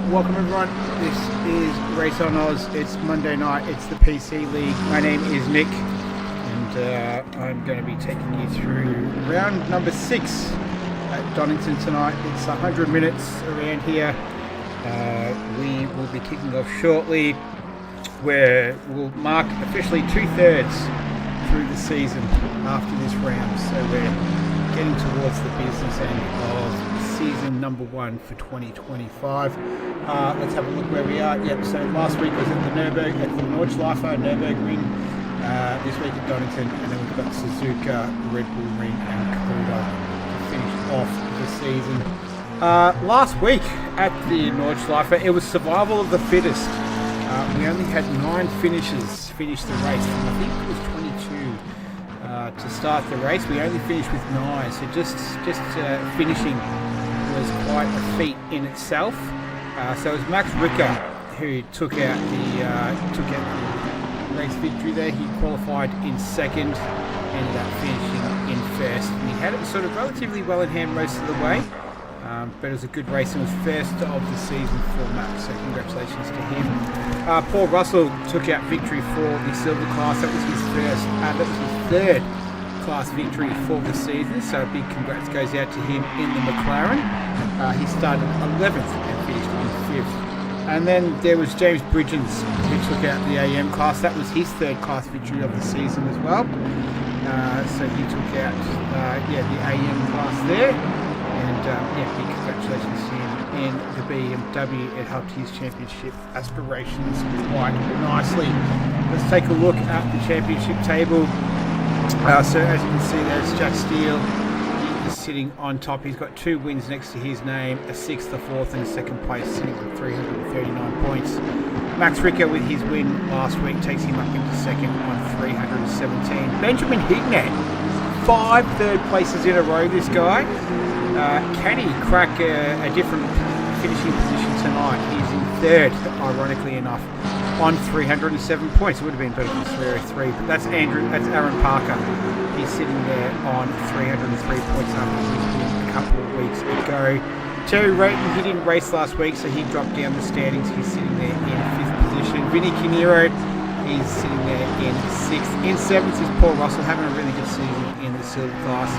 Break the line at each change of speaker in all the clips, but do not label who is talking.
Welcome everyone. This is Race on Oz. It's Monday night. It's the PC League. My name is Nick, and I'm going to be taking you through round number 6 at Donnington tonight. It's 100 minutes around here. We will be kicking off shortly, where we'll mark officially 2/3 through the season after this round. So we're getting towards the business end of season number 1 for 2025. Let's have a look where we are. Yep, so last week was at the Nordschleife Nürburgring. This week at Donnington, and then we've got Suzuka, Red Bull Ring and Coda to finish off the season. Last week at the Nordschleife, it was survival of the fittest. We only had 9 finishers finish the race. I think it was 22 to start the race. We only finished with 9, so just finishing was quite a feat in itself. So it was Max Ricker who took out the race victory there. He qualified in second, ended up finishing in first. And he had it sort of relatively well in hand most of the way, but it was a good race and was first of the season for Max. So congratulations to him. Paul Russell took out victory for the silver class. That was his third class victory for the season, so a big congrats goes out to him in the McLaren. He started 11th and finished in 5th. And then there was James Bridgens, who took out the AM class. That was his 3rd class victory of the season as well. So he took out the AM class there, and big congratulations to him in the BMW. It helped his championship aspirations quite nicely. Let's take a look at the championship table. So as you can see there, it's Jack Steele. He is sitting on top. He's got 2 wins next to his name, a 6th, a 4th and a 2nd place, sitting on 339 points. Max Ricker with his win last week takes him up into 2nd on 317. Benjamin Hignett, 5 third places in a row, this guy. Can he crack a different finishing position tonight? He's in 3rd, ironically enough, on 307 points. It would have been better than 303, but that's Aaron Parker. He's sitting there on 303 points after his win a couple of weeks ago. Terry Rayton, he didn't race last week, so he dropped down the standings. He's sitting there in 5th position. Vinny Canero, he's sitting there in 6th. In 7th is Paul Russell, having a really good season in the silver class.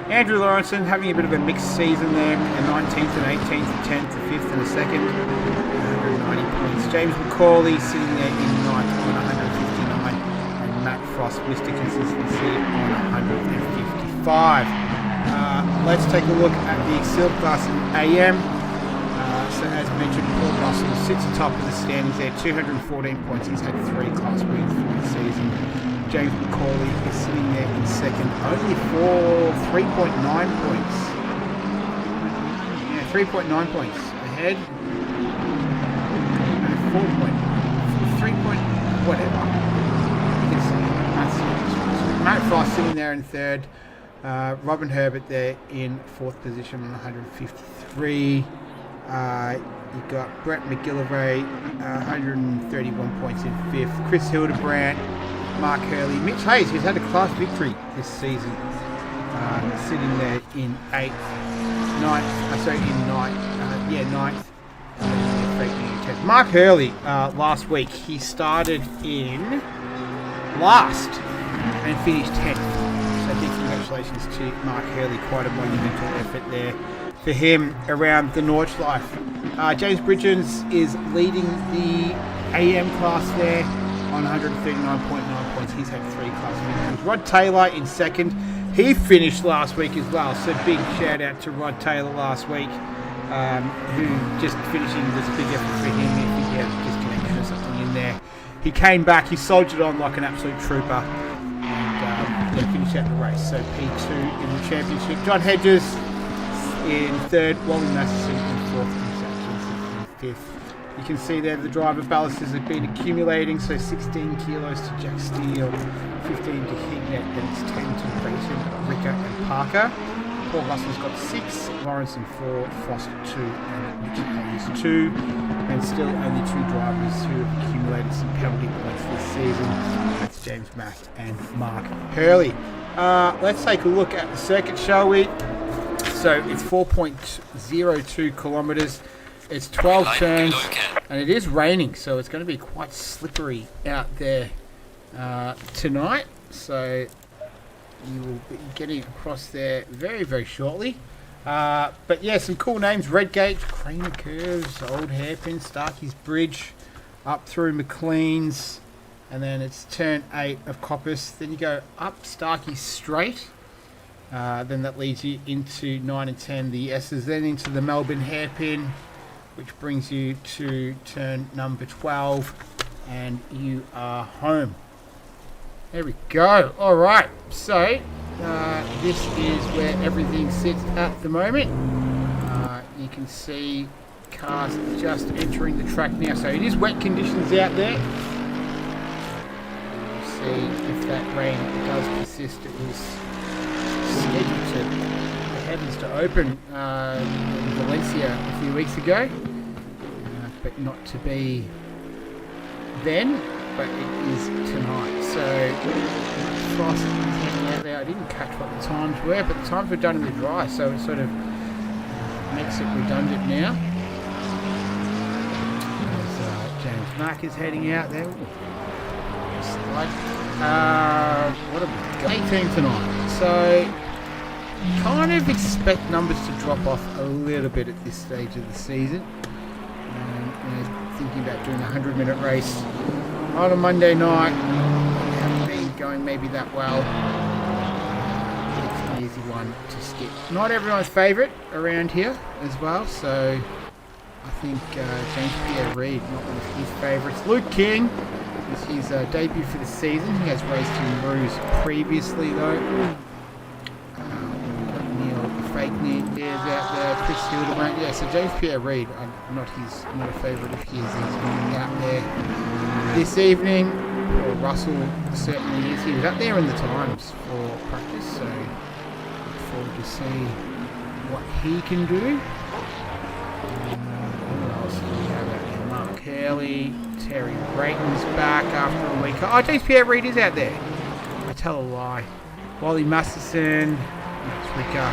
Andrew Lawrenson having a bit of a mixed season there, a 19th and 18th, a 10th, a 5th and a 2nd, 190 points. James McCauley sitting there in 9th on 159, and Matt Frost, Mr. Consistency, on 155. Let's take a look at the silver class in AM. So as mentioned, Paul Russell sits atop of the standings there, 214 points. He's had 3 class wins for the season. James McCauley is sitting there in 2nd, only for 3.9 points. Yeah, 3.9 points ahead. 3 point whatever. You can see Matt Frost sitting there in 3rd. Robin Herbert there in 4th position on 153. You've got Brett McGillivray, 131 points in 5th. Chris Hildebrand, Mark Hurley, Mitch Hayes, who's had a class victory this season, sitting there in 9th. Mark Hurley, last week, he started in last and finished 10th. So big congratulations to Mark Hurley, quite a monumental effort there for him around the Nordschleife. James Bridgens is leading the AM class there on 139.9 points. He's had 3 class victories. Rod Taylor in 2nd. He finished last week as well, so big shout out to Rod Taylor last week, who just finishing was a big effort for him. If he had a disconnection or something in there, he came back, he soldiered on like an absolute trooper, and finished out the race. So P2 in the championship. John Hedges in 3rd, Wally Masterson in 4th, and Sanchez in 5th. You can see there the driver ballasts have been accumulating, so 16 kilos to Jack Steele, 15 to Hignett, and it's 10 to Brayton, Ricker and Parker. Paul Russell's got 6, Lawrenson 4, Frost 2, and Mitch Hayes 2. And still only 2 drivers who have accumulated some penalty points this season. That's James Mack and Mark Hurley. Let's take a look at the circuit, shall we? So it's 4.02 kilometres. It's 12 turns, and it is raining, so it's going to be quite slippery out there tonight. So you will be getting across there very, very shortly. But yeah, some cool names: Redgate, Craner Curves, Old Hairpin, Starkey's Bridge, up through McLean's, and then it's turn 8 of Coppice. Then you go up Starkey Straight. Then that leads you into 9 and 10, the S's, then into the Melbourne Hairpin, which brings you to turn number 12, and you are home. There we go. All right, so this is where everything sits at the moment. You can see cars just entering the track now, so it is wet conditions out there. We'll see if that rain does persist. It was scheduled to the heavens to open in Valencia a few weeks ago, but not to be then, but it is tonight. So Frost is heading out there. I didn't catch what the times were, but the times were done in the dry, so it sort of makes it redundant now. As James Mack is heading out there. What a great team tonight. So kind of expect numbers to drop off a little bit at this stage of the season. Thinking about doing a 100-minute race on a Monday night. Haven't been going maybe that well. It's an easy one to skip. Not everyone's favourite around here as well, so I think James Pierre Reid, not one of his favourites. Luke King is his debut for the season. He has raced in Roos previously though. Fake News out there, Chris Hildebrand. Yeah, so James Pierre Reid, not a favourite of his. He's going out there this evening. Or Russell certainly is. He was up there in the times for practice, so look forward to see what he can do. What else do we have out there? Mark Hurley, Terry Brayton's back after a week. Oh, James Pierre Reid is out there. I tell a lie. Wally Masterson, Max Ricker.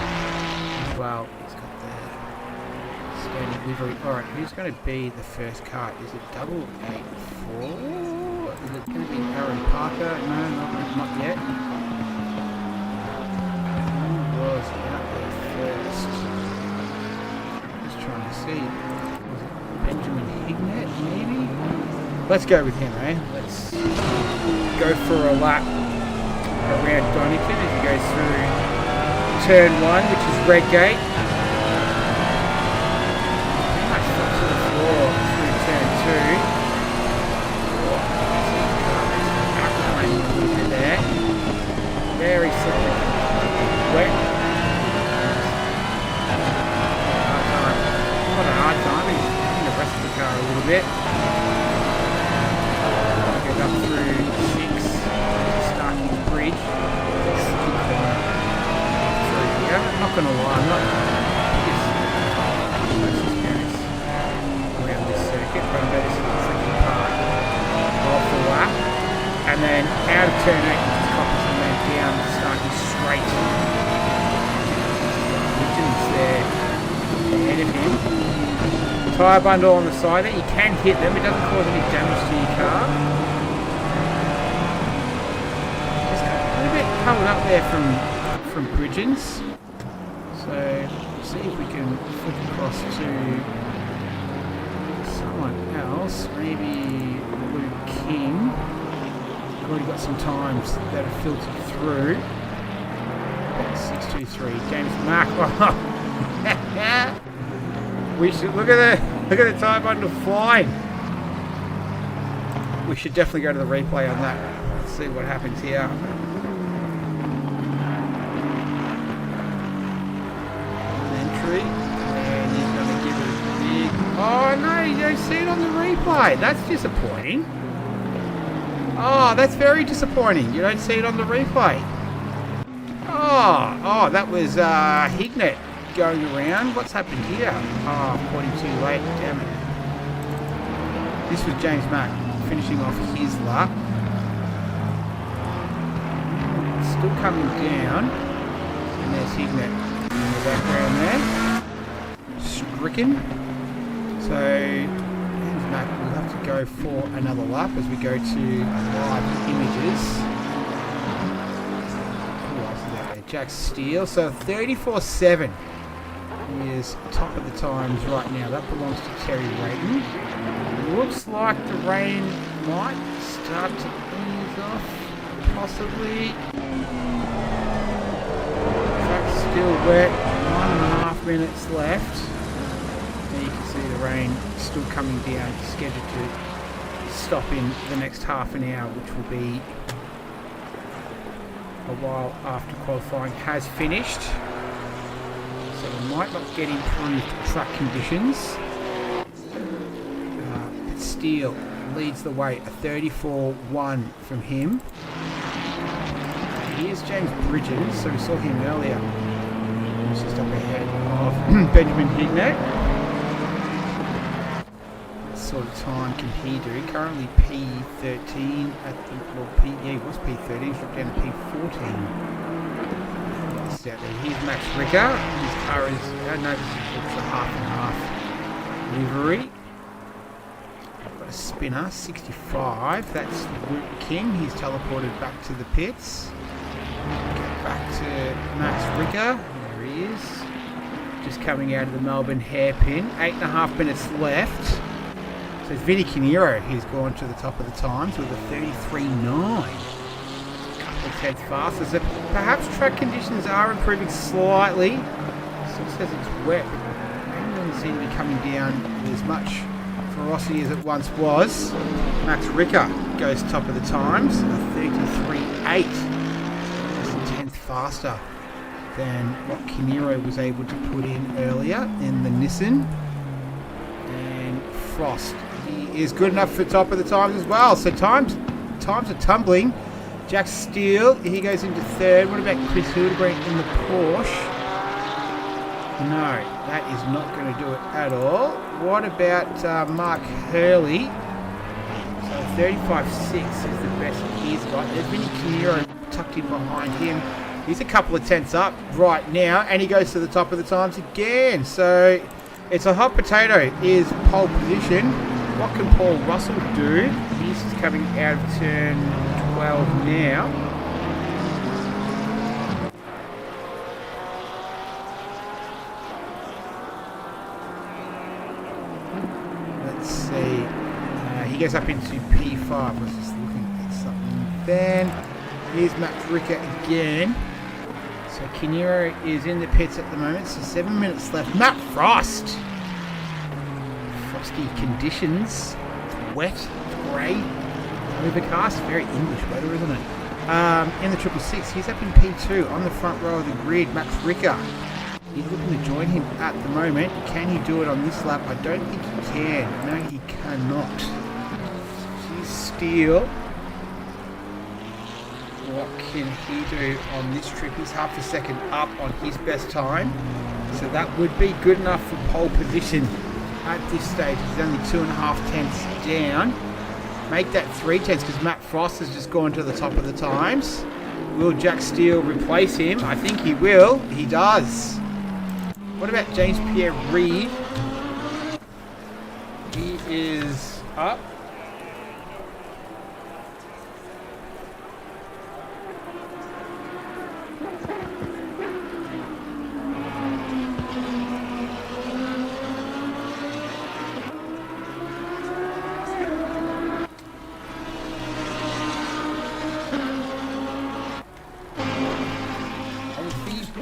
Well, he's got the standing livery. Alright, who's going to be the first car? Is it 884? Is it going to be Aaron Parker? No, not yet. Who was out there first? Just trying to see. Was it Benjamin Hignett, maybe? Let's go with him, eh? Let's go for a lap around Donnington as he goes through turn 1, which is Redgate. Pretty much up to the floor through turn 2. There. Very slippery. Wet. Not a hard time. He's in the rest of the car a little bit. Goes up through 6. Starkey's Bridge. I'm not going to lie, I'm not the biggest experience around this circuit, but I'm going to see the second part of the lap. And then out of turn 8, which is Coppice, and then down to Starkey Straight. Richards there ahead of him. Tyre bundle on the side there, you can hit them, it doesn't cause any damage to your car. Just a little bit covered up there from Bridgens. So, see if we can flick across to someone else, maybe Luke King. We've already got some times that are filtered through. 623, James Mack. We should look at the tyre bundle flying. We should definitely go to the replay on that. Let's see what happens here. And he's going to give it a big... Oh no, you don't see it on the replay. That's disappointing. Oh, that's very disappointing. You don't see it on the replay. Oh, that was Hignett going around. What's happened here? Oh, pointing too late. Damn it. This was James Mack finishing off his lap. Still coming down. And there's Hignett in the background there. Stricken. So So, and Mac will have to go for another lap as we go to live images. Who else is out there? Jack Steele. So 34.7 is top of the times right now. That belongs to Terry Rayton. Looks like the rain might start to ease off, possibly. Track's still wet. 1.5 minutes left. And you can see the rain still coming down. It's scheduled to stop in the next half an hour, which will be a while after qualifying has finished. So we might not get improved track conditions. But Steele leads the way, a 34.1 from him. Here's James Bridges, so we saw him earlier. He's just up ahead of Benjamin Hignett. What sort of time can he do? Currently P13 at the, well, he was P13, he's dropped down to P14. Out there. Here's Max Ricker. His car is, I noticed it's a half and half livery. Got a spinner, 65. That's Luke King. He's teleported back to the pits. Get back to Max Ricker. There he is. Just coming out of the Melbourne hairpin. 8.5 minutes left. So it's Vinny Canero. He's gone to the top of the times with a 33.9. Tenth faster, so perhaps track conditions are improving slightly. Still says it's wet, but rain doesn't seem to be coming down with as much ferocity as it once was. Max Ricker goes top of the times, a 33.8. That's a tenth faster than what Kinero was able to put in earlier in the Nissan. And Frost, he is good enough for top of the times as well. So times are tumbling. Jack Steele, he goes into third. What about Chris Hildebrand in the Porsche? No, that is not going to do it at all. What about Mark Hurley? So 35.6 is the best he's got. There's Vinny Canero tucked in behind him. He's a couple of tenths up right now, and he goes to the top of the times again. So it's a hot potato, is pole position. What can Paul Russell do? He's just coming out of turn 12 now. Let's see. He goes up into P5. I was just looking at something then. Here's Matt Ricker again. So Kinero is in the pits at the moment. So 7 minutes left. Matt Frost. Frosty conditions. It's wet. It's grey. Overcast, very English weather, isn't it? In the 666, he's up in P2 on the front row of the grid. Max Ricker, he's looking to join him at the moment. Can he do it on this lap? I don't think he can. No, he cannot. Here's Steele. What can he do on this trip? He's half a second up on his best time. So that would be good enough for pole position at this stage. He's only 2.5 tenths down. Make that 3 tenths because Matt Frost has just gone to the top of the times. Will Jack Steele replace him? I think he will. He does. What about James Pierre Reid? He is up.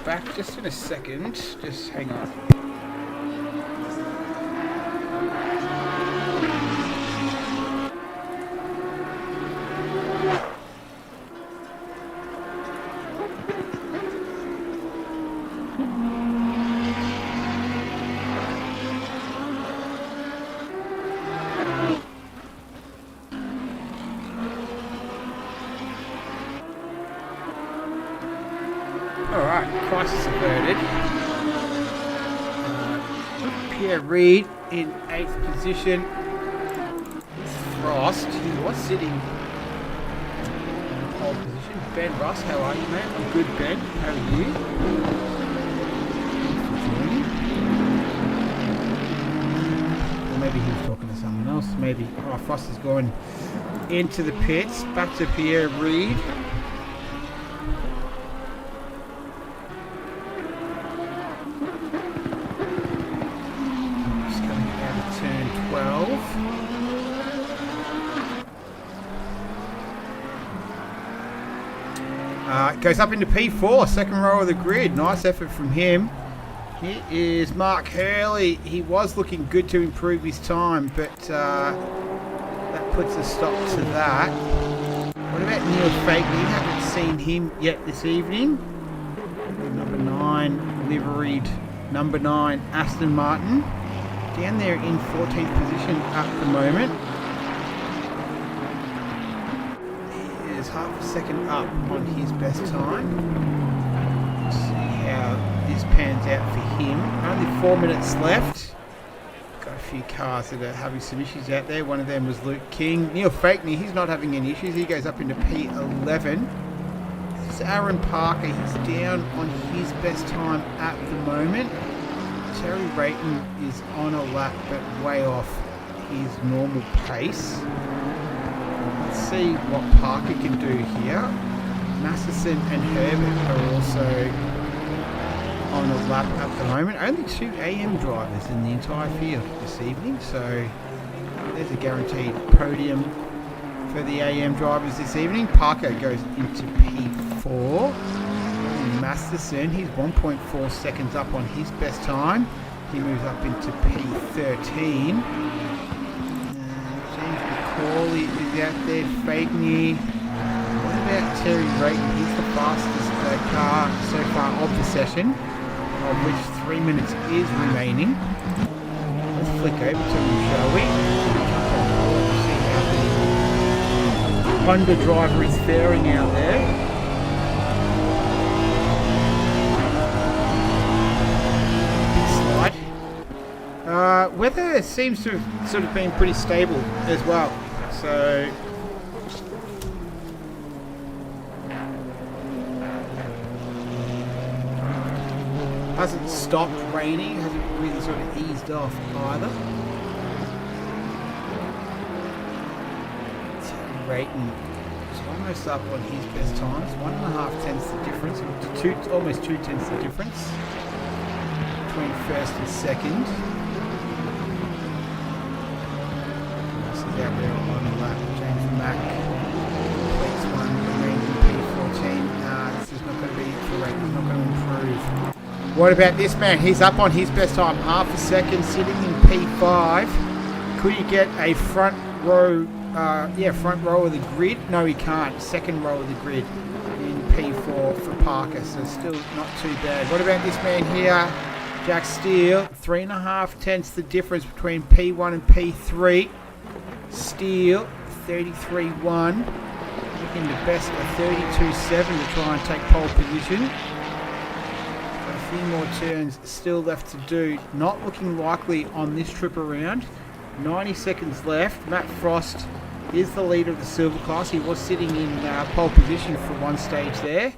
Back just in a second. Just hang on. Alright, crisis averted. Pierre Reid in 8th position. Frost, he was sitting in pole position. Ben Ross, how are you, mate? I'm good, Ben. How are you? Or else maybe. Oh, Frost has gone into the pits. Back to Pierre Reed. Just coming out of turn 12. Goes up into P4, second row of the grid. Nice effort from him. Here is Mark Hurley. He was looking good to improve his time, but that puts a stop to that. What about Neil Fakeney? Haven't seen him yet this evening. Number 9, liveried number 9, Aston Martin. Down there in 14th position at the moment. Half a second up on his best time. Let's see how this pans out for him. Only 4 minutes left. Got a few cars that are having some issues out there. One of them was Luke King. Neil Fakeney, he's not having any issues. He goes up into P11. This is Aaron Parker. He's down on his best time at the moment. Terry Rayton is on a lap but way off his normal pace. Let's see what Parker can do here. Masterson and Herbert are also on a lap at the moment. Only 2 AM drivers in the entire field this evening, so there's a guaranteed podium for the AM drivers this evening. Parker goes into P4. Masterson, he's 1.4 seconds up on his best time. He moves up into P13. Corley is out there, Fakeney. What about Terry Rayton? He's the fastest car so far of the session, of which 3 minutes is remaining. Let's flick over to him, shall we? See how the Honda driver is faring out there. Big slide. Weather seems to have sort of been pretty stable as well. So hasn't stopped raining, hasn't really sort of eased off either. Terry Rayton is almost up on his best times. 1.5 tenths the difference, almost 2 tenths the difference between first and second. Out there on the lap, James Mack completes one, remaining P14. This is not going to be for Rayton, he's not going to improve. What about this man? He's up on his best time, half a second, sitting in P5. Could he get a front row of the grid? No, he can't. Second row of the grid in P4 for Parker, so still not too bad. What about this man here? Jack Steele, 3.5 tenths the difference between P1 and P3. Steele, 33.1, looking to best a 32.7 to try and take pole position. Got a few more turns still left to do. Not looking likely on this trip around. 90 seconds left. Matt Frost is the leader of the silver class. He was sitting in pole position for one stage there.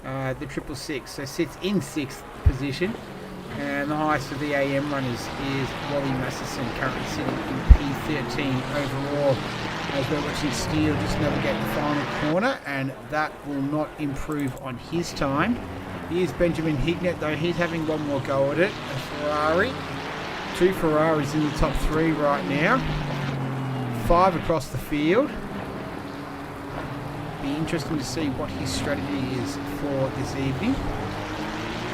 The 666, so sits in 6th position. And the highest of the AM runners is Wally Masterson, currently sitting in P13 overall. As we're watching Steele just navigate the final corner, and that will not improve on his time. Here's Benjamin Hignett, though he's having one more go at it. A Ferrari. 2 Ferraris in the top 3 right now. 5 across the field. Be interesting to see what his strategy is for this evening.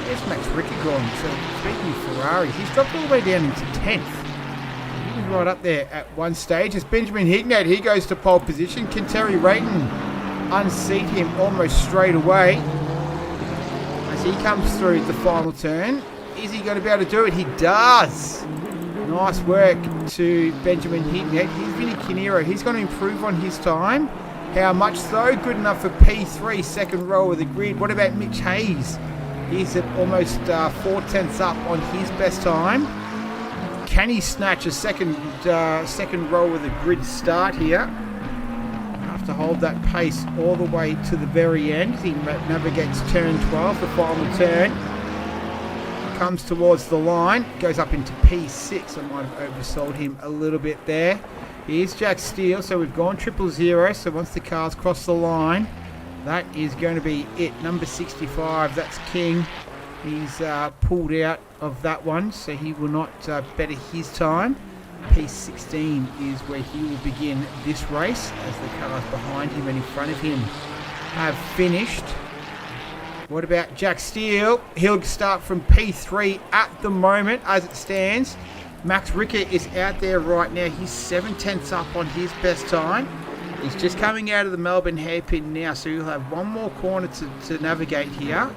There's Max Rickagon. So speaking of Ferraris, he's dropped all the way down into 10th. He was right up there at one stage. As Benjamin Hignett, he goes to pole position. Can Terry Rayton unseat him almost straight away as he comes through the final turn? Is he going to be able to do it? He does. Nice work to Benjamin Hignett. He's Vinny Canero. He's going to improve on his time. How much so? Good enough for P3, second row of the grid. What about Mitch Hayes? He's at almost 4 tenths up on his best time. Can he snatch a second row of the grid start here? Have to hold that pace all the way to the very end. He navigates turn 12, the final turn. Comes towards the line, goes up into P6. I might have oversold him a little bit there. Here's Jack Steele. So we've gone 000. So once the cars cross the line, that is going to be it. Number 65, that's King. He's pulled out of that one, so he will not better his time. P16 is where he will begin this race, as the cars behind him and in front of him have finished. What about Jack Steele? He'll start from P3 at the moment as it stands. Max Ricker is out there right now. He's 7/10 up on his best time. He's just coming out of the Melbourne hairpin now, so he'll have one more corner to navigate here.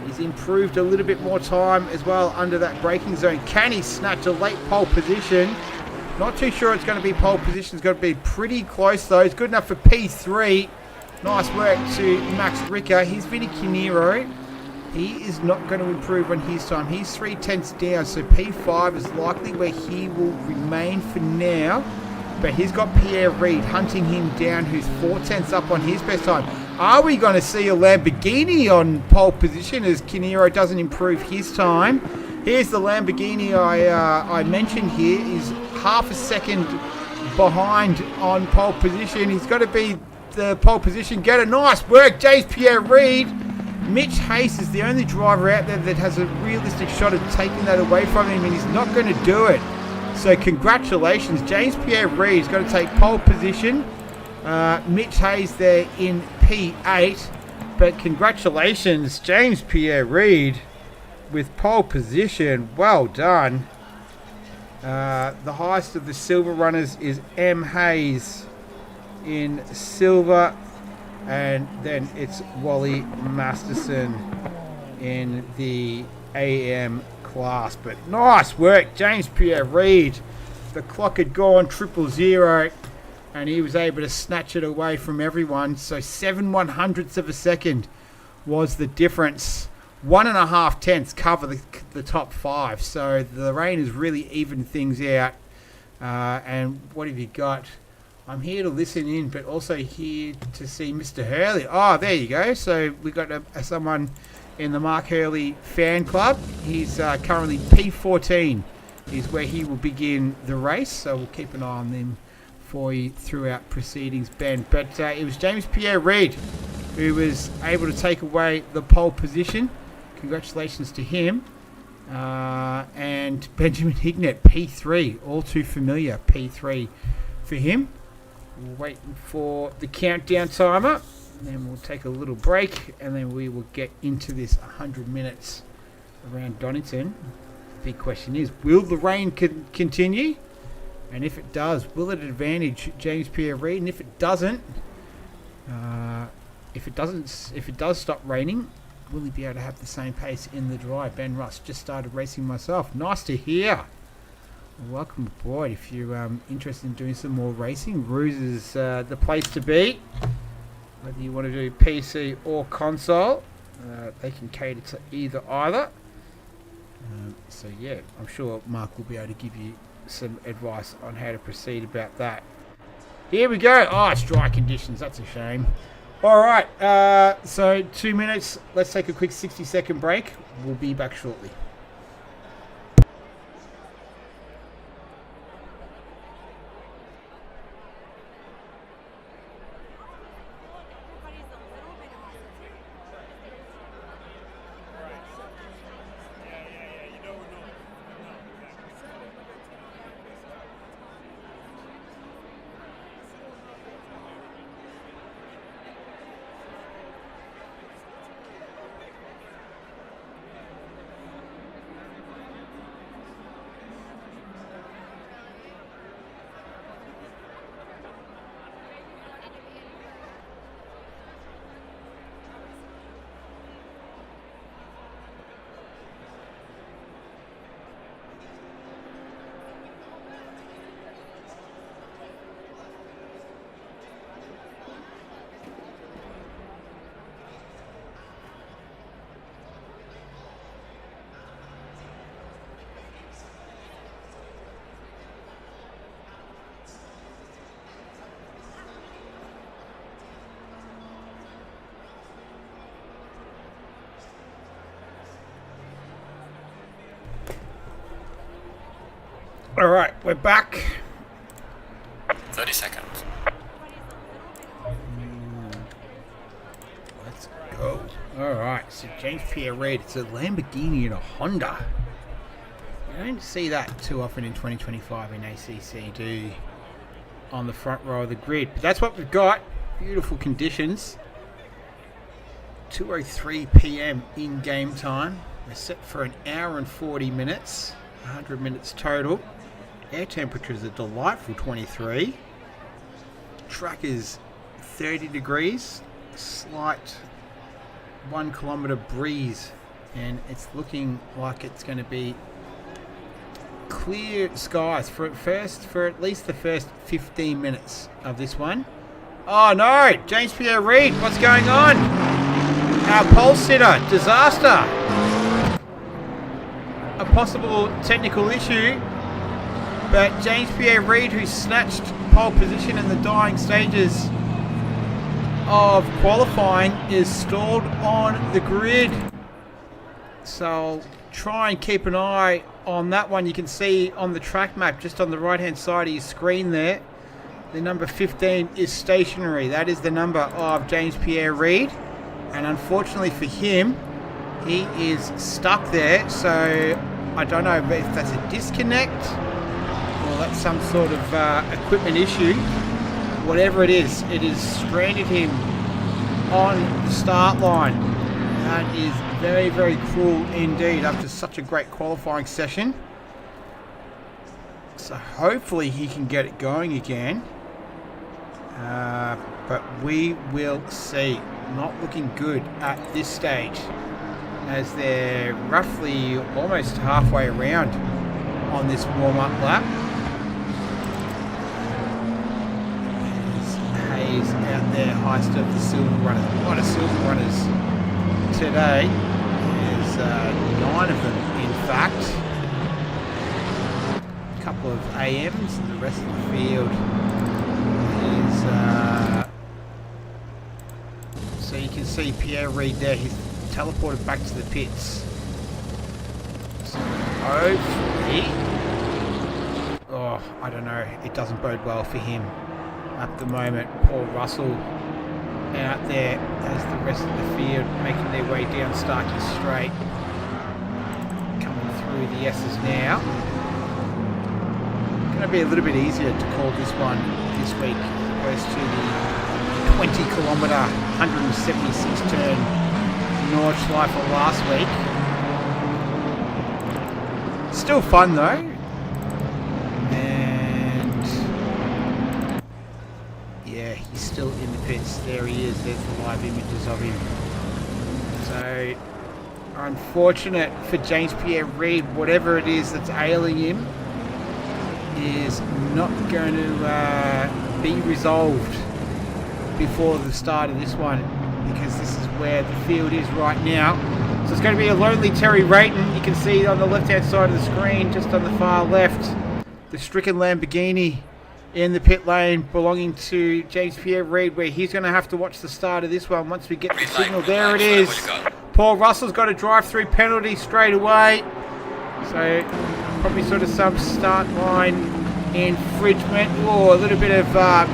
He's improved a little bit more time as well under that braking zone. Can he snatch a late pole position? Not too sure it's going to be pole position. It's going to be pretty close though. It's good enough for P3. Nice work to Max Ricker. Here's Vinny Canero. He is not going to improve on his time. He's 3/10 down, so P5 is likely where he will remain for now. But he's got Pierre Reid hunting him down, who's 4/10 up on his best time. Are we going to see a Lamborghini on pole position as Canero doesn't improve his time? Here's the Lamborghini I mentioned here. He's half a second behind on pole position. He's got to be the pole position. Get a nice work, James Pierre Reid. Mitch Hayes is the only driver out there that has a realistic shot at taking that away from him, and he's not going to do it. So congratulations, James Pierre Reid is going to take pole position. Mitch Hayes there in P8, but congratulations, James Pierre Reid with pole position. Well done. The highest of the silver runners is M. Hayes in silver, and then it's Wally Masterson in the AM class. But nice work, James Pierre Reid. The clock had gone 000, and he was able to snatch it away from everyone. So 7/100ths of a second was the difference. 1.5 tenths cover the top 5. So the rain has really evened things out. And what have you got? I'm here to listen in, but also here to see Mr. Hurley. Oh, there you go. So we got someone in the Mark Hurley fan club. He's currently P14 is where he will begin the race. So we'll keep an eye on them for you throughout proceedings, Ben. But it was James Pierre Reid who was able to take away the pole position. Congratulations to him. And Benjamin Hignett, P3, all too familiar, P3 for him. We're waiting for the countdown timer, and then we'll take a little break, and then we will get into this 100 minutes around Donnington. The big question is, will the rain continue? And if it does, will it advantage James Pierre Reid? And if it doesn't, if it does stop raining, will he be able to have the same pace in the dry? Ben Russ just started racing myself. Nice to hear. Welcome aboard. If you're interested in doing some more racing, Ruse is the place to be. Whether you want to do PC or console, they can cater to either. So yeah, I'm sure Mark will be able to give you some advice on how to proceed about that. Here we go. Oh, it's dry conditions. That's a shame. All right. So 2 minutes. Let's take a quick 60-second break. We'll be back shortly. All right, we're back.
30 seconds.
Let's go. Alright, so James Pierre Reid. It's a Lamborghini and a Honda. You don't see that too often in 2025 in ACC, do you? On the front row of the grid. But that's what we've got. Beautiful conditions. 2:03 p.m. in game time. We're set for an hour and 40 minutes. 100 minutes total. Air temperature is a delightful 23. Track is 30 degrees. Slight 1 kilometre breeze. And it's looking like it's going to be clear skies for at least the first 15 minutes of this one. Oh no! James Pierre Reid, what's going on? Our pole sitter, disaster. A possible technical issue, but James Pierre Reid, who snatched pole position in the dying stages of qualifying, is stalled on the grid. So try and keep an eye on that one. You can see on the track map just on the right hand side of your screen there, the number 15 is stationary. That is the number of James Pierre Reid, and unfortunately for him, he is stuck there. So I don't know if that's a disconnect or that's some sort of equipment issue. Whatever it is stranded him on the start line. That is very, very cruel indeed after such a great qualifying session. So hopefully he can get it going again. But we will see. Not looking good at this stage, as they're roughly almost halfway around on this warm-up lap. There's Hayes out there, heist of the silver runners. A lot of silver runners today. There's 9 of them, in fact. A couple of AMs, and the rest of the field is... So you can see Pierre Reid there. He's teleported back to the pits. So hopefully... Oh, I don't know. It doesn't bode well for him at the moment. Paul Russell out there as the rest of the field making their way down Starkey Straight. Coming through the S's now. Going to be a little bit easier to call this one this week as opposed to the 20 kilometre, 176 turn Nordschleife last week. Still fun though. And yeah, he's still in the pits. There he is. There's the live images of him. So unfortunate for James Pierre Reid, whatever it is that's ailing him is not going to be resolved before the start of this one, because this is where the field is right now. So it's going to be a lonely Terry Rayton. You can see on the left hand side of the screen, just on the far left, the stricken Lamborghini in the pit lane belonging to James Pierre Reid, where he's going to have to watch the start of this one once we get the signal. There it is. Paul Russell's got a drive-through penalty straight away. So probably sort of some start line infringement. Oh, a little bit of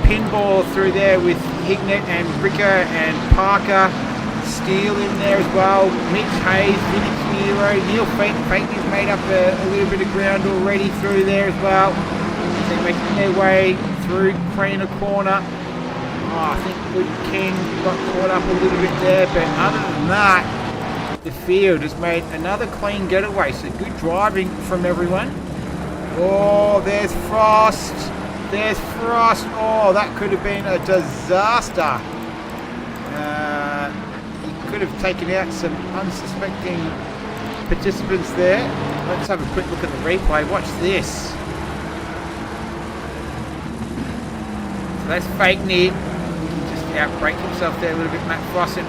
pinball through there with Hignett and Ricker and Parker. Steele in there as well. Mitch Hayes, Vinny Hero, Neil Fakeney's made up a little bit of ground already through there as well. They're making their way through Craner Corner. Oh, I think Luke King got caught up a little bit there, but other than that, the field has made another clean getaway. So good driving from everyone. Oh, there's Frost. There's Frost. Oh, that could have been a disaster. He could have taken out some unsuspecting participants there. Let's have a quick look at the replay. Watch this. So that's Fakeney. Just outbreak himself there a little bit. Matt Frost. And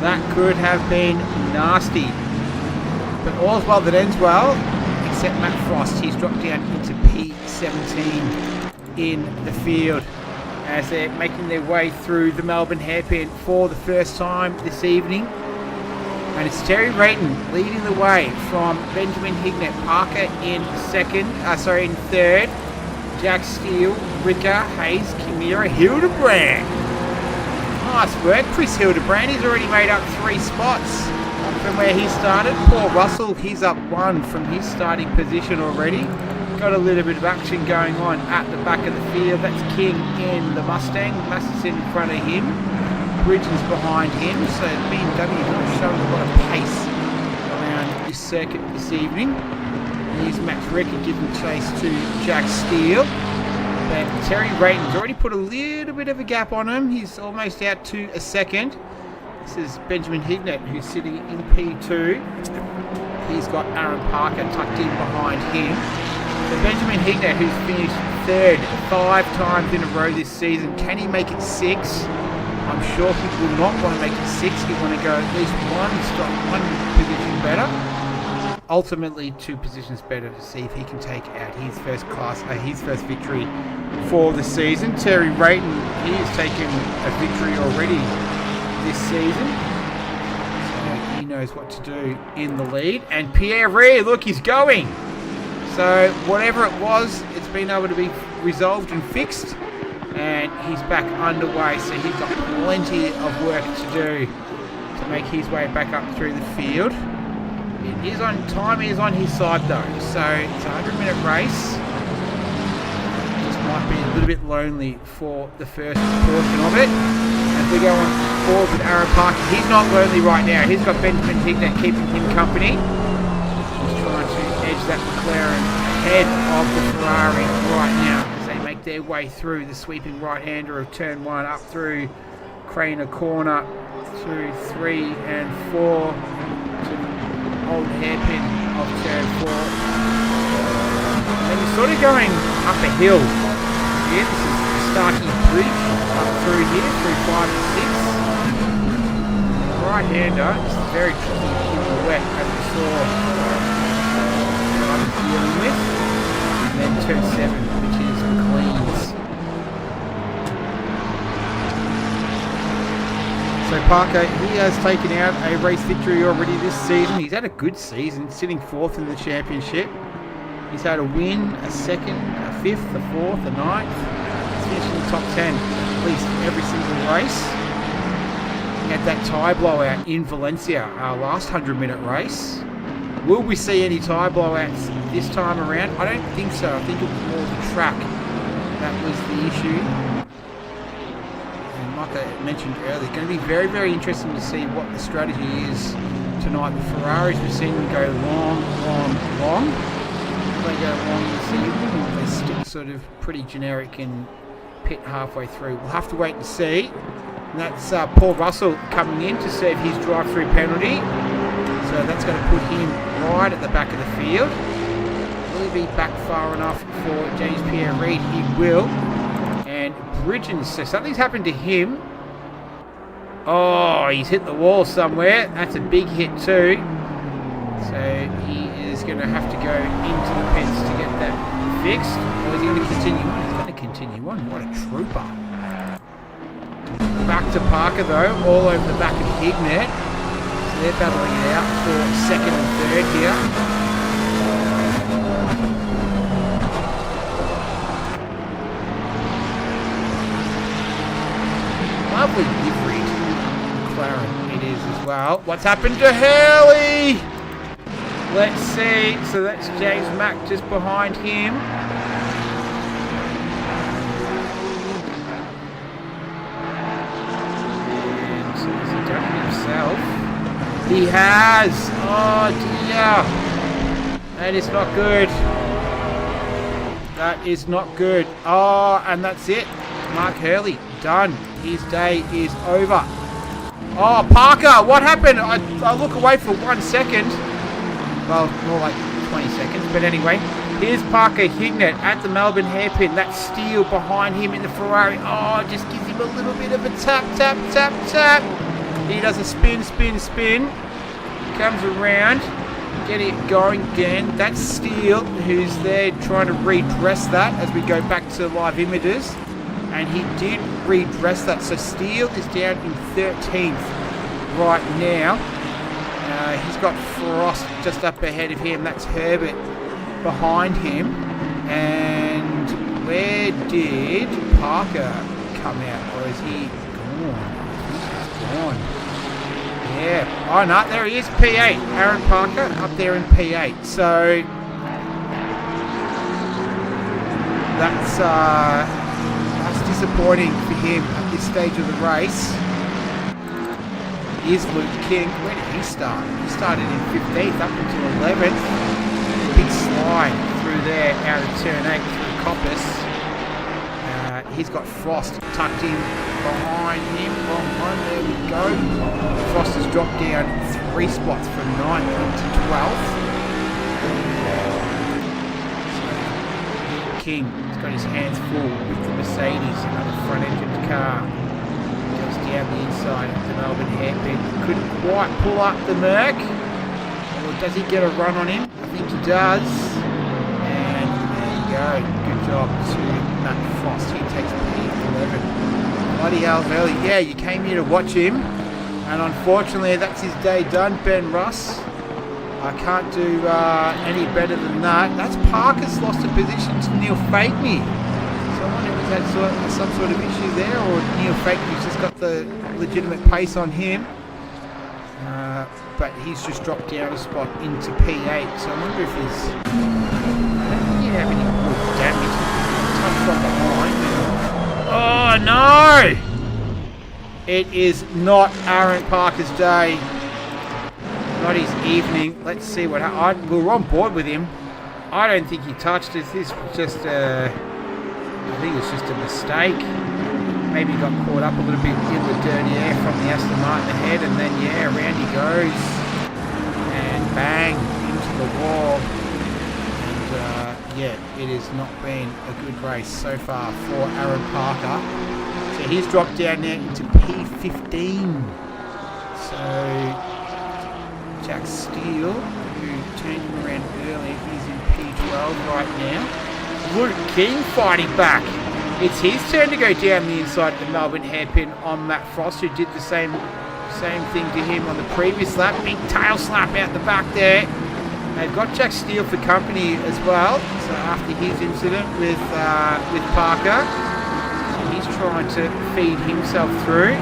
that could have been nasty. But all's well that ends well, except Matt Frost. He's dropped down into P17 in the field as they're making their way through the Melbourne hairpin for the first time this evening. And it's Terry Rayton leading the way from Benjamin Hignett. Parker in third. Jack Steele, Ricker, Hayes, Kimera, Hildebrand. Nice work, Chris Hildebrand. He's already made up 3 spots from where he started. Paul Russell, he's up 1 from his starting position already. Got a little bit of action going on at the back of the field. That's King in the Mustang. Massey's in front of him. Bridgen's behind him. So BMW is showing a lot of pace around this circuit this evening. Here's Max Recker giving chase to Jack Steele. But Terry Rayton's already put a little bit of a gap on him. He's almost out to a second. This is Benjamin Hignett, who's sitting in P2. He's got Aaron Parker tucked in behind him. So Benjamin Hignett, who's finished 3rd 5 times in a row this season, can he make it 6? I'm sure he will not want to make it 6. He'll want to go at least one position better. Ultimately 2 positions better to see if he can take out his first victory for the season. Terry Rayton, he has taken a victory already this season. So he knows what to do in the lead. And Pierre Reed, look, he's going. So whatever it was, it's been able to be resolved and fixed. And he's back underway. So he's got plenty of work to do to make his way back up through the field. It is on time, is on his side though. So it's a 100-minute race. Just might be a little bit lonely for the first portion of it. As we go on forward with Aaron Parker, he's not lonely right now. He's got Benjamin Hignett keeping him company. He's trying to edge that McLaren ahead of the Ferrari right now as they make their way through the sweeping right-hander of turn 1 up through Craner Corner through 3 and 4 to old hairpin of turn 4. And you're sort of going up a hill. Yeah, this is the Starkey Bridge up through here, through 5 and 6. Right-hander is very tricky in the wet, as we saw I'm dealing with. And then turn 7, which is McLean's. So Parker, he has taken out a race victory already this season. He's had a good season, sitting 4th in the championship. He's had a win, a 2nd, a 5th, a 4th, a 9th. He's finished in the top 10 at least every single race. He had that tyre blowout in Valencia, our last 100-minute race. Will we see any tyre blowouts this time around? I don't think so. I think it was more the track that was the issue. Like I mentioned earlier, it's going to be very, very interesting to see what the strategy is tonight. The Ferraris, we've seen them go long. If they go long this evening, they stick sort of pretty generic and pit halfway through. We'll have to wait and see. And that's Paul Russell coming in to serve his drive-through penalty. So that's going to put him right at the back of the field. Will he be back far enough for James Pierre Reid? He will. And Bridgen, so something's happened to him. Oh, he's hit the wall somewhere. That's a big hit too. So he is going to have to go into the pits to get that fixed. Or is he going to continue on? He's going to continue on. What a trooper. Back to Parker though, all over the back of Hignett. So they're battling it out for 2nd and 3rd here. Lovely livery McLaren it is as well. What's happened to Hurley? Let's see. So that's James Mack just behind him. And so has he done it himself? He has. Oh dear. That is not good. That is not good. Oh, and that's it. Mark Hurley, done. His day is over. Oh, Parker, what happened? I look away for 1 second. Well, more like 20 seconds. But anyway, here's Parker Hignett at the Melbourne hairpin. That Steele behind him in the Ferrari. Oh, just gives him a little bit of a tap. He does a spin. Comes around. Getting it going again. That's Steele who's there trying to redress that as we go back to live images. And he did redress that. So Steele is down in 13th right now. He's got Frost just up ahead of him. That's Herbert behind him. And Where did Parker come out? Or is he gone? He's gone. Yeah. Oh, no, there he is. P8. Aaron Parker up there in P8. So that's disappointing for him at this stage of the race. Here's Luke King. Where did he start? He started in 15th up until 11th. Big slide through there out of turn 8 through Coppice. He's got Frost tucked in behind him. Wrong one. There we go. Frost has dropped down 3 spots from 9th to 12th. So King has got his hands full with the Mercedes, another front-engined car. Goes down the inside of the Melbourne hairpin. Couldn't quite pull up the Merc. Or does he get a run on him? I think he does. And there you go. Good job to Matt Frost. He takes P11. Bloody hell, early. Yeah, you came here to watch him. And unfortunately, that's his day done, Ben Russ. I can't do any better than that. That's Parker's lost a position to Neil Fakeney. So I wonder if he's had some sort of issue there, or Neil Fakeney's just got the legitimate pace on him. But he's just dropped down a spot into P8. So I wonder if he's... I don't think he'd have any more damage. Tough from behind. Oh no! It is not Aaron Parker's day. Not his evening. Let's see what happens. We're on board with him. I don't think he touched it. This was just I think it's just a mistake. Maybe he got caught up a little bit in the dirty air from the Aston Martin ahead, and then yeah, around he goes. And bang, into the wall. And yeah, it has not been a good race so far for Aaron Parker. So he's dropped down there into P15. So Jack Steele, who turned him around earlier, he's in P12 right now. Luke King fighting back. It's his turn to go down the inside of the Melbourne hairpin on Matt Frost, who did the same thing to him on the previous lap. Big tail slap out the back there. They've got Jack Steele for company as well. So after his incident with Parker, so he's trying to feed himself through.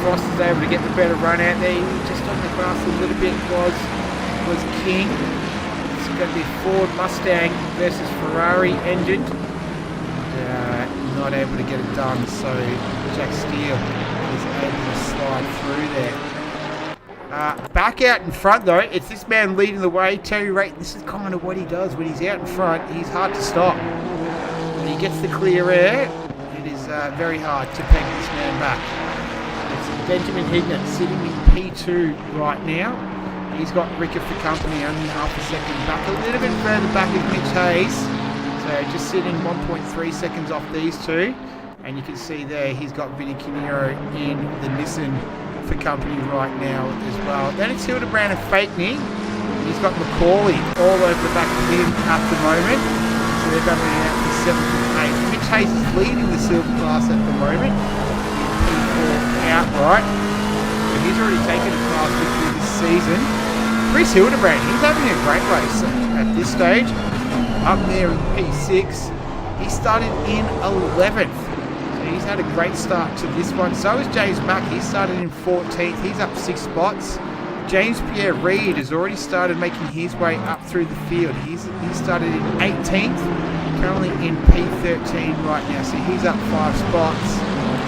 Frost is able to get the better run out there. Just on the grass a little bit was King. It's going to be Ford Mustang versus Ferrari engine. Not able to get it done, so Jack Steele is able to slide through there. Back out in front though, it's this man leading the way, Terry Rayton. This is kind of what he does when he's out in front. He's hard to stop. When he gets the clear air, it is very hard to peg this man back. It's Benjamin Hignett sitting in P2 right now. He's got Ricker for company, only half a second back, a little bit further back is Mitch Hayes. So just sitting 1.3 seconds off these two. And you can see there he's got Vinny Canero in the Nissan for company right now as well. Then it's Hildebrand and Fakeney. He's got Macaulay all over the back of him at the moment. So they're battling out for 7th and 8th. Mitch Hayes is leading the silver class at the moment. P4 outright. So he's already taken a class victory this season. Chris Hildebrand, he's having a great race at this stage. Up there in P6. He started in 11th. So he's had a great start to this one. So is James Mack. He started in 14th. He's up 6 spots. James Pierre Reid has already started making his way up through the field. He started in 18th. Currently in P13 right now. So he's up 5 spots.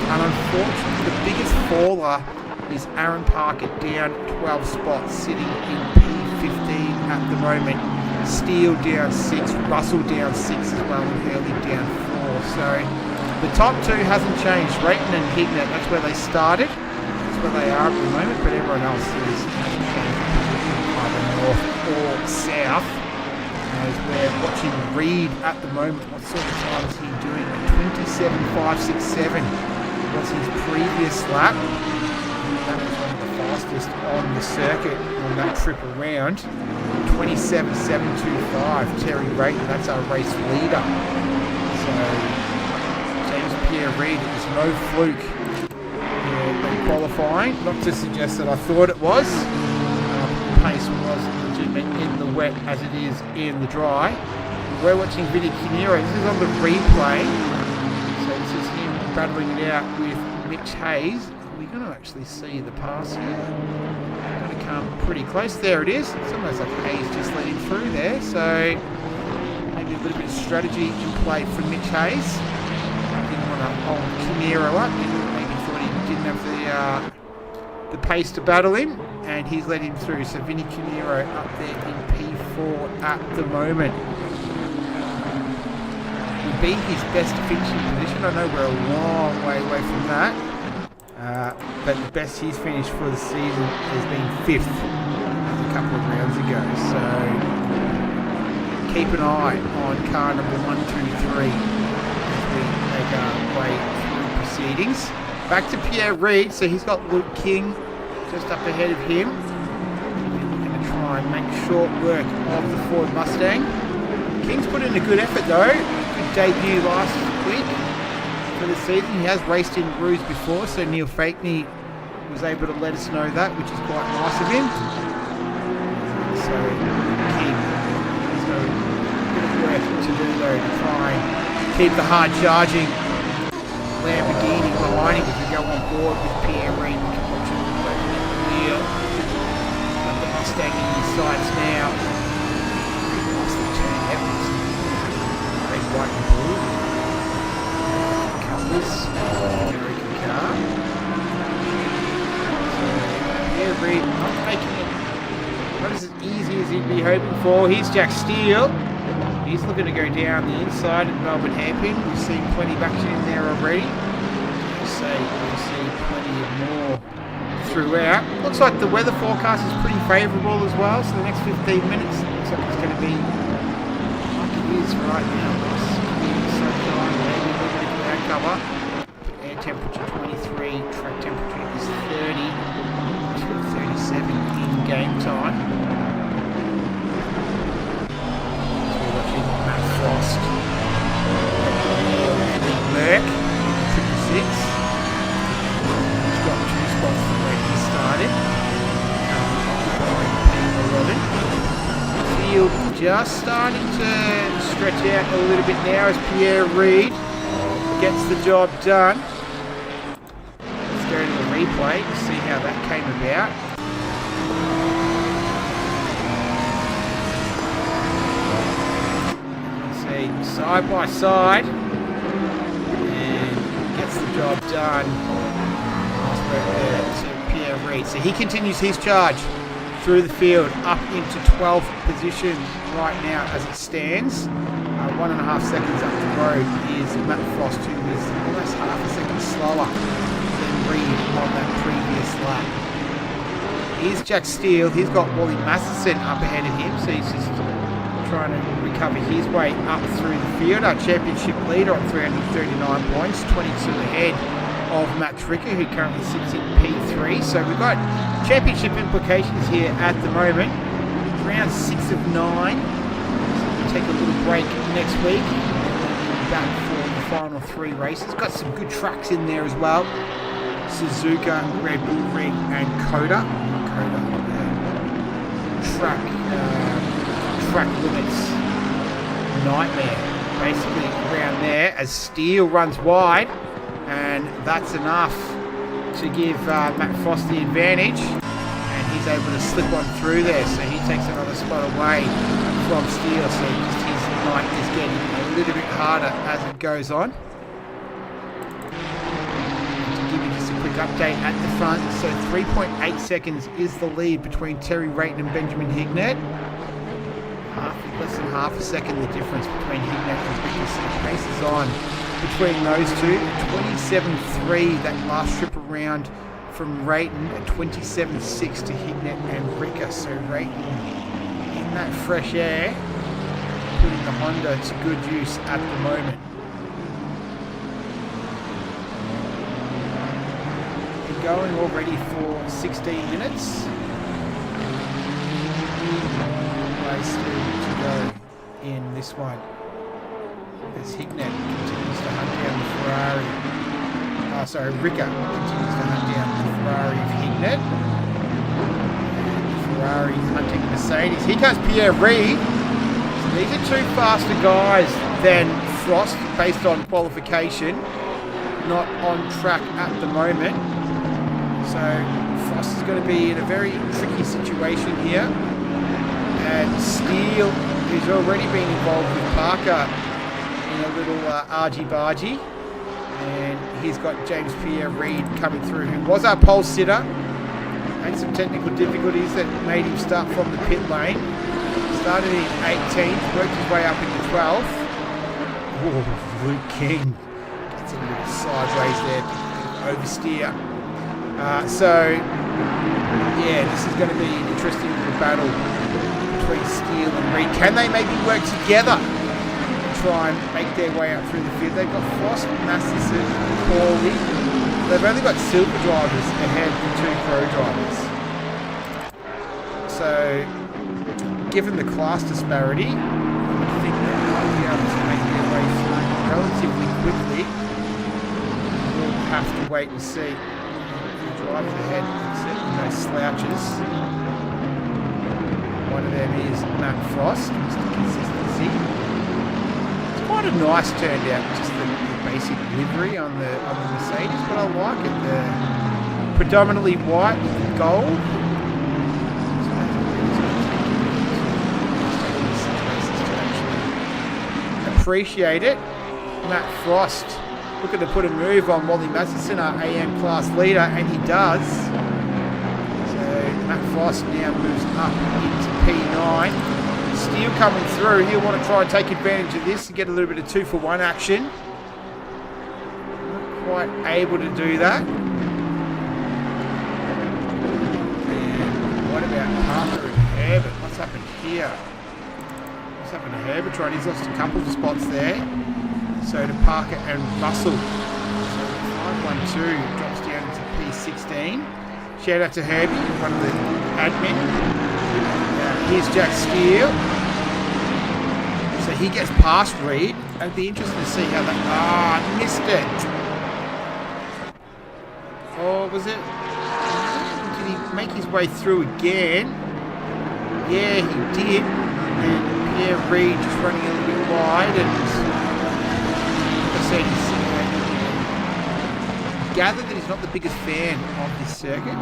And unfortunately, the biggest faller is Aaron Parker down 12 spots, sitting in P15 at the moment. Steele down 6, Russell down 6 as well, and Hurley down 4. So the top 2 hasn't changed. Rayton and Hignett, that's where they started. That's where they are at the moment, but everyone else hasn't changed either north or south. As we're watching Reid at the moment, what sort of time is he doing? 27.567 was his previous lap. That was one of the fastest on the circuit on that trip around. 27.725, Terry Rayton, that's our race leader. So James Pierre Reid, it was no fluke in qualifying. Not to suggest that I thought it was. Pace was legitimate in the wet as it is in the dry. we're watching Vinny Canero. This is on the replay. So this is him battling it out with Mitch Hayes. Are we going to actually see the pass here? Going to come pretty close. There it is. It's almost like Hayes just let him through there. So maybe a little bit of strategy in play from Mitch Hayes. Didn't want to hold Canero up. Maybe thought he didn't have the pace to battle him. And he's let him through. So Vinny Canero up there in P4 at the moment. Would be his best finishing position. I know we're a long way away from that. But the best he's finished for the season has been 5th a couple of rounds ago. So keep an eye on car number 1, 2, 3 as we make our way through proceedings. Back to Pierre Reid. So he's got Luke King just up ahead of him. We're going to try and make short work of the Ford Mustang. King's put in a good effort though. Good debut last week for the season. He has raced in Rouge before, so Neil Fakney was able to let us know that, which is quite nice of him. So King has got a bit of work to do though to try and keep the hard charging Lamborghini behind him. If you go on board with Pierre Reid, we can watch him working at the wheel. Got the Mustang in his sights now. Nicely turned out. Red, white and blue. Colours. American car. So Pierre Reid not making it not as easy as he'd be hoping for. Here's Jack Steele. He's looking to go down the inside at Melbourne Hairpin. We've seen plenty of action in there already. So we'll see plenty of more throughout. Looks like the weather forecast is pretty favourable as well. So the next 15 minutes looks like it's going to be like it is right now. Sunshine, maybe a little bit of cloud cover. Air temperature 23, track temperature is 30 to 37 in game time. Frost. Merck, 56. He's got 2 spots from where he started. Field just starting to stretch out a little bit now as Pierre Reid gets the job done. Let's go to the replay to see how that came about. Side by side and gets the job done. Nice work there to Pierre Reid. So he continues his charge through the field up into 12th position right now as it stands. 1.5 seconds up the road is Matt Frost, who is almost half a second slower than Reid on that previous lap. Here's Jack Steele. He's got Wally Masterson up ahead of him, so he's just trying to recover his way up through the field. Our championship leader on 339 points, 22 ahead of Matt Tricker, who currently sits in P3. So we've got championship implications here at the moment. Round 6 of 9. So we'll take a little break next week. Back for the final 3 races. Got some good tracks in there as well. Suzuka, Red Bull Ring, and Coda. Track limits nightmare basically around there as Steele runs wide, and that's enough to give Matt Frost the advantage, and he's able to slip on through there, so he takes another spot away from Steele. So just his night is getting a little bit harder as it goes on. To give you just a quick update at the front, so 3.8 seconds is the lead between Terry Rayton and Benjamin Hignett. Less than half a second the difference between Hignett and Ricker. So the pace is on between those two. 27.3 that last trip around from Rayton, at 27.6 to Hignett and Ricker. So Rayton in that fresh air, putting the Honda to good use at the moment. Been going already for 16 minutes. Still to go in this one as Hignett continues to hunt down the Ferrari. Ricker continues to hunt down the Ferrari of Hignett. And the Ferrari hunting Mercedes. Here comes Pierre Reid. These are two faster guys than Frost based on qualification. Not on track at the moment. So Frost is going to be in a very tricky situation here. And Steele, who's already been involved with Parker in a little argy-bargy. And he's got James Pierre-Reid coming through, who was our pole sitter. Had some technical difficulties that made him start from the pit lane. Started in 18th, worked his way up into 12th. Oh, Luke King gets a little sideways there, oversteer. So, yeah, this is going to be an interesting little battle between Steele and Reid. Can they maybe work together and try and make their way up through the field? They've got Frost, Masterson, Corley. They've only got silver drivers ahead of 2 pro drivers. So, given the class disparity, I would think they might be able to make their way through relatively quickly. We'll have to wait and see. The drivers ahead, certainly no slouches. One of them is Matt Frost, Mr. Consistency. It's quite a nice turnout, just the basic livery on the Mercedes, but I like it. The predominantly white with gold. Appreciate it. Matt Frost looking to put a move on Wally Matheson, our AM class leader, and he does. So Matt Frost now moves up into P9. Steele coming through. He'll want to try and take advantage of this and get a little bit of 2-for-1 action. Not quite able to do that. And what about Parker and Herbert? What's happened here? What's happened to Herbertron? He's lost a couple of spots there. So to Parker and Russell. So 512 drops down into P16. Shout out to Herbie, one of the admin. Here's Jack Steele. So he gets past Reid. It'd be interesting to see how that... missed it. Or was it... Did he make his way through again? Yeah, he did. And Pierre-Reid just running a little bit wide, and like I said, he's gathered that he's not the biggest fan of this circuit.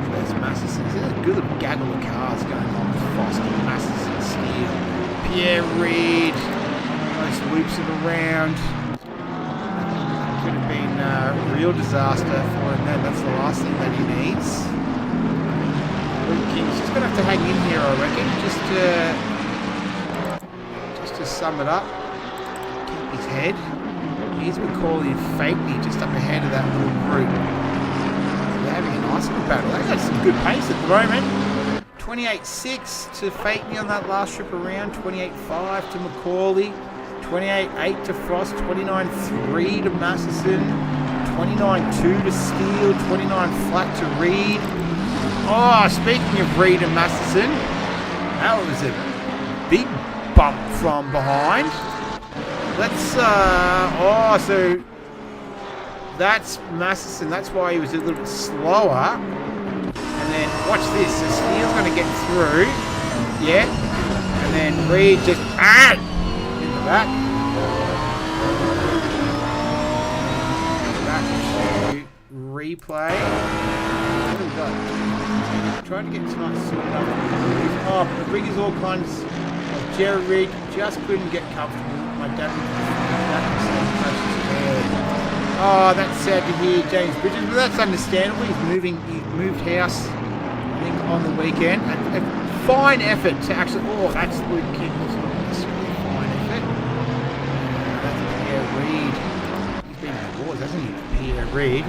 So there's Masterson. There's a good little gaggle of cars going on with Foster, Masterson, Steele, Pierre-Reid. Nice loops it around. Could have been a real disaster for him. That's the last thing that he needs. He's just going to have to hang in here, I reckon, just to sum it up. Keep his head. Here's McCauley and Fakey just up ahead of that little group. They're having a nice little battle. They've got some good pace at the moment. 28.6 to Fakey on that last trip around. 28.5 to McCauley. 28.8 to Frost. 29.3 to Masterson. 29.2 to Steele. 29 flat to Reid. Oh, speaking of Reid and Masterson, that was a big bump from behind. Let's, so that's Masterson. That's why he was a little bit slower. And then, watch this. So Steele's going to get through. Yeah. And then Reid just, in the back. Back to replay. What have we got? Trying to get tonight sorted out. Oh, but the rig is all kinds of Jerry Rig. Just couldn't get comfortable. My dad was oh, that's sad to hear, James Bridges, but that's understandable. He moved house, I think, on the weekend. A fine effort to actually. Oh, that's Luke King. That's not necessarily a fine effort. That's Pierre Reid. He's been in the wars, hasn't he? Pierre Reid.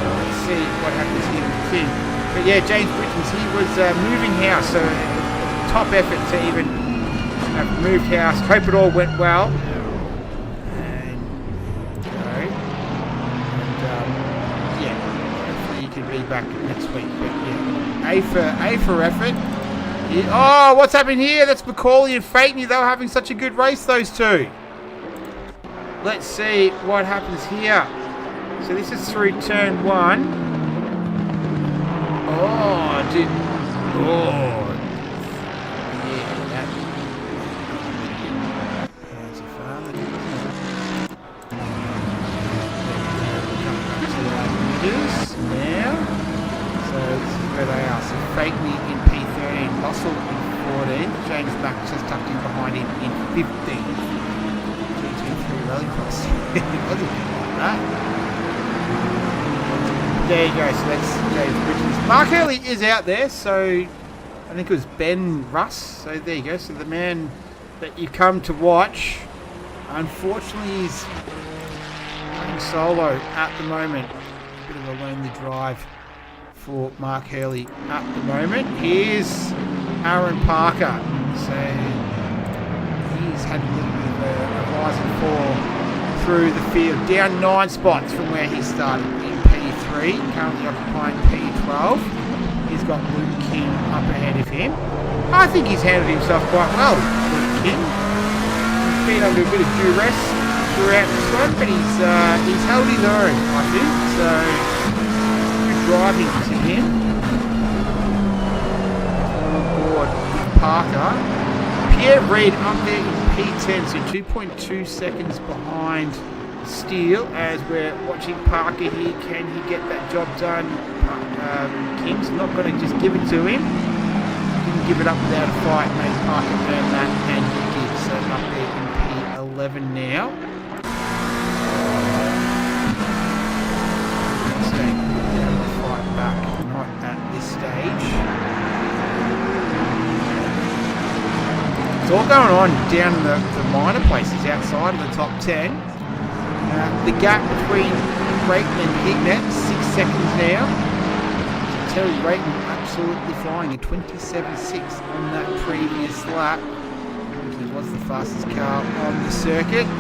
Let's see what happens here with King. But yeah, James Bridges, he was moving house, so top effort to even have moved house. Hope it all went well. And hopefully you can be back next week. But yeah, A for effort. Yeah. Oh, what's happened here? That's McCauley and Fakey. They were having such a good race, those two. Let's see what happens here. So this is through turn 1. Fakeney in P13, Russell in 14, James Mack just tucked in behind him in 15. GT3 Rallycross. It was a bit like that. There you go, so that's James Bridges. Mark Hurley is out there, so I think it was Ben Russ. So there you go, so the man that you come to watch, unfortunately he's running solo at the moment. Bit of a lonely drive for Mark Hurley at the moment. Here's Aaron Parker. So he's had a little bit of a rise and fall through the field. Down 9 spots from where he started in P3. Currently occupying P12. He's got Luke King up ahead of him. I think he's handled himself quite well, Luke King. He's been under a bit of duress throughout this one, but he's held his own, I think. So good driving to him. On board with Parker. Pierre Reid up there in P10, so 2.2 seconds behind Steele as we're watching Parker here. Can he get that job done? King's not going to just give it to him. Didn't give it up without a fight. Made Parker earn that, and he did. So up there in P11 now. Fight back, not at this stage. It's all going on down in the minor places outside of the top 10. The gap between Rayton and Hignett, 6 seconds now. Terry Rayton absolutely flying a 27.6 on that previous lap, which was the fastest car on the circuit. So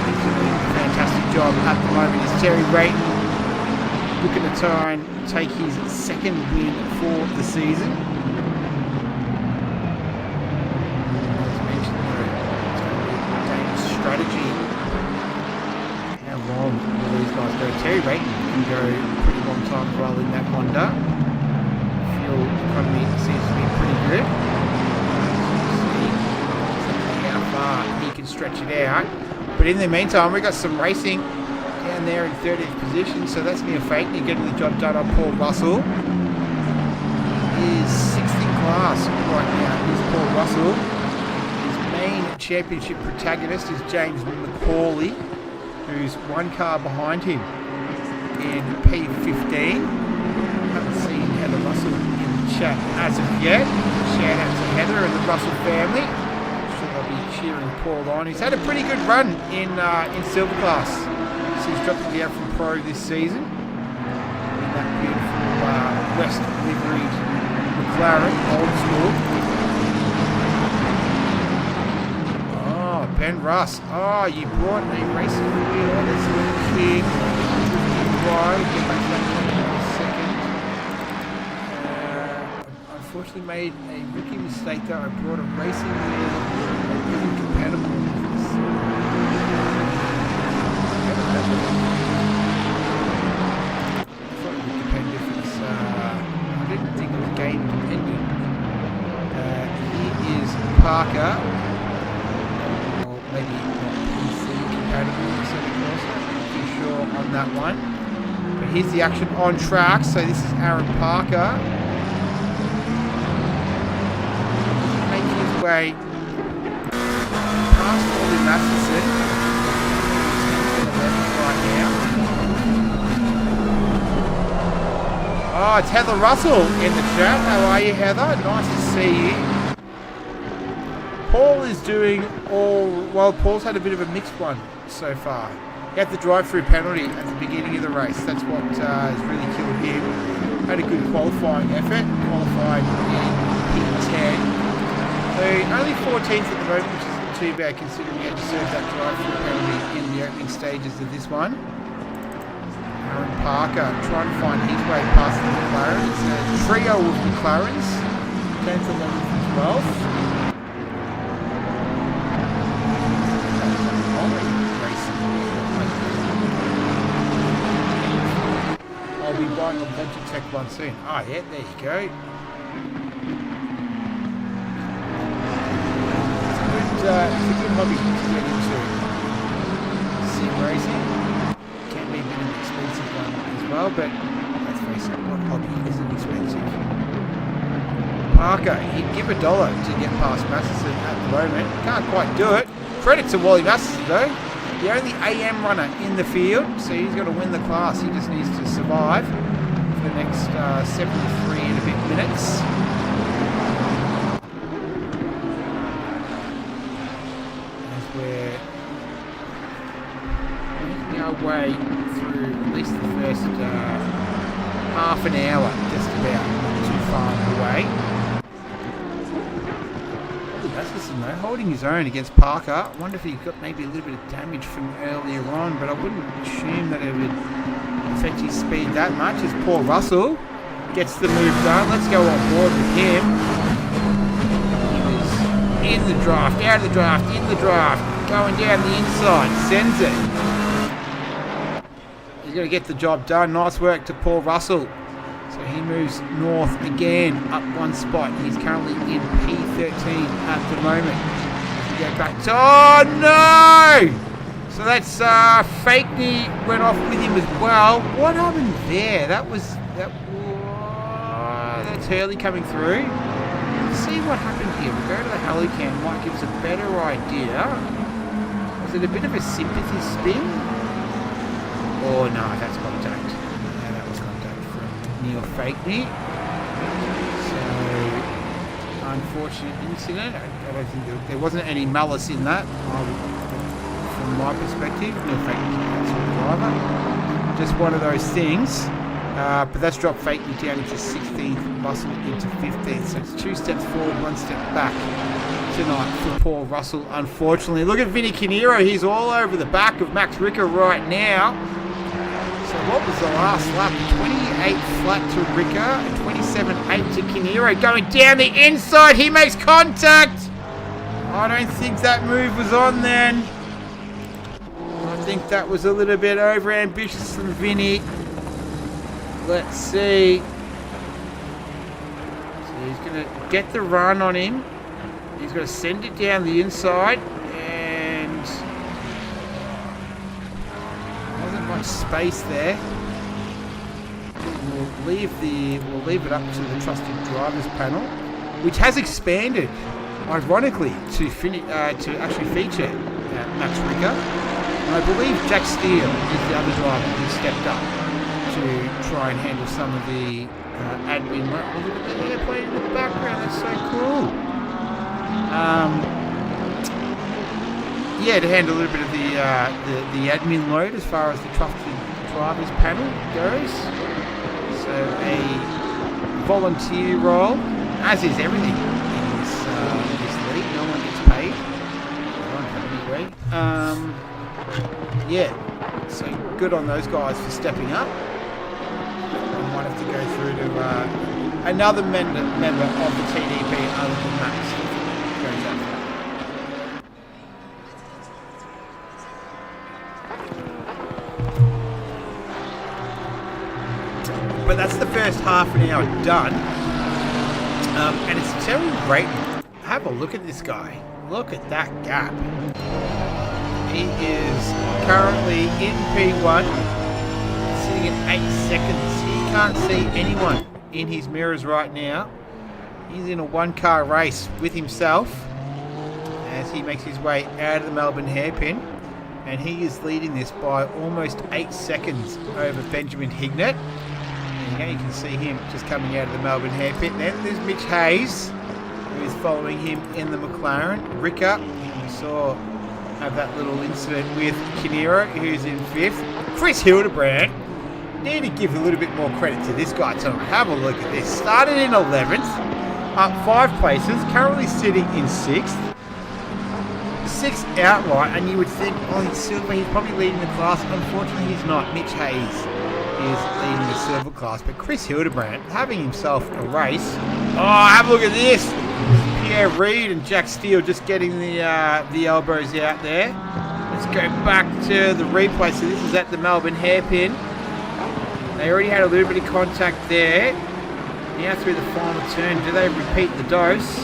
he's doing a fantastic job at the moment. Is Terry Rayton looking to try and take his second win for the season? As mentioned, it's going to be a dangerous strategy. How long will these guys go? Terry Rayton can go a pretty long time as well in that Honda. Fuel economy seems to be pretty good. See how far he can stretch it out. But in the meantime, we've got some racing down there in 30th position, so that's Neil Fakeney getting the job done on Paul Russell. He is 6th in class right now. Is Paul Russell. His main championship protagonist is James McCauley, who's one car behind him in P15. Haven't seen Heather Russell in the chat as of yet. Shout out to Heather and the Russell family. I'm sure they'll be cheering Paul on. He's had a pretty good run in silver class. So he's dropping down from pro this season in that beautiful West liveried McLaren, old school. Ben Russ. Oh, you brought a racing wheel. That's Luke King. Wide. Get back to that in a second. Unfortunately made a rookie mistake there. I brought a racing wheel that isn't compatible with this. I thought it would depend if it's... I didn't think it was game dependent. Here is Parker. Maybe not PC compatible, so I'm not too sure on that one. But here's the action on track. So this is Aaron Parker making his way past Ollie Matheson. Right now. Oh, it's Heather Russell in the chat. How are you, Heather? Nice to see you. Paul is doing all... Well, Paul's had a bit of a mixed one so far. He had the drive-through penalty at the beginning of the race. That's what has really killed him. Had a good qualifying effort. Qualified in P10. So only 14th at the moment, which isn't too bad considering he had to serve that drive-through penalty in the opening stages of this one. Aaron Parker trying to find his way past the McLarens. A trio of McLarens. 10th, 11th and 12th. I'll be buying a Venture Tech one soon. Oh yeah, there you go. It's a good hobby to get into. Sim racing can be a bit of an expensive one as well, but let's face it, what hobby isn't expensive? Parker, he'd give $1 to get past Masterson at the moment. Can't quite do it. Credit to Wally Masterson though. The only AM runner in the field, so he's got to win the class. He just needs to survive for the next 73 and a bit minutes. As we're making our way through at least the first half an hour, just about, not too far away. Masterson though, holding his own against Parker. I wonder if he got maybe a little bit of damage from earlier on, but I wouldn't assume that it would affect his speed that much as Paul Russell gets the move done. Let's go on board with him. He was in the draft, out of the draft, in the draft, going down the inside, sends it. He's going to get the job done. Nice work to Paul Russell. So he moves north again, up one spot. He's currently in P13 at the moment. Go back to, oh no! So that's Fake Knee went off with him as well. What happened there? That's Hurley coming through. Let's see what happened here. We'll go to the heli cam. Might give us a better idea. Was it a bit of a sympathy spin? Oh no, that's contact. Neil Fakey. So, unfortunate incident. I don't think there wasn't any malice in that, from my perspective. Neil Fakey, that's a driver. Just one of those things. But that's dropped Fakey down into 16th, Russell into 15th. So it's 2 steps forward, 1 step back tonight for Paul Russell, unfortunately. Look at Vinny Canero. He's all over the back of Max Ricker right now. What was the last lap? 28 flat to Ricker and 27.8 to Canero. Going down the inside, he makes contact. I don't think that move was on then. I think that was a little bit over ambitious from Vinny. Let's see. So he's going to get the run on him. He's going to send it down the inside. Space there. We'll leave it up to the trusted drivers panel, which has expanded, ironically, to actually feature Max Ricker. And I believe Jack Steele is the other driver who stepped up to try and handle some of the admin work. Look at the airplane in the background. That's so cool. Yeah, to handle a little bit of the admin load as far as the trusted drivers panel goes. So a volunteer role, as is everything in this league. No one gets paid. Anyway, yeah. So good on those guys for stepping up. I might have to go through to another member of the TDP other than Max. Goes out. But that's the first half an hour done. And it's Terry Brayton. Have a look at this guy. Look at that gap. He is currently in P1, sitting at 8 seconds. He can't see anyone in his mirrors right now. He's in a one-car race with himself as he makes his way out of the Melbourne hairpin. And he is leading this by almost 8 seconds over Benjamin Hignett. And you can see him just coming out of the Melbourne hairpin. Then there's Mitch Hayes, who is following him in the McLaren. Ricker, we saw have that little incident with Canero, who's in 5th. Chris Hildebrand, need to give a little bit more credit to this guy tonight. Have a look at this. Started in 11th, up 5 places, currently sitting in 6th. 6th outright, and you would think, oh, he's probably leading the class. Unfortunately, he's not. Mitch Hayes is leading the silver class, but Chris Hildebrand having himself a race. Oh, have a look at this. Pierre Reid and Jack Steele just getting the elbows out there. Let's go back to the replay. So this is at the Melbourne hairpin. They already had a little bit of contact there. Now through the final turn, do they repeat the dose?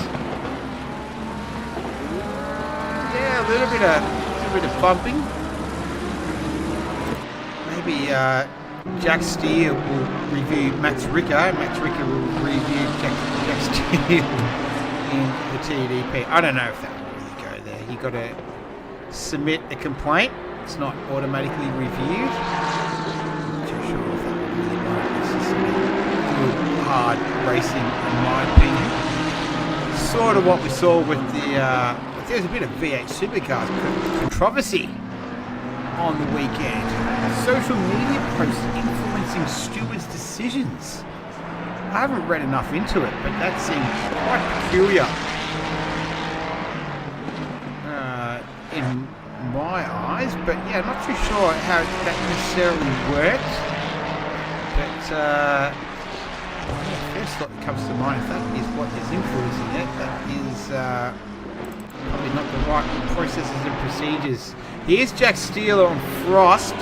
Yeah, a little bit of bumping. Maybe Jack Steele will review Max Ricker. Max Ricker will review Jack Steele in the TDP. I don't know if that will really go there. You got to submit a complaint. It's not automatically reviewed. Not too sure if that would really go. It's just good, hard racing, in my opinion. Sort of what we saw with the. There's a bit of V8 Supercars controversy on the weekend. Social media posts influencing stewards' decisions. I haven't read enough into it, but that seemed quite peculiar in my eyes. But yeah, I'm not too sure how that necessarily worked. But the first thought that comes to mind, if that is what is influencing it, that is probably not the right processes and procedures. Here's Jack Steele on Frost.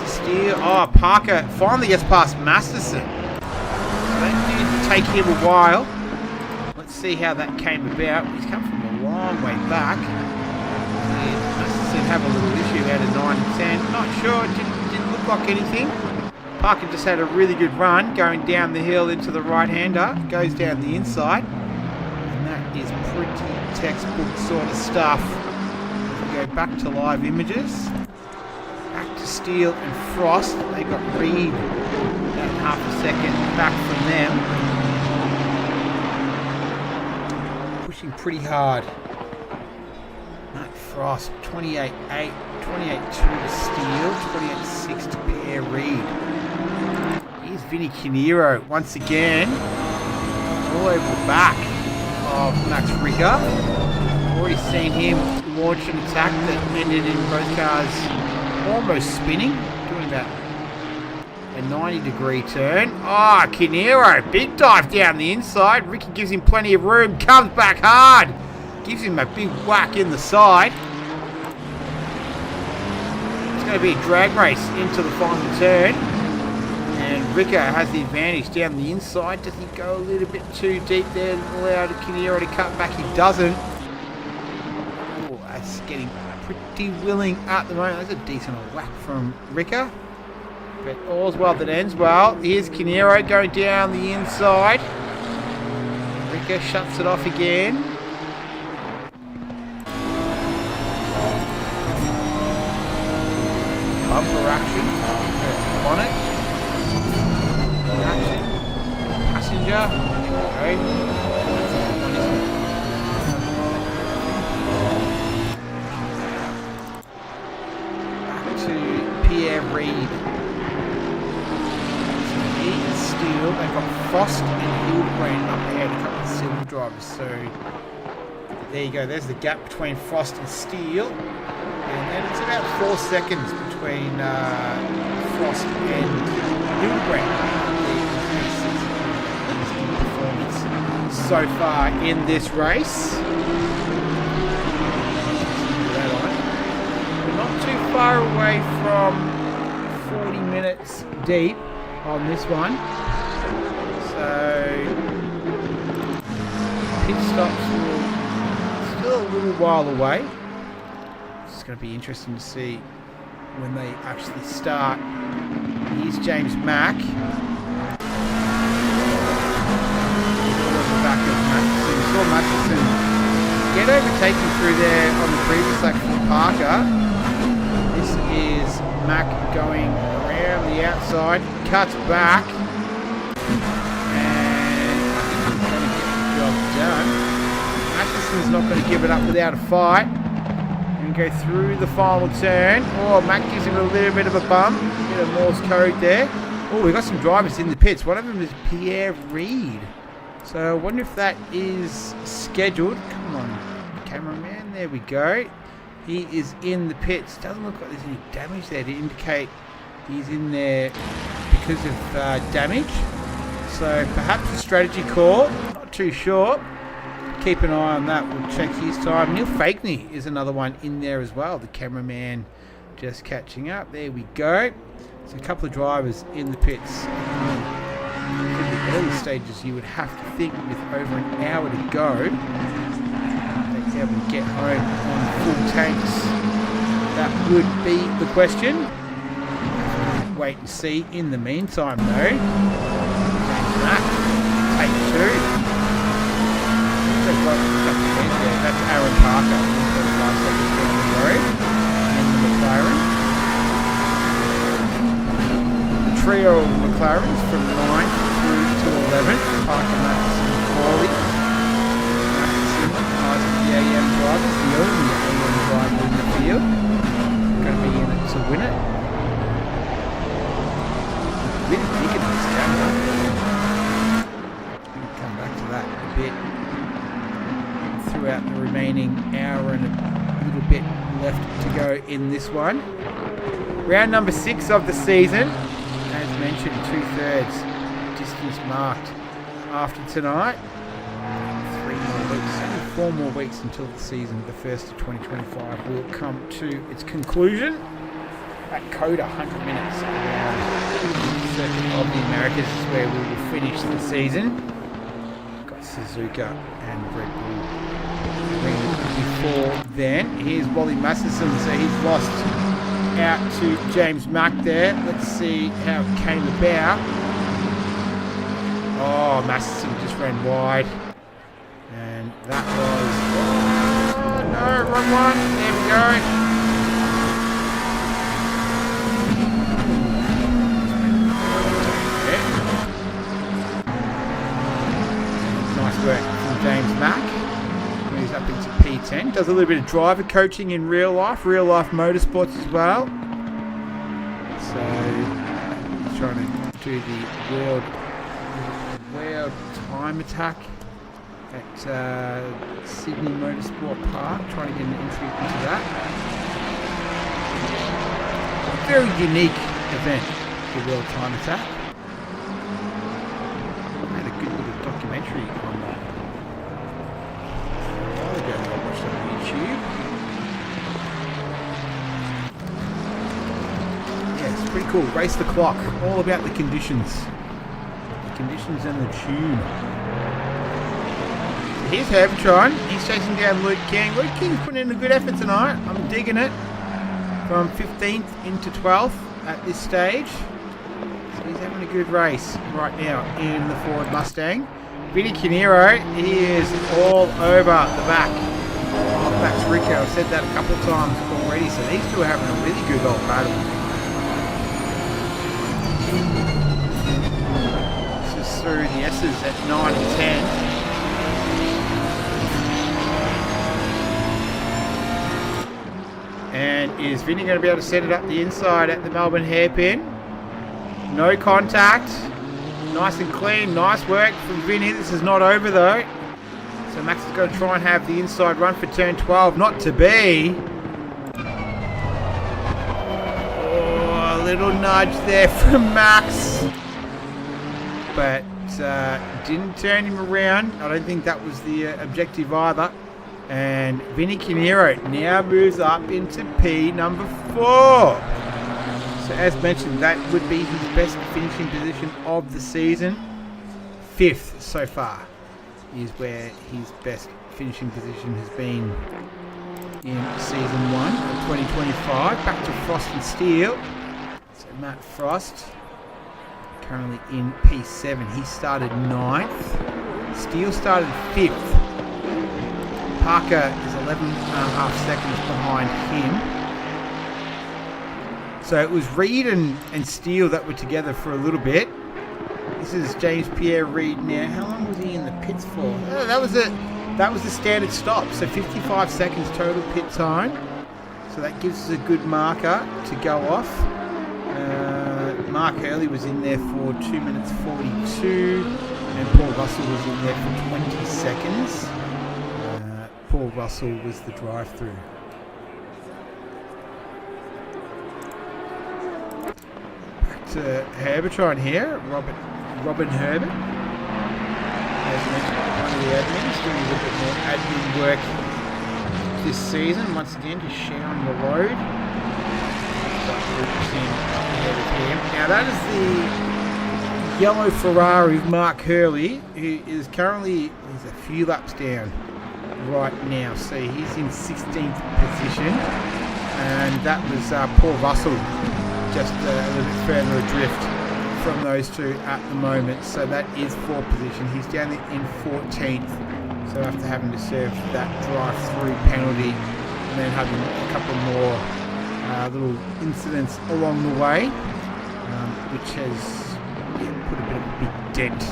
Steele, Parker finally gets past Masterson. That did take him a while. Let's see how that came about. He's come from a long way back. Masterson have a little issue out of 9 and 10. Not sure, it didn't look like anything. Parker just had a really good run going down the hill into the right-hander. Goes down the inside. And that is pretty textbook sort of stuff. Go back to live images. Back to Steele and Frost. They got Reed about half a second back from them. Pushing pretty hard. Matt Frost, 28.8, 28.2 to Steele, 28.6 to Pierre Reed. Here's Vinny Canero once again. All over the back of Max Ricker. Already seen him launch an attack that ended in both cars almost spinning, doing about a 90-degree turn. Canero, big dive down the inside. Ricky gives him plenty of room, comes back hard, gives him a big whack in the side. It's going to be a drag race into the final turn, and Ricker has the advantage down the inside. Does he go a little bit too deep there and allow Canero to cut back? He doesn't. That's getting pretty willing at the moment. That's a decent whack from Ricker. But all's well that ends well. Here's Canero going down the inside. Ricker shuts it off again. Bumper action. Bonnet. Action. Passenger. Okay. Pierre Reed. Steele. They've got Frost and Hildebrand up ahead, a couple of silver drivers. So there you go. There's the gap between Frost and Steele. And then it's about 4 seconds between Frost and Hildebrand. Performance so far in this race. Not too far away from 40 minutes deep on this one. So pit stops will still a little while away. It's going to be interesting to see when they actually start. Here's James Mack. Back of Matheson. We saw Matheson get overtaken through there on the previous lap from Parker. This is Mack going around the outside, cuts back, and I think he's going to get the job done. Matheson's not going to give it up without a fight and go through the final turn. Mack gives him a little bit of a bump, bit of Morse code there. We've got some drivers in the pits. One of them is Pierre Reed. So I wonder if that is scheduled. Come on, cameraman. There we go. He is in the pits. Doesn't look like there's any damage there to indicate he's in there because of damage. So perhaps a strategy call. Not too sure. Keep an eye on that. We'll check his time. Neil Fakeney is another one in there as well. The cameraman just catching up. There we go. So a couple of drivers in the pits. In the early stages, you would have to think with over an hour to go, they'd be able to get home on full tanks. That would be the question. Wait and see. In the meantime, though, take two. Parker Matheson Corley. Matheson, nice with the AM drivers, the only AM driver in the field. Going to be in it to win it. Really big in this camera. We'll come back to that a bit throughout the remaining hour and a little bit left to go in this one. Round number 6 of the season. As mentioned, 2/3 distance marked after tonight. 3 more weeks, only 4 more weeks until the season, the 1st of 2025, will come to its conclusion. At Coda, 100 minutes around the Circuit of the Americas is where we will finish the season. Got Suzuka and Red Bull before then. Here's Wally Masterson, so he's lost out to James Mack there. Let's see how it came about. Oh, Masterson just ran wide. And that was... Oh, no, wrong one. There we go. Nice work from James Mack. Moves up into P10. Does a little bit of driver coaching in real life motorsports as well. So he's trying to do the world time attack at Sydney Motorsport Park, trying to get an entry into that. A very unique event, the world time attack. I had a good little documentary on that. I'll go and watch that on YouTube. Yeah, it's pretty cool. Race the clock. All about the conditions. The conditions and the tune. So here's Herbertron. He's chasing down Luke King. Luke King's putting in a good effort tonight. I'm digging it. From 15th into 12th at this stage. So he's having a good race right now in the Ford Mustang. Vinny Canero, he is all over the back of Max Rico. I've said that a couple of times already, so these two are having a really good old battle. This is through the S's at 9 and 10. And is Vinny going to be able to set it up the inside at the Melbourne hairpin? No contact. Nice and clean. Nice work from Vinny. This is not over though. So Max is going to try and have the inside run for turn 12. Not to be. Oh, a little nudge there from Max. But didn't turn him around. I don't think that was the objective either. And Vinny Canero now moves up into P number 4. So as mentioned, that would be his best finishing position of the season. 5th so far is where his best finishing position has been in season 1 of 2025. Back to Frost and Steele. So Matt Frost currently in P7. He started 9th. Steele started 5th. Parker is 11.5 seconds behind him. So it was Reed and Steele that were together for a little bit. This is James Pierre Reed now. How long was he in the pits for? Oh, that was the standard stop. So 55 seconds total pit time. So that gives us a good marker to go off. Mark Hurley was in there for 2 minutes 42. And Paul Russell was in there for 20 seconds. Paul Russell was the drive-through. Back to Herbertron here, Robin Herbert. As mentioned, one of the admins doing a little bit more admin work this season. Once again, just sharing the load. Now that is the yellow Ferrari of Mark Hurley, who is currently a few laps down right now. So he's in 16th position, and that was Paul Russell just a little bit further adrift from those two at the moment. So that is 4th position. He's down in 14th, so after having to serve that drive-through penalty and then having a couple more little incidents along the way, which has put a bit of a big dent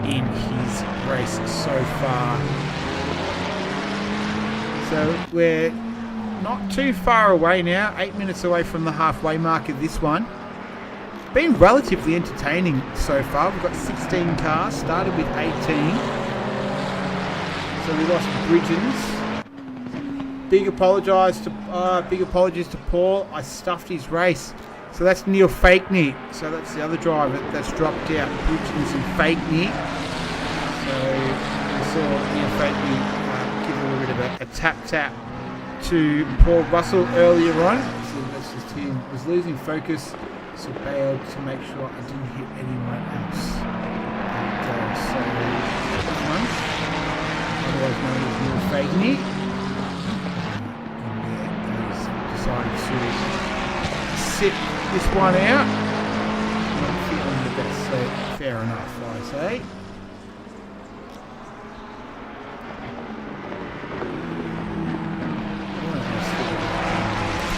in his race so far. So we're not too far away now, 8 minutes away from the halfway mark of this one. Been relatively entertaining so far. We've got 16 cars, started with 18. So we lost Bridgens. Big apologies to Paul. I stuffed his race. So that's Neil Fakeney. So that's the other driver that's dropped out. Bridgens and Fakeney. So we saw Neil Fakeney give a little bit of a tap to Paul Russell earlier on. So that's just him. Was losing focus. So bailed to make sure I didn't hit anyone else. And, so this one, otherwise known as Neil Fakeney, he's decided to sit this one out. Not feeling the best, so fair enough, I say.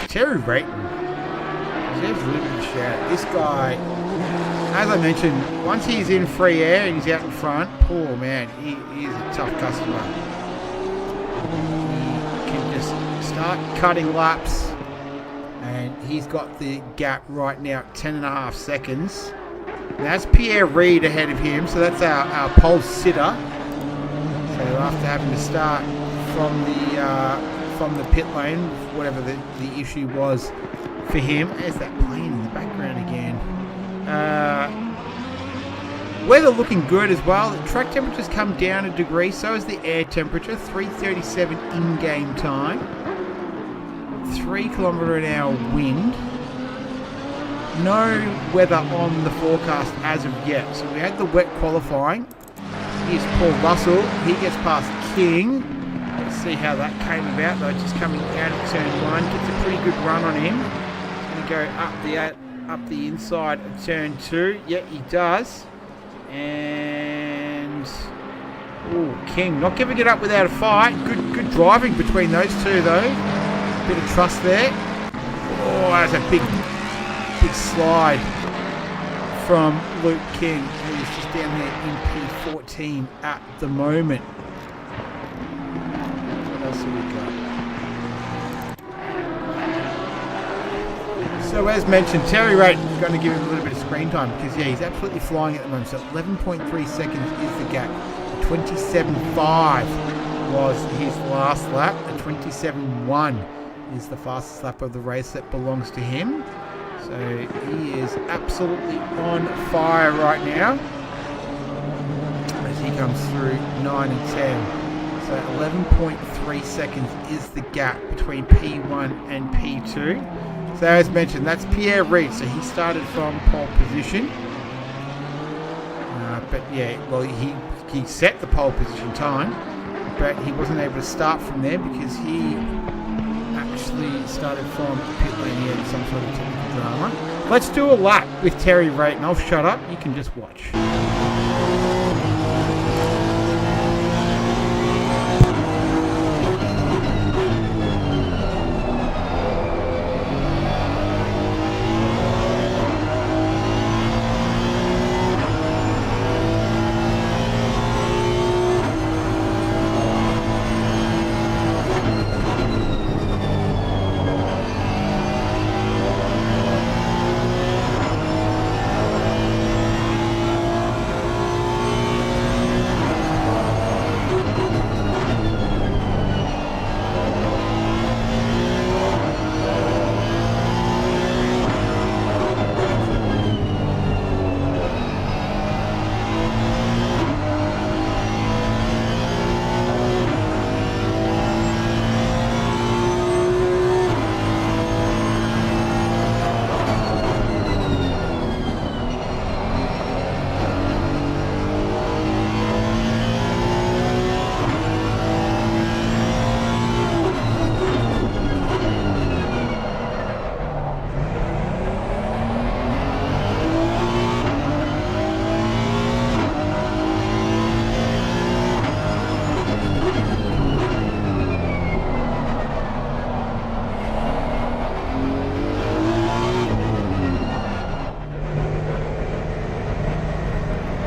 Terry Brayton. There's a little bit of shout. This guy, as I mentioned, once he's in free air and he's out in front, poor man, he is a tough customer. He can just start cutting laps, and he's got the gap right now at 10.5 seconds. That's Pierre Reid ahead of him, so that's our pole sitter. So after having to start from the pit lane, whatever the issue was for him. There's that plane in the background again. Weather looking good as well. The track temperature's come down a degree, so is the air temperature. 3:37 in-game time. 3 km/h wind. No weather on the forecast as of yet. So we had the wet qualifying. Here's Paul Russell. He gets past King. Let's see how that came about though. Just coming out of turn 1. Gets a pretty good run on him. Go up the inside of turn 2. Yeah, he does. And King not giving it up without a fight. Good driving between those two though. Bit of trust there. Oh, that's a big slide from Luke King, who's just down there in P14 at the moment. What else have we got? So as mentioned, Terry Raitt is going to give him a little bit of screen time because he's absolutely flying at the moment. So 11.3 seconds is the gap. 27.5 was his last lap. A 27.1 is the fastest lap of the race that belongs to him. So he is absolutely on fire right now as he comes through 9 and 10. So 11.3 seconds is the gap between P1 and P2. So as mentioned, that's Pierre Reid. So he started from pole position. But yeah, well, he set the pole position time, but he wasn't able to start from there because he actually started from pit lane. He had some sort of technical drama. Let's do a lap with Terry Raitt, and I'll shut up. You can just watch.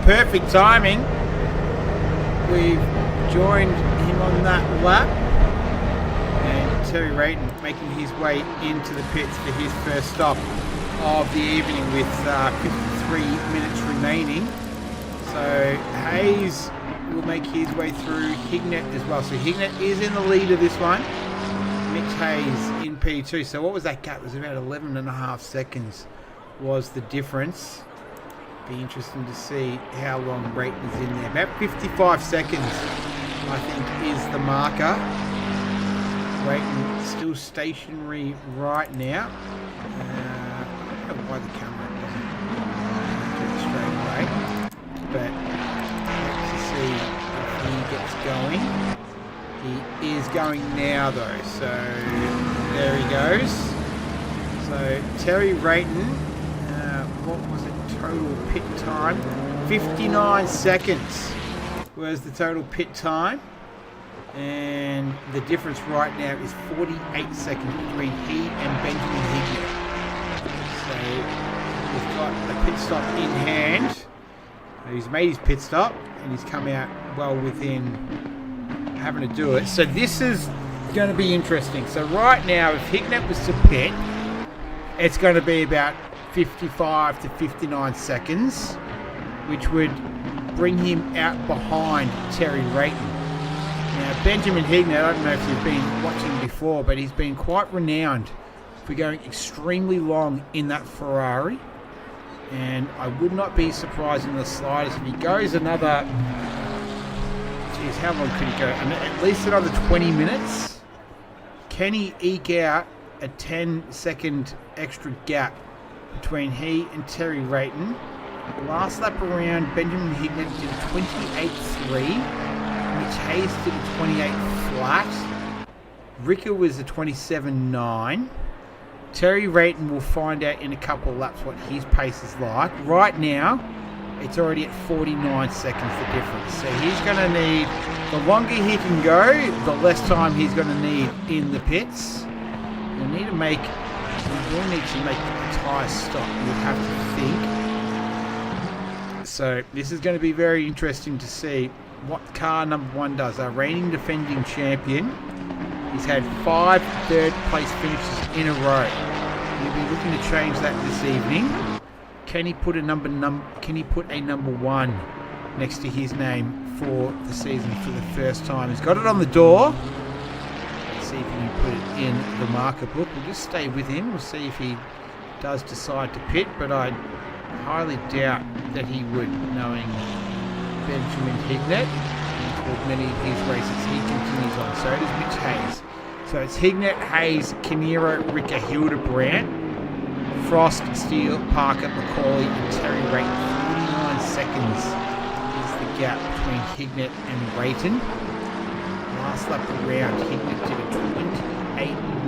Perfect timing. we've joined him on that lap. And Terry Rayton making his way into the pits for his first stop of the evening with 53 minutes remaining. So Hayes will make his way through Hignett as well. So Hignett is in the lead of this one. Mitch Hayes in P2. So what was that gap? It was about 11.5 seconds was the difference. Be interesting to see how long Rayton is in there. About 55 seconds, I think, is the marker. Rayton still stationary right now. I don't know why the camera doesn't do it straight away. But let's see if he gets going. He is going now though. So there he goes. So Terry Rayton, what was it? Total pit time? 59 seconds was the total pit time. And the difference right now is 48 seconds between he and Benjamin Hignett. So we've got the pit stop in hand. He's made his pit stop and he's come out well within having to do it. So this is going to be interesting. So right now, if Hignett was to pit, it's going to be about 55 to 59 seconds, which would bring him out behind Terry Rayton. Now, Benjamin Hignett, I don't know if you've been watching before, but he's been quite renowned for going extremely long in that Ferrari. And I would not be surprised in the slightest if he goes another... Geez, how long could he go? At least another 20 minutes. Can he eke out a 10-second extra gap between he and Terry Rayton? Last lap around, Benjamin Hignett did a 28.3. Mitch Hayes did a 28 flat. Ricker was a 27.9. Terry Rayton will find out in a couple of laps what his pace is like. Right now, it's already at 49 seconds, the difference. So he's going to need, the longer he can go, the less time he's going to need in the pits. He will need to make the tyre stop, you have to think. So this is going to be very interesting to see what car number 1 does. Our reigning defending champion. He's had 5 third-place finishes in a row. He'll be looking to change that this evening. Can he put a number 1 next to his name for the season for the first time? He's got it on the door. Let's see if he can put it in the marker book. We'll just stay with him. We'll see if he does decide to pit, but I highly doubt that he would, knowing Benjamin Hignett. Many of his races he continues on. So does Mitch Hayes. So it's Hignett, Hayes, Canero, Ricker, Hildebrandt, Frost, Steele, Parker, McCauley, and Terry Rayton. 49 seconds is the gap between Hignett and Rayton. Last lap around, Hignett did a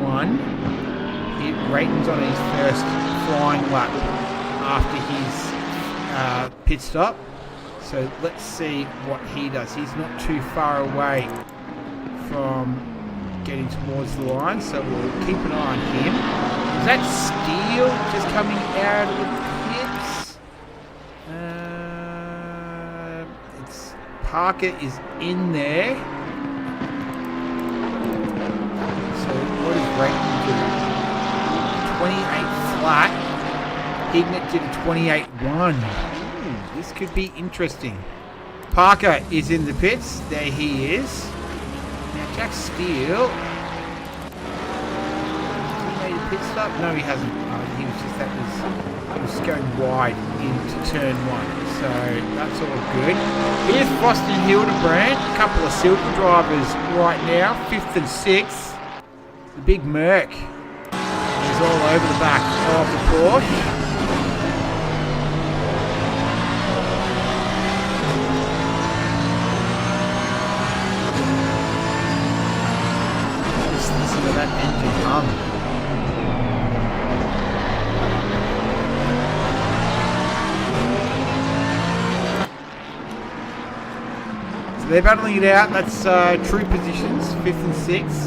28.1. Rayton's on his first flying lap after his pit stop. So let's see what he does. He's not too far away from getting towards the line, so we'll keep an eye on him. Is that Steele just coming out of the pits? It's Parker is in there. So what is Rayton doing? 28 flat. Hignett did a 28.1. This could be interesting. Parker is in the pits. There he is. Now Jack Steele. Has he made a pit stop? No, he hasn't. He was going wide into turn 1. So that's all good. Here's Frost and Hildebrandt. A couple of silver drivers right now. 5th and 6th. The big Merc is all over the back of the Porsche. That engine hum. So they're battling it out. That's true positions, 5th and 6th.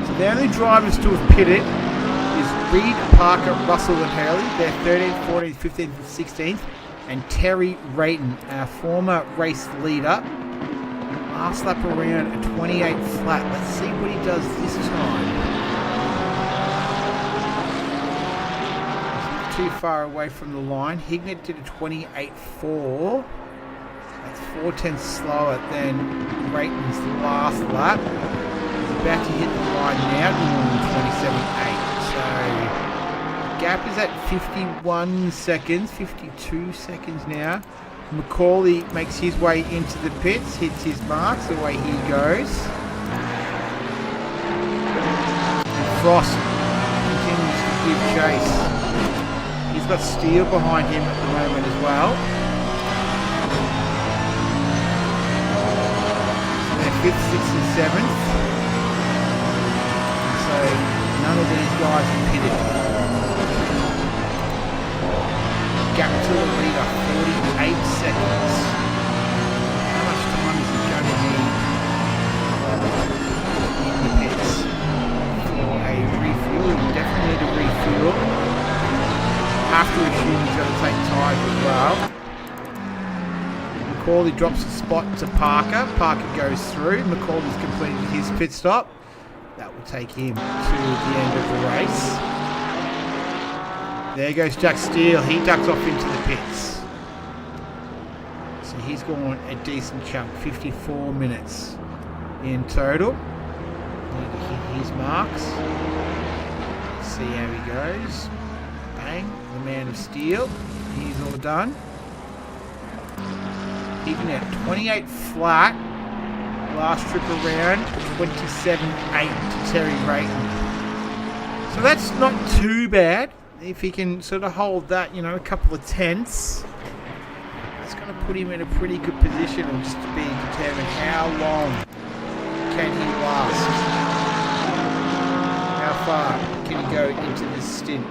So the only drivers to have pitted is Reed, Parker, Russell and Hurley. They're 13th, 14th, 15th and 16th. And Terry Rayton, our former race leader, Last lap around a 28 flat. Let's see what he does this time. He's not too far away from the line. Hignett did a 28.4. That's 4/10 slower than Rayton's last lap. He's about to hit the line now, doing 27.8. So the gap is at 51 seconds, 52 seconds now. Macaulay makes his way into the pits, hits his marks, away he goes. Frost continues to give chase. He's got Steele behind him at the moment as well. So they're 5th, 6th and 7th. So none of these guys are pitted. Gap to the leader, 48 seconds. How much time is he going to need in the pits for a refuel? He definitely need a refuel. Have to assume he's going to take tyres as well. Macaulay drops a spot to Parker. Parker goes through. Macaulay's completed his pit stop. That will take him to the end of the race. There goes Jack Steele. He ducks off into the pits. So he's gone a decent chunk. 54 minutes in total. Need to hit his marks. Let's see how he goes. Bang. The man of steel. He's all done. Even at 28 flat. Last trip around. 27.8 to Terry Rayton. So that's not too bad. If he can sort of hold that, a couple of tenths, that's going to put him in a pretty good position. It'll just be determined how long can he last. How far can he go into this stint.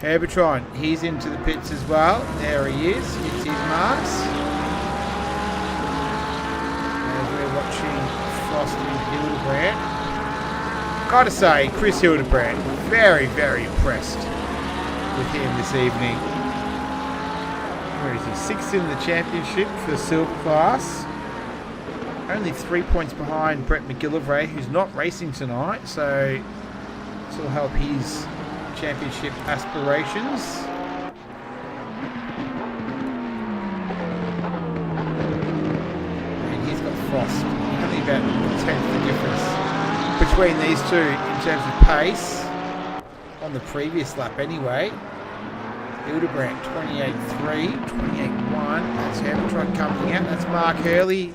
Herbertron, he's into the pits as well. There he is. Hits his marks. As we're watching Frost and Hildebrand. Gotta say, Chris Hildebrand, very, very impressed with him this evening. Where is he? 6th in the championship for silver class. Only 3 points behind Brett McGillivray, who's not racing tonight, so this will help his championship aspirations. And he's got Frost. Only about a tenth the difference between these two in terms of pace on the previous lap anyway. Hildebrand 28.3, 28.1. That's Herbertron coming out. That's Mark Hurley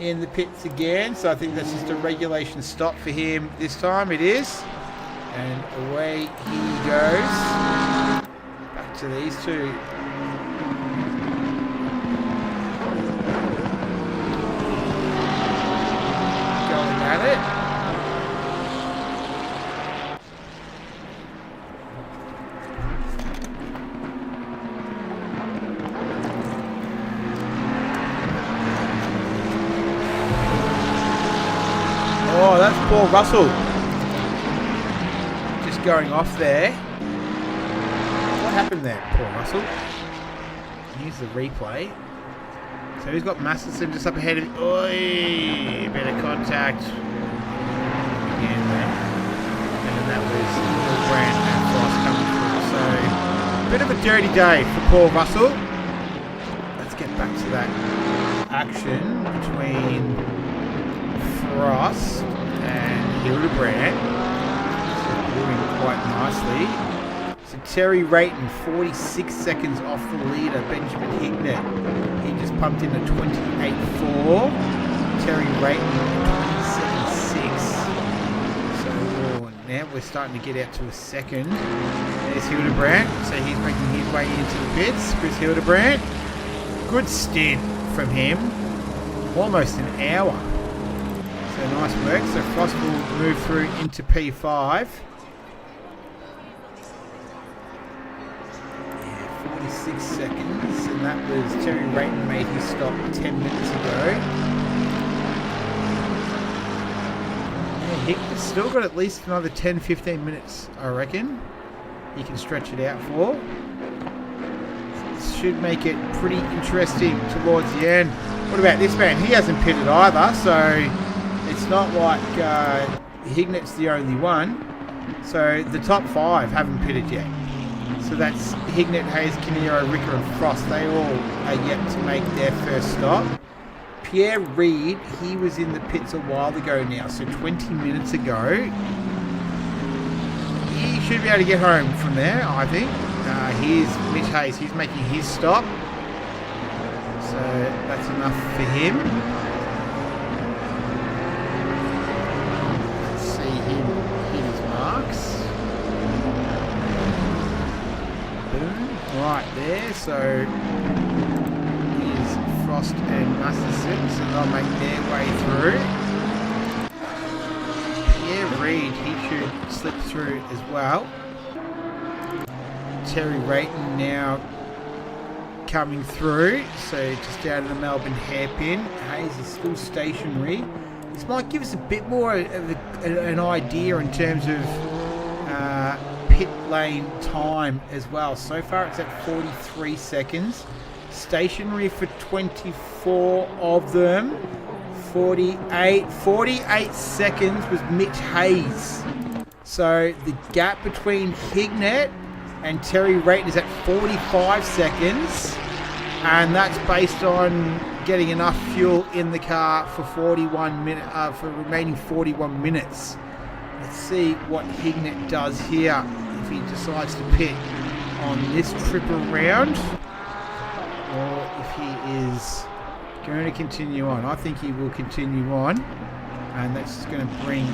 in the pits again. So I think that's just a regulation stop for him this time. It is. And away he goes. Back to these two. Going at it. Oh, that's Paul Russell. Just going off there. What happened there, Paul Russell? Here's the replay. So he's got Masterson just up ahead of him. Oi! Bit of contact. Again there. And then that was Brand and Frost coming through. So, bit of a dirty day for Paul Russell. Let's get back to that action between Frost and Hildebrand. Moving quite nicely. So Terry Rayton 46 seconds off the leader, Benjamin Hignett. He just pumped in a 28.4. Terry Rayton 27.6. So now we're starting to get out to a second. There's Hildebrand. So he's making his way into the pits. Chris Hildebrand. Good stint from him. Almost an hour. So nice work. So Frost will move through into P5. Yeah, 46 seconds. And that was Terry Rayton made his stop 10 minutes ago. Yeah, Hickman's still got at least another 10-15 minutes, I reckon. He can stretch it out for. This should make it pretty interesting towards the end. What about this man? He hasn't pitted either, so it's not like Hignet's the only one. So the top 5 haven't pitted yet. So that's Hignet, Hayes, Kinnear, Ricker and Frost. They all are yet to make their first stop. Pierre Reid, he was in the pits a while ago now, so 20 minutes ago. He should be able to get home from there, I think. Here's Mitch Hayes, he's making his stop. So that's enough for him. Let's see him hit his marks. Boom. Right there, so here's Frost and Masterson, so they'll make their way through. Pierre Reid, he should slip through as well. Terry Rayton now coming through, so just down to the Melbourne hairpin. Hayes is still stationary. This might give us a bit more of an idea in terms of pit lane time as well. So far it's at 43 seconds. Stationary for 24 of them. 48 seconds was Mitch Hayes. So the gap between Hignet and Terry Rayton is at 45 seconds, and that's based on getting enough fuel in the car for 41 minutes, for remaining 41 minutes. Let's see what Hignet does here if he decides to pit on this trip around, or if he is going to continue on. I think he will continue on, and that's going to bring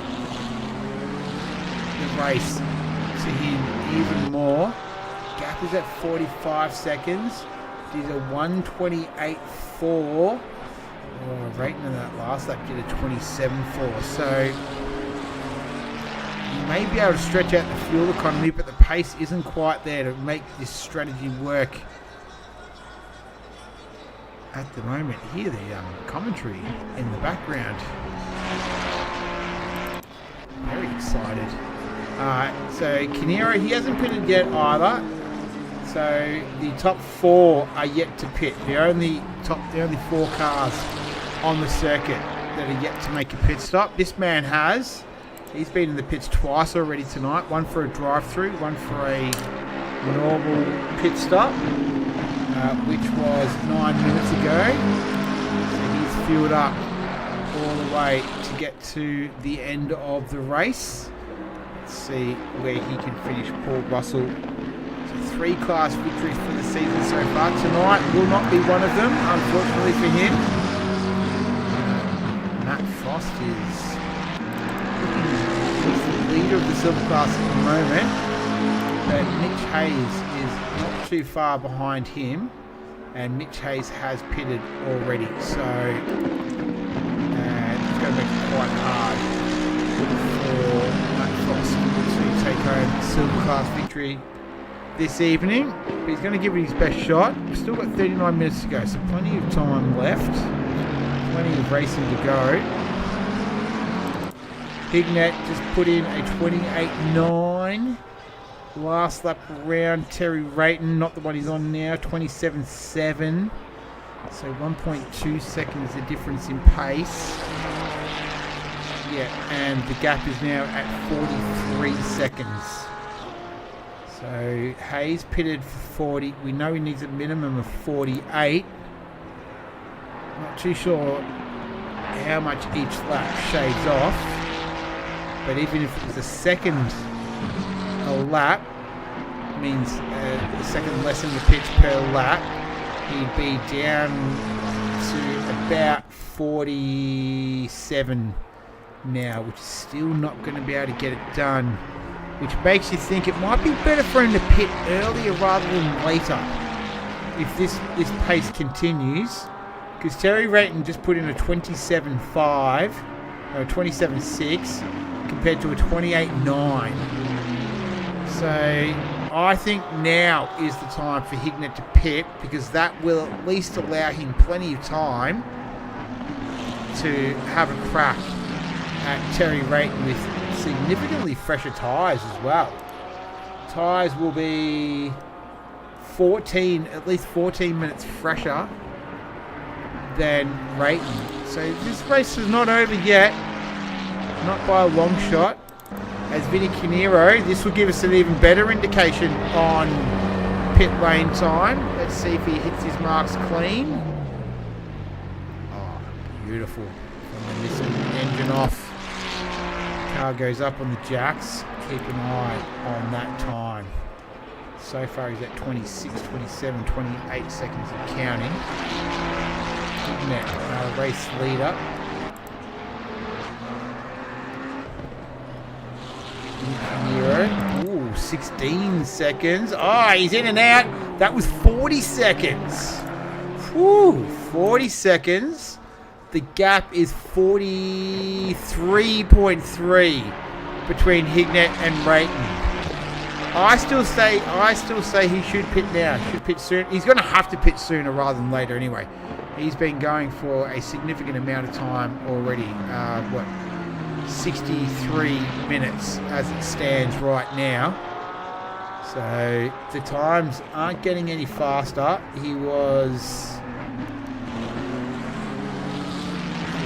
the race to him even more. Gap is at 45 seconds. Did a 1:28.4. Oh, rating in that last lap did a 27.4. So you may be able to stretch out the fuel economy, but the pace isn't quite there to make this strategy work at the moment. Hear the commentary in the background. Very excited. So Kinnear, he hasn't pitted yet either. So the top 4 are yet to pit. The only 4 cars on the circuit that are yet to make a pit stop. This man has. He's been in the pits twice already tonight. One for a drive-through, one for a normal pit stop, which was 9 minutes ago. So he's fueled up all the way to get to the end of the race. See where he can finish. Paul Russell. So 3 class victories for the season so far. Tonight will not be one of them, unfortunately for him. Matt Frost is the leader of the silver class at the moment, but Mitch Hayes is not too far behind him, and Mitch Hayes has pitted already, so it's going to make it quite hard for Matt Frost to take home the silver class victory this evening, but he's going to give it his best shot. We've still got 39 minutes to go, so plenty of time left, plenty of racing to go. Hignet just put in a 28.9 last lap around. Terry Rayton, not the one he's on now, 27.7, so 1.2 seconds the difference in pace. Yeah, and the gap is now at 43 seconds. So Hayes pitted for 40. We know he needs a minimum of 48. Not too sure how much each lap shaves off, but even if it was a second a lap, means a second less in the pits per lap, he'd be down to about 47 now, which is still not going to be able to get it done, which makes you think it might be better for him to pit earlier rather than later if this pace continues, because Terry Rayton just put in a 27.5 or 27.6 compared to a 28.9. So I think now is the time for Hignet to pit, because that will at least allow him plenty of time to have a crack at Terry Rayton with significantly fresher tyres as well. Tyres will be at least 14 minutes fresher than Rayton. So this race is not over yet. Not by a long shot. As Vinny Canero, this will give us an even better indication on pit lane time. Let's see if he hits his marks clean. Oh, beautiful. From the missing engine off. Car goes up on the jacks. Keep an eye on that time. So far he's at 26, 27, 28 seconds of counting. Race leader. Ooh, 16 seconds. Oh, he's in and out. That was 40 seconds. Whew, 40 seconds. The gap is 43.3 between Hignett and Rayton. I still say he should pit now. Should pit soon. He's going to have to pit sooner rather than later anyway. He's been going for a significant amount of time already. 63 minutes as it stands right now. So the times aren't getting any faster. He's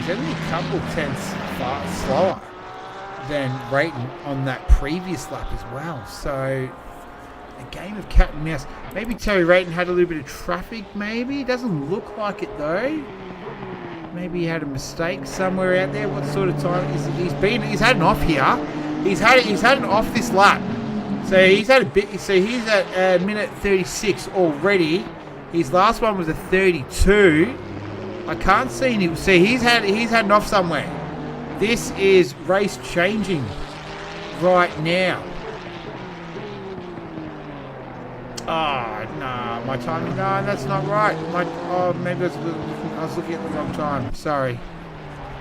only a couple tenths slower than Rayton on that previous lap as well. So a game of cat and mouse. Maybe Terry Rayton had a little bit of traffic, maybe. It doesn't look like it though. Maybe he had a mistake somewhere out there. What sort of time he's had an off here. He's had an off this lap. So he's had a bit. So he's at minute 36 already. His last one was a 32. I can't see him. See, he's had an off somewhere. This is race changing right now. Oh no, my timing. No, that's not right. Maybe I was looking at the wrong time. Sorry,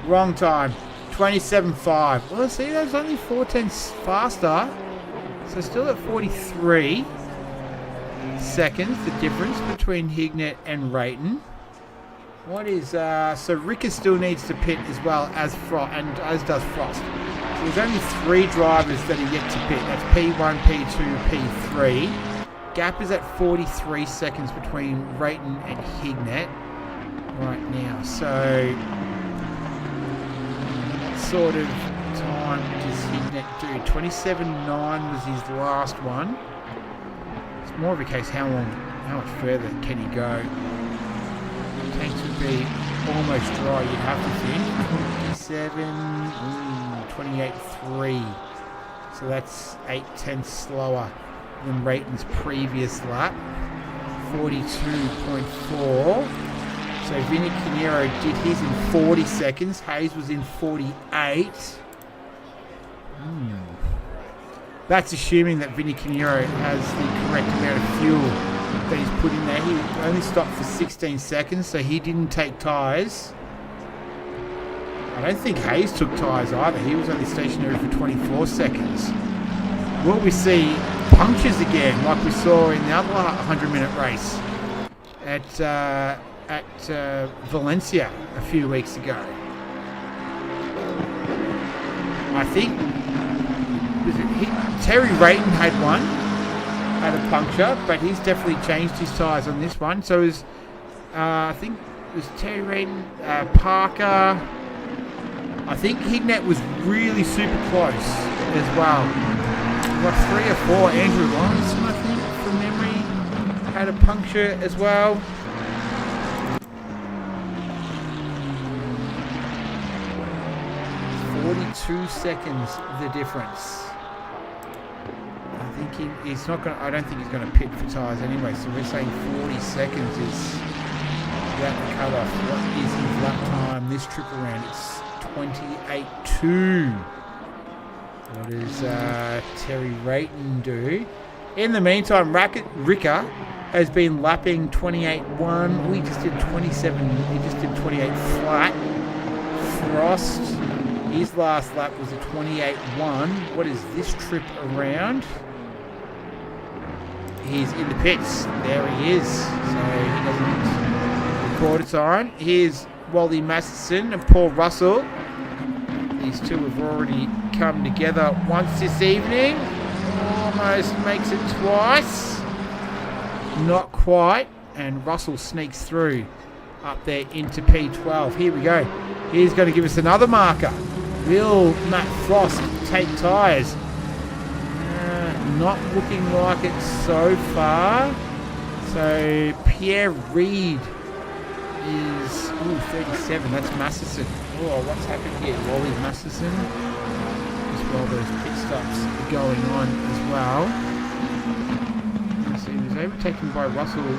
wrong time. 27.5. Well, see, that's only 4 tenths faster. So still at 43 seconds. The difference between Hignett and Rayton. What is so Ricker still needs to pit as well as Frost, and as does Frost. So there's only 3 drivers that are yet to pit. That's P1, P2, P3. Gap is at 43 seconds between Rayton and Hignett right now. So what sort of time does Hignett do? 27.9 was his last one. It's more of a case how much further can he go? Tanks would be almost dry, you'd have to think. 28.3. So that's 8 tenths slower than Rayton's previous lap. 42.4. So Vinny Canero did his in 40 seconds. Hayes was in 48. That's assuming that Vinny Canero has the correct amount of fuel that he's put in there. He only stopped for 16 seconds, so he didn't take tyres. I don't think Hayes took tyres either. He was only stationary for 24 seconds. Will we see punctures again like we saw in the other 100-minute race at Valencia a few weeks ago? I think Terry Rayton had a puncture, but he's definitely changed his tyres on this one. So I think it was Terry Rayton, Parker. I think Hignett was really super close as well. Like 3 or 4. Andrew Lawrenson, I think, from memory, had a puncture as well. "42 seconds the difference." I think he's not going. I don't think he's going to pit for tyres anyway. So we're saying 40 seconds is about the cut-off. What is his lap time this trip around? It's 28.2. What does Terry Rayton do? In the meantime, Ricker has been lapping 28.1. We just did 27. He just did 28 flat. Frost, his last lap was a 28.1. What is this trip around? He's in the pits. There he is. So he doesn't record a time. Here's Wally Masterson and Paul Russell. These two have already come together once this evening. Almost makes it twice. Not quite. And Russell sneaks through up there into P12. Here we go. He's going to give us another marker. Will Matt Frost take tyres? Not looking like it so far. So Pierre Reid is 37. That's Masterson. Oh, what's happened here? Wally Masterson. As well, those pit stops going on as well. So he was overtaken by Russell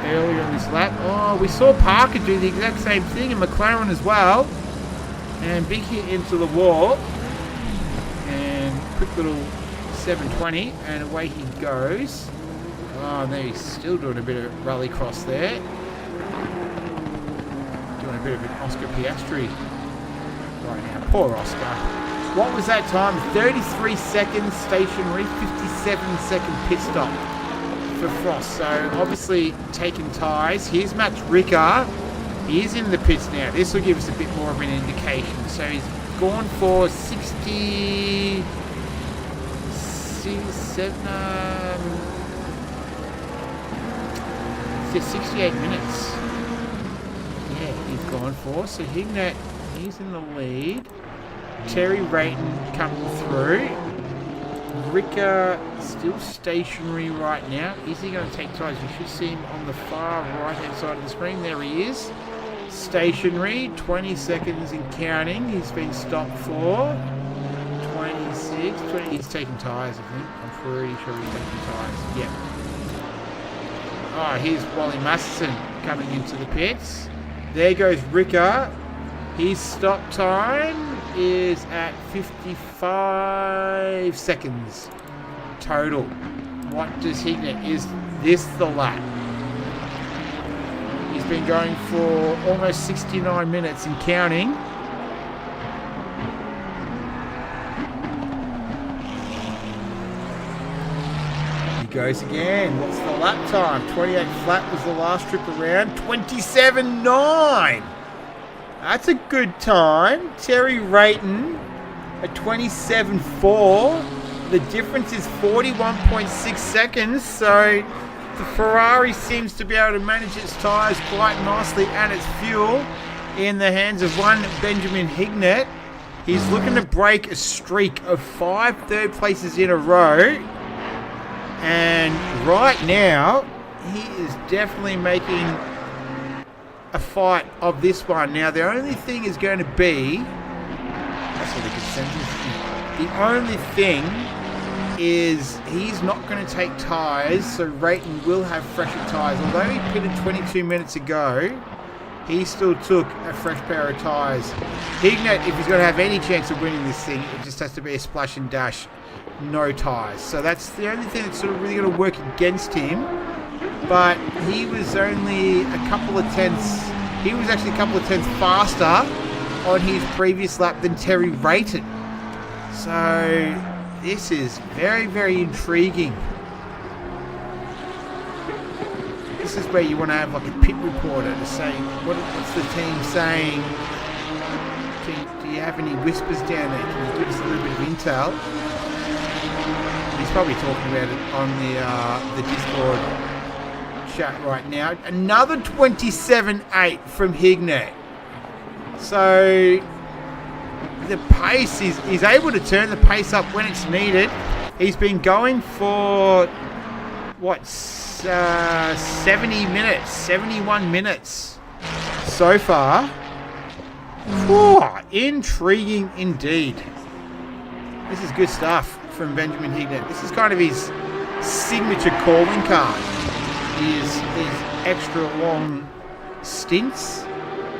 earlier in this lap. Oh, we saw Parker do the exact same thing, and McLaren as well. And big hit into the wall. And quick little 720, and away he goes. Oh, there he's still doing a bit of rallycross there. Doing a bit of an Oscar Piastri right now. Poor Oscar. What was that time? 33 seconds stationary, 57-second pit stop for Frost. So obviously taking tyres. Here's Max Ricker. He is in the pits now. This will give us a bit more of an indication. So he's gone for 68 minutes. Yeah, he's gone for. So Hignett, he's in the lead. Terry Rayton coming through. Ricker still stationary right now. Is he going to take tyres? You should see him on the far right hand side of the screen. There he is. Stationary. 20 seconds and counting. He's been stopped for 26. 20. He's taking tyres, I think. I'm pretty sure he's taking tyres. Yeah. Oh, here's Wally Masterson coming into the pits. There goes Ricker. His stop time is at 55 seconds total. What does Hignett? Is this the lap? He's been going for almost 69 minutes and counting. He goes again. What's the lap time? 28 flat was the last trip around. 27.9. That's a good time. Terry Rayton at 27.4. The difference is 41.6 seconds. So the Ferrari seems to be able to manage its tyres quite nicely and its fuel in the hands of one Benjamin Hignett. He's looking to break a streak of 5 third places in a row. And right now, he is definitely making a fight of this one. Now, the only thing is going to be... That's what a good sentence. The only thing is he's not going to take tyres, so Rayton will have fresher tyres. Although he pitted 22 minutes ago, he still took a fresh pair of tyres. Hignett, if he's going to have any chance of winning this thing, it just has to be a splash and dash, no tyres. So that's the only thing that's sort of really going to work against him. But he was only a couple of tenths. He was actually a couple of tenths faster on his previous lap than Terry Rayton. So this is very, very intriguing. This is where you want to have like a pit reporter to say, what's the team saying? Do you have any whispers down there? Can you give us a little bit of intel? He's probably talking about it on the Discord chat right now. Another 27.8 from Hignett. So the pace he's able to turn the pace up when it's needed. He's been going for 70 minutes, 71 minutes so far. Whew, intriguing indeed. This is good stuff from Benjamin Hignett. This is kind of his signature calling card. These extra long stints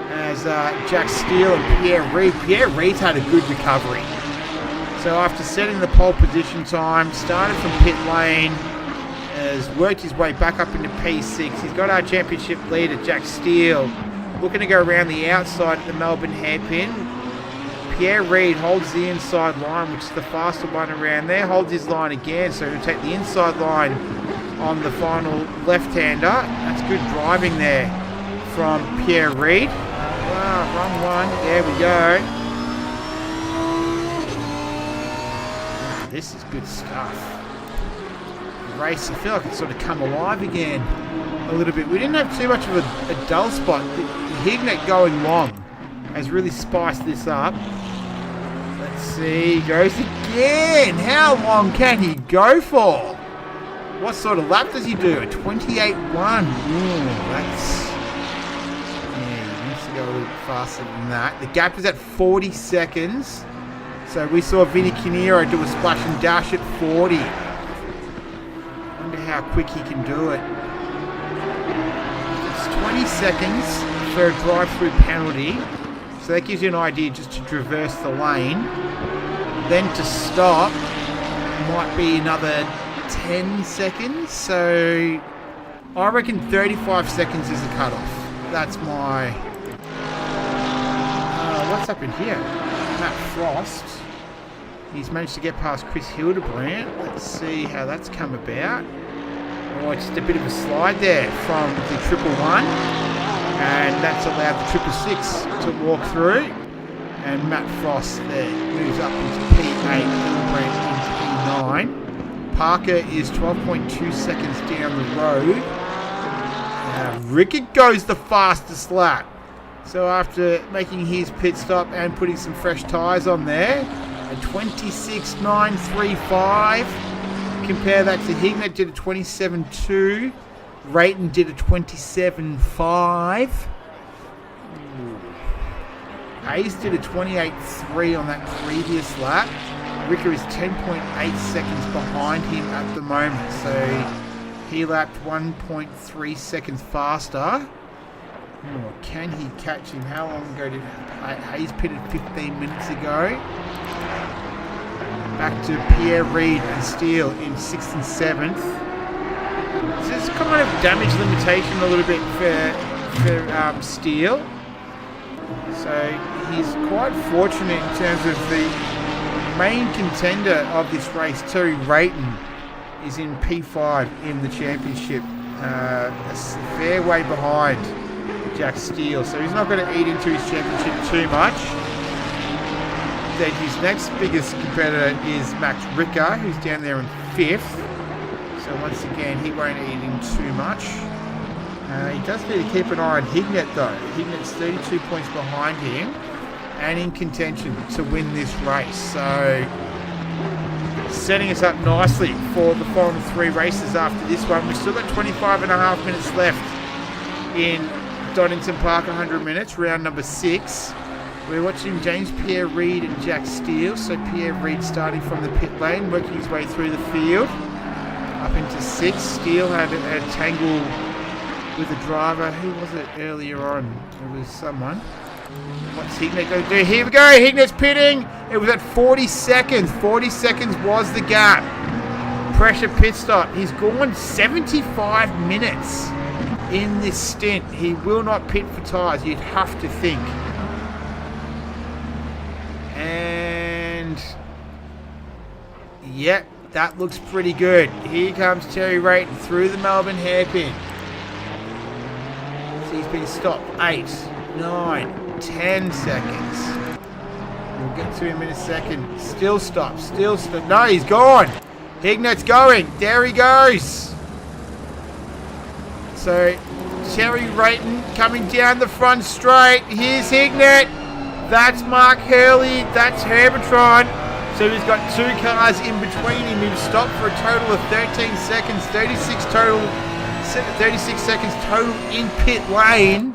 as Jack Steele and Pierre Reid. Pierre Reid's had a good recovery. So after setting the pole position time, started from pit lane, has worked his way back up into P6. He's got our championship leader, Jack Steele, looking to go around the outside at the Melbourne hairpin. Pierre Reid holds the inside line, which is the faster one around there, holds his line again, so he'll take the inside line on the final left-hander. That's good driving there from Pierre Reid. Wrong one. There we go. This is good stuff. race, I feel like it's sort of come alive again a little bit. We didn't have too much of a dull spot. Hignett going long has really spiced this up. Let's see, he goes again. How long can he go for? What sort of lap does he do? A 28.1. That's... yeah, he needs to go a little bit faster than that. The gap is at 40 seconds. So we saw Vinny Canero do a splash and dash at 40. Wonder how quick he can do it. It's 20 seconds for a drive-through penalty. So that gives you an idea just to traverse the lane. Then to stop might be another 10 seconds. So I reckon 35 seconds is the cutoff. That's my... what's up in here? Matt Frost. He's managed to get past Chris Hildebrandt. Let's see how that's come about. Oh, just a bit of a slide there from the 111. And that's allowed the 666 to walk through. And Matt Frost there moves up into P8, Hildebrandt in P9. Parker is 12.2 seconds down the road. Rickett goes the fastest lap. So after making his pit stop and putting some fresh tyres on there, a 26.935. Compare that to Hignett, did a 27.2. Rayton did a 27.5. Hayes did a 28.3 on that previous lap. Ricker is 10.8 seconds behind him at the moment. So he lapped 1.3 seconds faster. Oh, can he catch him? How long ago did Hayes pitted? 15 minutes ago. Back to Pierre Reid and Steele in 6th and 7th. This is kind of damage limitation a little bit for Steele. So he's quite fortunate in terms of the main contender of this race, Terry Rayton, is in P5 in the championship. A fair way behind Jack Steele, so he's not going to eat into his championship too much. Then his next biggest competitor is Max Ricker, who's down there in 5th. So once again, he won't eat in too much. He does need to keep an eye on Hignett though. Hignet's 32 points behind him and in contention to win this race. So setting us up nicely for the final 3 races after this one. We've still got 25 and a half minutes left in Donnington Park, 100 minutes, round number 6. We're watching James Pierre Reid and Jack Steele. So Pierre Reid starting from the pit lane, working his way through the field up into 6th. Steele had a tangle with a driver. Who was it earlier on? It was someone. What's Hignett going to do? Here we go. Hignett's pitting. It was at 40 seconds. 40 seconds was the gap. Pressure pit stop. He's gone 75 minutes in this stint. He will not pit for tyres. You'd have to think. And yep, that looks pretty good. Here comes Terry Rayton through the Melbourne hairpin. So he's been stopped 8, 9, 10 seconds. We'll get to him in a second. Still stopped. Still stopped. No, he's gone. Hignett's going. There he goes. So Terry Rayton coming down the front straight. Here's Hignett. That's Mark Hurley. That's Herbertron. So he's got 2 cars in between him. He was stopped for a total of 13 seconds. 36 seconds total in pit lane.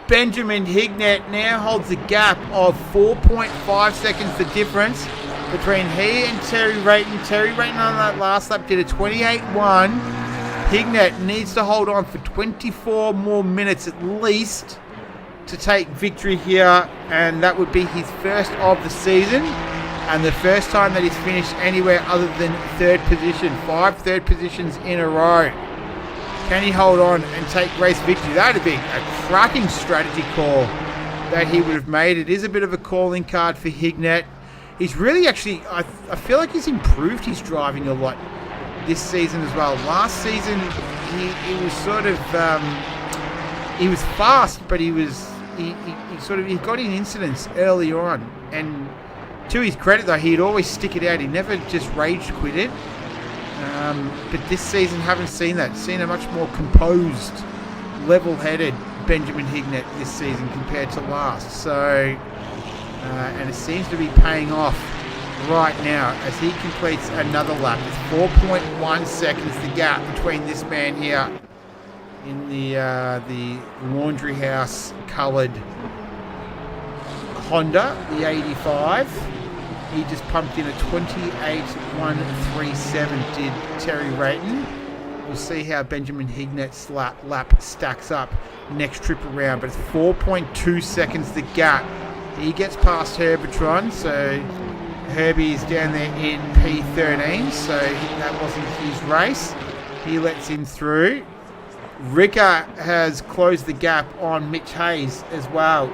Benjamin Hignett now holds a gap of 4.5 seconds, the difference between he and Terry Rayton. Terry Rayton on that last lap did a 28.1. Hignett needs to hold on for 24 more minutes at least to take victory here, and that would be his first of the season and the first time that he's finished anywhere other than 3rd position. 5 third positions in a row. Can he hold on and take race victory? That would be a cracking strategy call that he would have made. It is a bit of a calling card for Hignett. He's really actually, I feel like he's improved his driving a lot this season as well. Last season, he was sort of, he was fast, but he got in incidents early on. And to his credit though, he'd always stick it out. He never just rage quit it. But this season, haven't seen that. Seen a much more composed, level-headed Benjamin Hignett this season compared to last. So, and it seems to be paying off right now as he completes another lap. It's 4.1 seconds the gap between this man here in the laundry house coloured Honda, the 85. He just pumped in a 28.137 did Terry Rayton. We'll see how Benjamin Hignett's lap stacks up next trip around, but it's 4.2 seconds the gap. He gets past Herbertron, so Herbie's down there in P13, so that wasn't his race. He lets him through. Ricker has closed the gap on Mitch Hayes as well.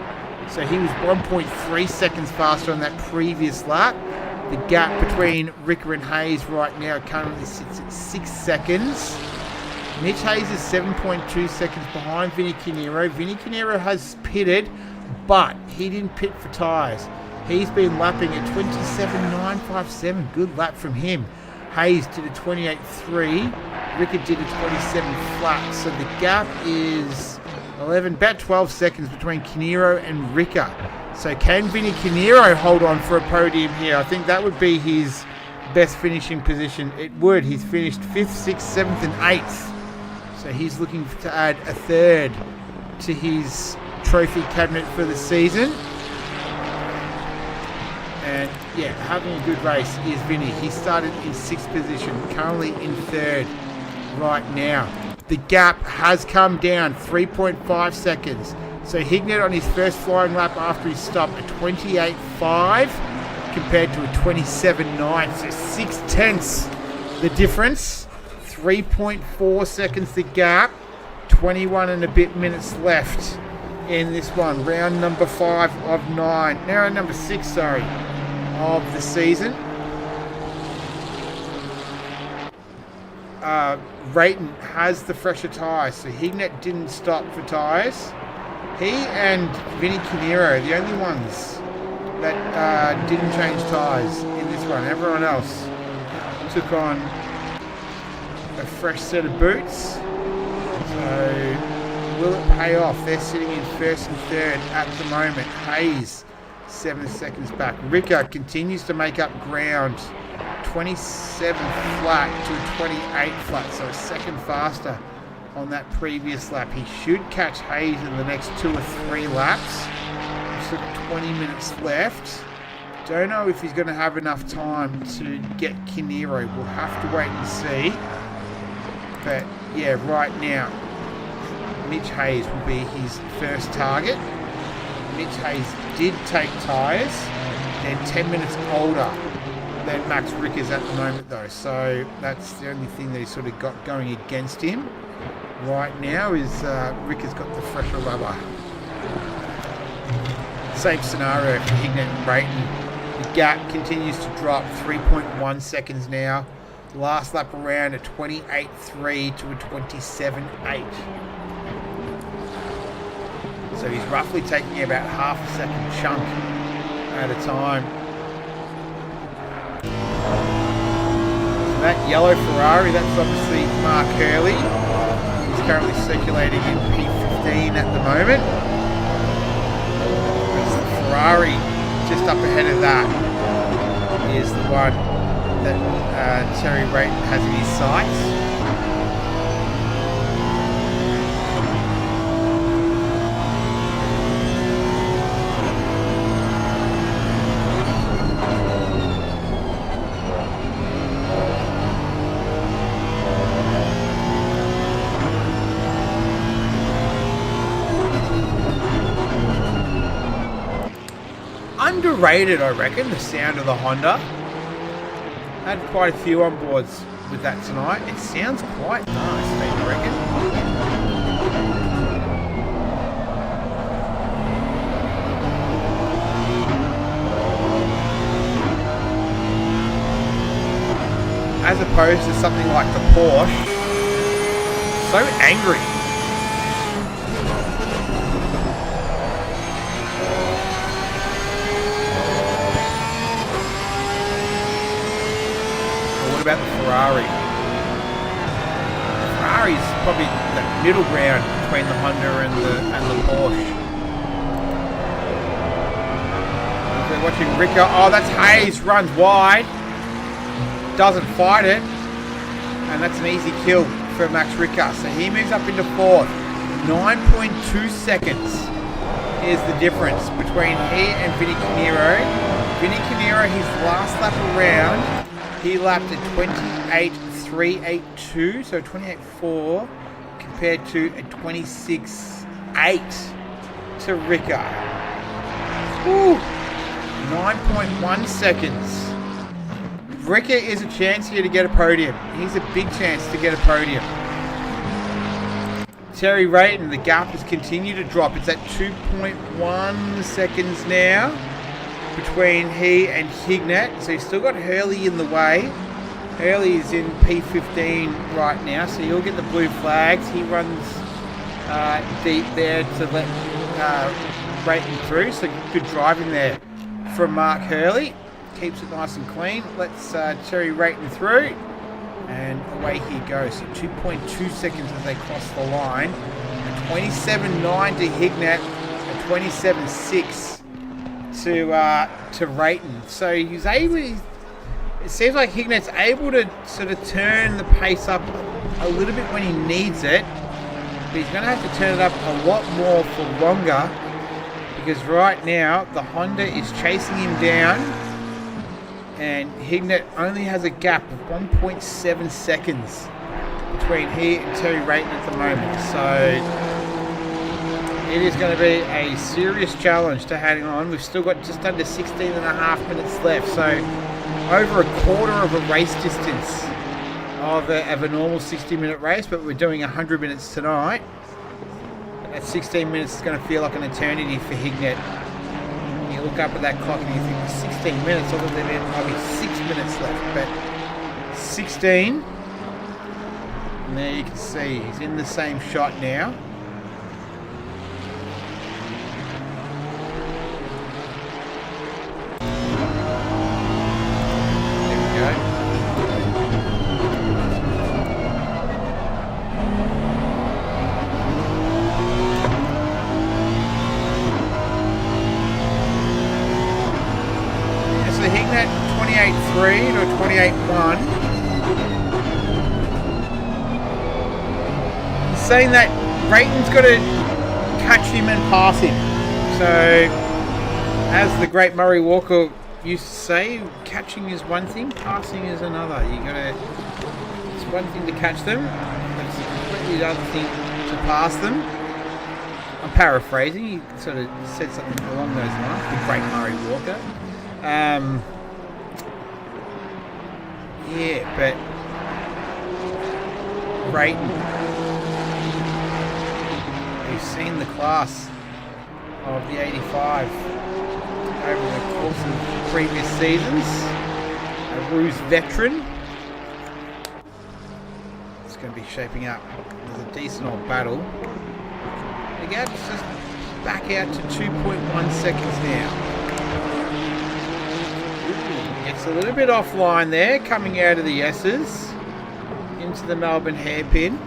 So he was 1.3 seconds faster on that previous lap. The gap between Ricker and Hayes right now currently sits at 6 seconds. Mitch Hayes is 7.2 seconds behind Vinny Canero. Vinny Canero has pitted, but he didn't pit for tyres. He's been lapping at 27.957. Good lap from him. Hayes did a 28.3. Ricker did a 27 flat. So the gap is about 12 seconds between Canero and Ricker. So can Vinny Canero hold on for a podium here? I think that would be his best finishing position. It would. He's finished 5th, 6th, 7th and 8th. So he's looking to add a third to his trophy cabinet for the season. And yeah, having a good race is Vinny. He started in 6th position, currently in 3rd right now. The gap has come down 3.5 seconds. So Hignett on his first flying lap after his stop at 28.5 compared to a 27.9. So 6/10 the difference. 3.4 seconds the gap. 21 and a bit minutes left in this one. Round number 5 of 9. Now round number 6, of the season. Rayton has the fresher tyres, so Hignett didn't stop for tyres. He and Vinny Canero, the only ones that didn't change tyres in this one. Everyone else took on a fresh set of boots. So will it pay off? They're sitting in 1st and 3rd at the moment. Hayes 7 seconds back. Ricker continues to make up ground. 27 flat to a 28 flat, so a second faster on that previous lap. He should catch Hayes in the next 2 or 3 laps. He's got 20 minutes left. Don't know if he's going to have enough time to get Canero. We'll have to wait and see. But yeah, right now, Mitch Hayes will be his first target. Mitch Hayes did take tyres. They're 10 minutes older than Max Ricker's at the moment though, so that's the only thing that he's sort of got going against him right now is Ricker's got the fresher rubber. Same scenario for Hignett and Rayton. The gap continues to drop, 3.1 seconds now. Last lap around at 28.3 to a 27.8. So he's roughly taking about half a second chunk at a time. That yellow Ferrari, that's obviously Mark Hurley. He's currently circulating in P15 at the moment. It's the Ferrari just up ahead of that is the one that Terry Rayton has in his sights. Underrated, I reckon, the sound of the Honda. Had quite a few on boards with that tonight. It sounds quite nice, don't you reckon? As opposed to something like the Porsche. So angry. About the Ferrari. car is probably the middle ground between the Honda and the Porsche. We're watching Ricker. Oh, that's Hayes, runs wide. Doesn't fight it. And that's an easy kill for Max Ricker. So he moves up into fourth. 9.2 seconds is the difference between he and Vinny Canero. Vinny Canero, his last lap around, he lapped at 28.382, so 28.4 compared to a 26.8 to Ricker. Woo! 9.1 seconds. Ricker is a chance here to get a podium. He's a big chance to get a podium. Terry Rayton, the gap has continued to drop. It's at 2.1 seconds now between he and Hignett. So he's still got Hurley in the way. Hurley is in P15 right now, so he'll get the blue flags. He runs deep there to let Rayton through. So good driving there from Mark Hurley. Keeps it nice and clean. Let's Terry Rayton through. And away he goes. So 2.2 seconds as they cross the line. A 27.9 to Hignett. A 27.6 to Rayton. So he's able. It seems like Hignett's able to sort of turn the pace up a little bit when he needs it. But he's going to have to turn it up a lot more for longer. Because right now the Honda is chasing him down. And Hignett only has a gap of 1.7 seconds between he and Terry Rayton at the moment. So it is going to be a serious challenge to hang on. We've still got just under 16 and a half minutes left. So over a quarter of a race distance of a normal 60-minute race. But we're doing 100 minutes tonight. At 16 minutes is going to feel like an eternity for Hignett. You look up at that clock and you think 16 minutes, although there might be 6 minutes left, but 16. And there you can see he's in the same shot now. There we go. Hignett 28.3 to 28.1. He's saying that Rayton's got to catch him and pass him. So, as the great Murray Walker used to say, catching is one thing, passing is another. It's one thing to catch them, but it's a completely other thing to pass them. I'm paraphrasing. He sort of said something along those lines. The great Murray Walker. Yeah, but Rayton, we've seen the class of the 85 over the course of previous seasons. A Ruse veteran. It's going to be shaping up as a decent old battle. The gap's just back out to 2.1 seconds now. It's a little bit offline there, coming out of the S's into the Melbourne hairpin.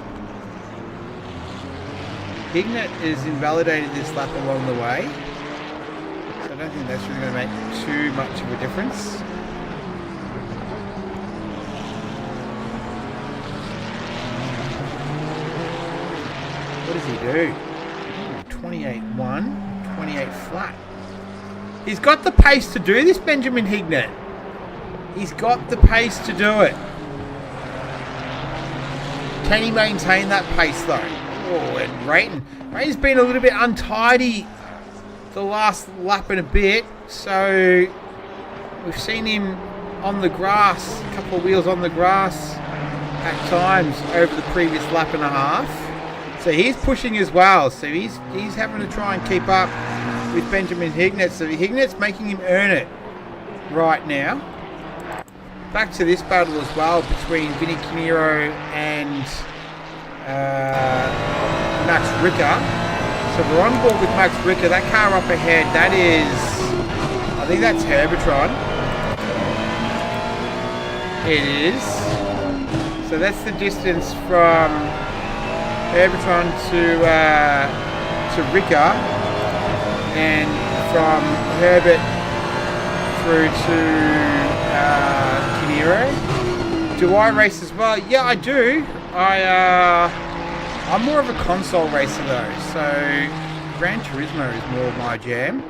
Hignett has invalidated this lap along the way, so I don't think that's really going to make too much of a difference. What does he do? 28.1, 28 flat. He's got the pace to do this, Benjamin Hignett. He's got the pace to do it. Can he maintain that pace though? Oh, and Rayton's been a little bit untidy the last lap and a bit. So we've seen him on the grass, a couple of wheels on the grass at times over the previous lap and a half. So he's pushing as well. So he's having to try and keep up with Benjamin Hignett. So Hignett's making him earn it right now. Back to this battle as well between Vinny Canero and Max Ricker. So we're on board with Max Ricker. That car up ahead, that is, I think that's Herbertron. It is. So that's the distance from Herbertron to Ricker, and from Herbert through to Kinero. Do I race as well? Yeah, I do. I'm more of a console racer though, so Gran Turismo is more my jam.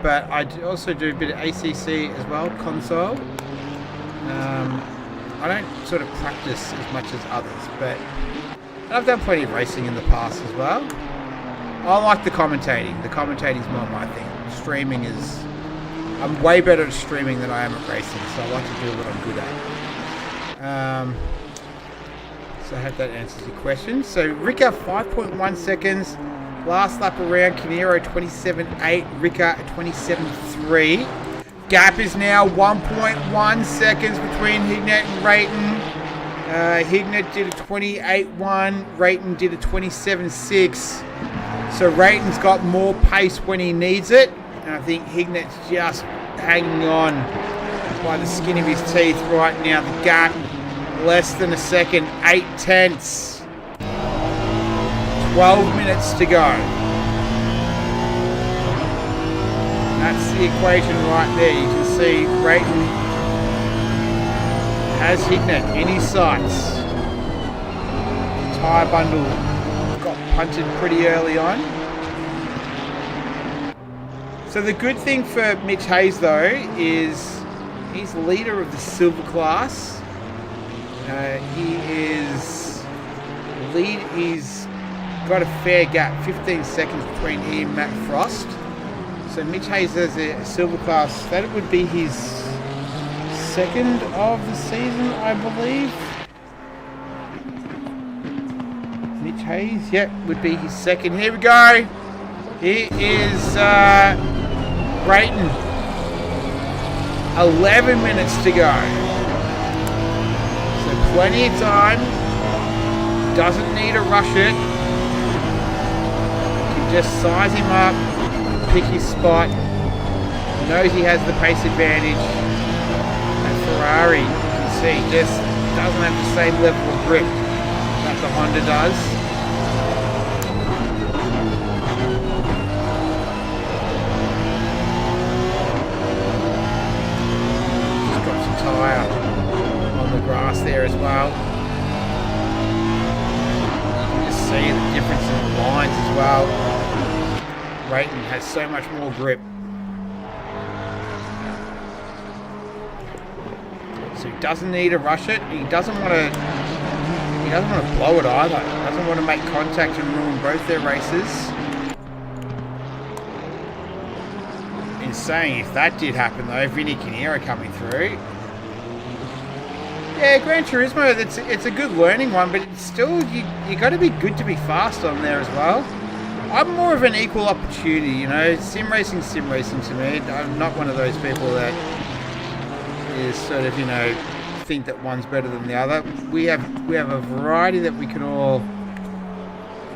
But I also do a bit of ACC as well, console. I don't sort of practice as much as others, but I've done plenty of racing in the past as well. I like the commentating. The commentating's more my thing. Streaming is... I'm way better at streaming than I am at racing, so I like to do what I'm good at. So I hope that answers your question. So Ricker, 5.1 seconds. Last lap around, Kinero 27.8, Ricker 27.3. Gap is now 1.1 seconds between Hignett and Rayton. Hignett did a 28.1, Rayton did a 27.6. So Rayton's got more pace when he needs it. And I think Hignett's just hanging on by the skin of his teeth right now. The gap, less than a second, 8 tenths. 12 minutes to go. That's the equation right there. You can see Rayton has Hignett in his sights. Tyre bundle got punted pretty early on. So the good thing for Mitch Hayes though is he's leader of the silver class. He's got a fair gap, 15 seconds between he and Matt Frost. So Mitch Hayes has a silver class. That would be his second of the season, I believe. Mitch Hayes, yep, would be his second. Here we go. Here is Rayton. 11 minutes to go. So plenty of time. Doesn't need to rush it. Just size him up, pick his spot, knows he has the pace advantage. And Ferrari, you can see, just doesn't have the same level of grip that the Honda does. Just got some tyre on the grass there as well. You can just see the difference in the lines as well. Rayton has so much more grip. So he doesn't need to rush it. He doesn't want to blow it either. He doesn't want to make contact and ruin both their races. In saying, if that did happen though, Vinny Kinero coming through. Yeah, Gran Turismo, it's a good learning one, but it's still, you got to be good to be fast on there as well. I'm more of an equal opportunity, you know. Sim racing to me. I'm not one of those people that is sort of, you know, think that one's better than the other. We have a variety that we can all.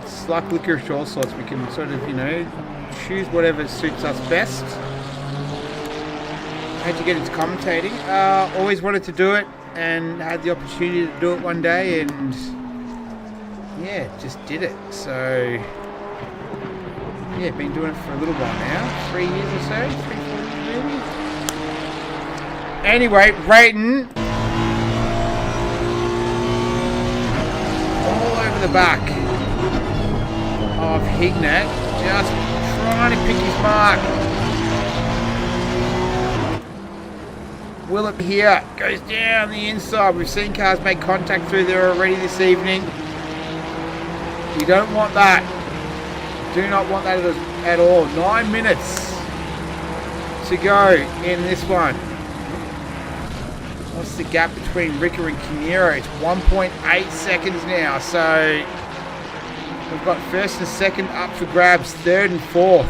It's like licorice all sorts. We can sort of, you know, choose whatever suits us best. How'd you get into commentating? Always wanted to do it and had the opportunity to do it one day, and yeah, just did it. So. Yeah, been doing it for a little while now. 3 years or so. 3, 4 years maybe. Anyway, Rayton. All over the back of Hignett. Just trying to pick his mark. Will it be here? Goes down the inside. We've seen cars make contact through there already this evening. You don't want that. Do not want that at all. 9 minutes to go in this one. What's the gap between Ricker and Kinero? It's 1.8 seconds now. So we've got first and second up for grabs. Third and fourth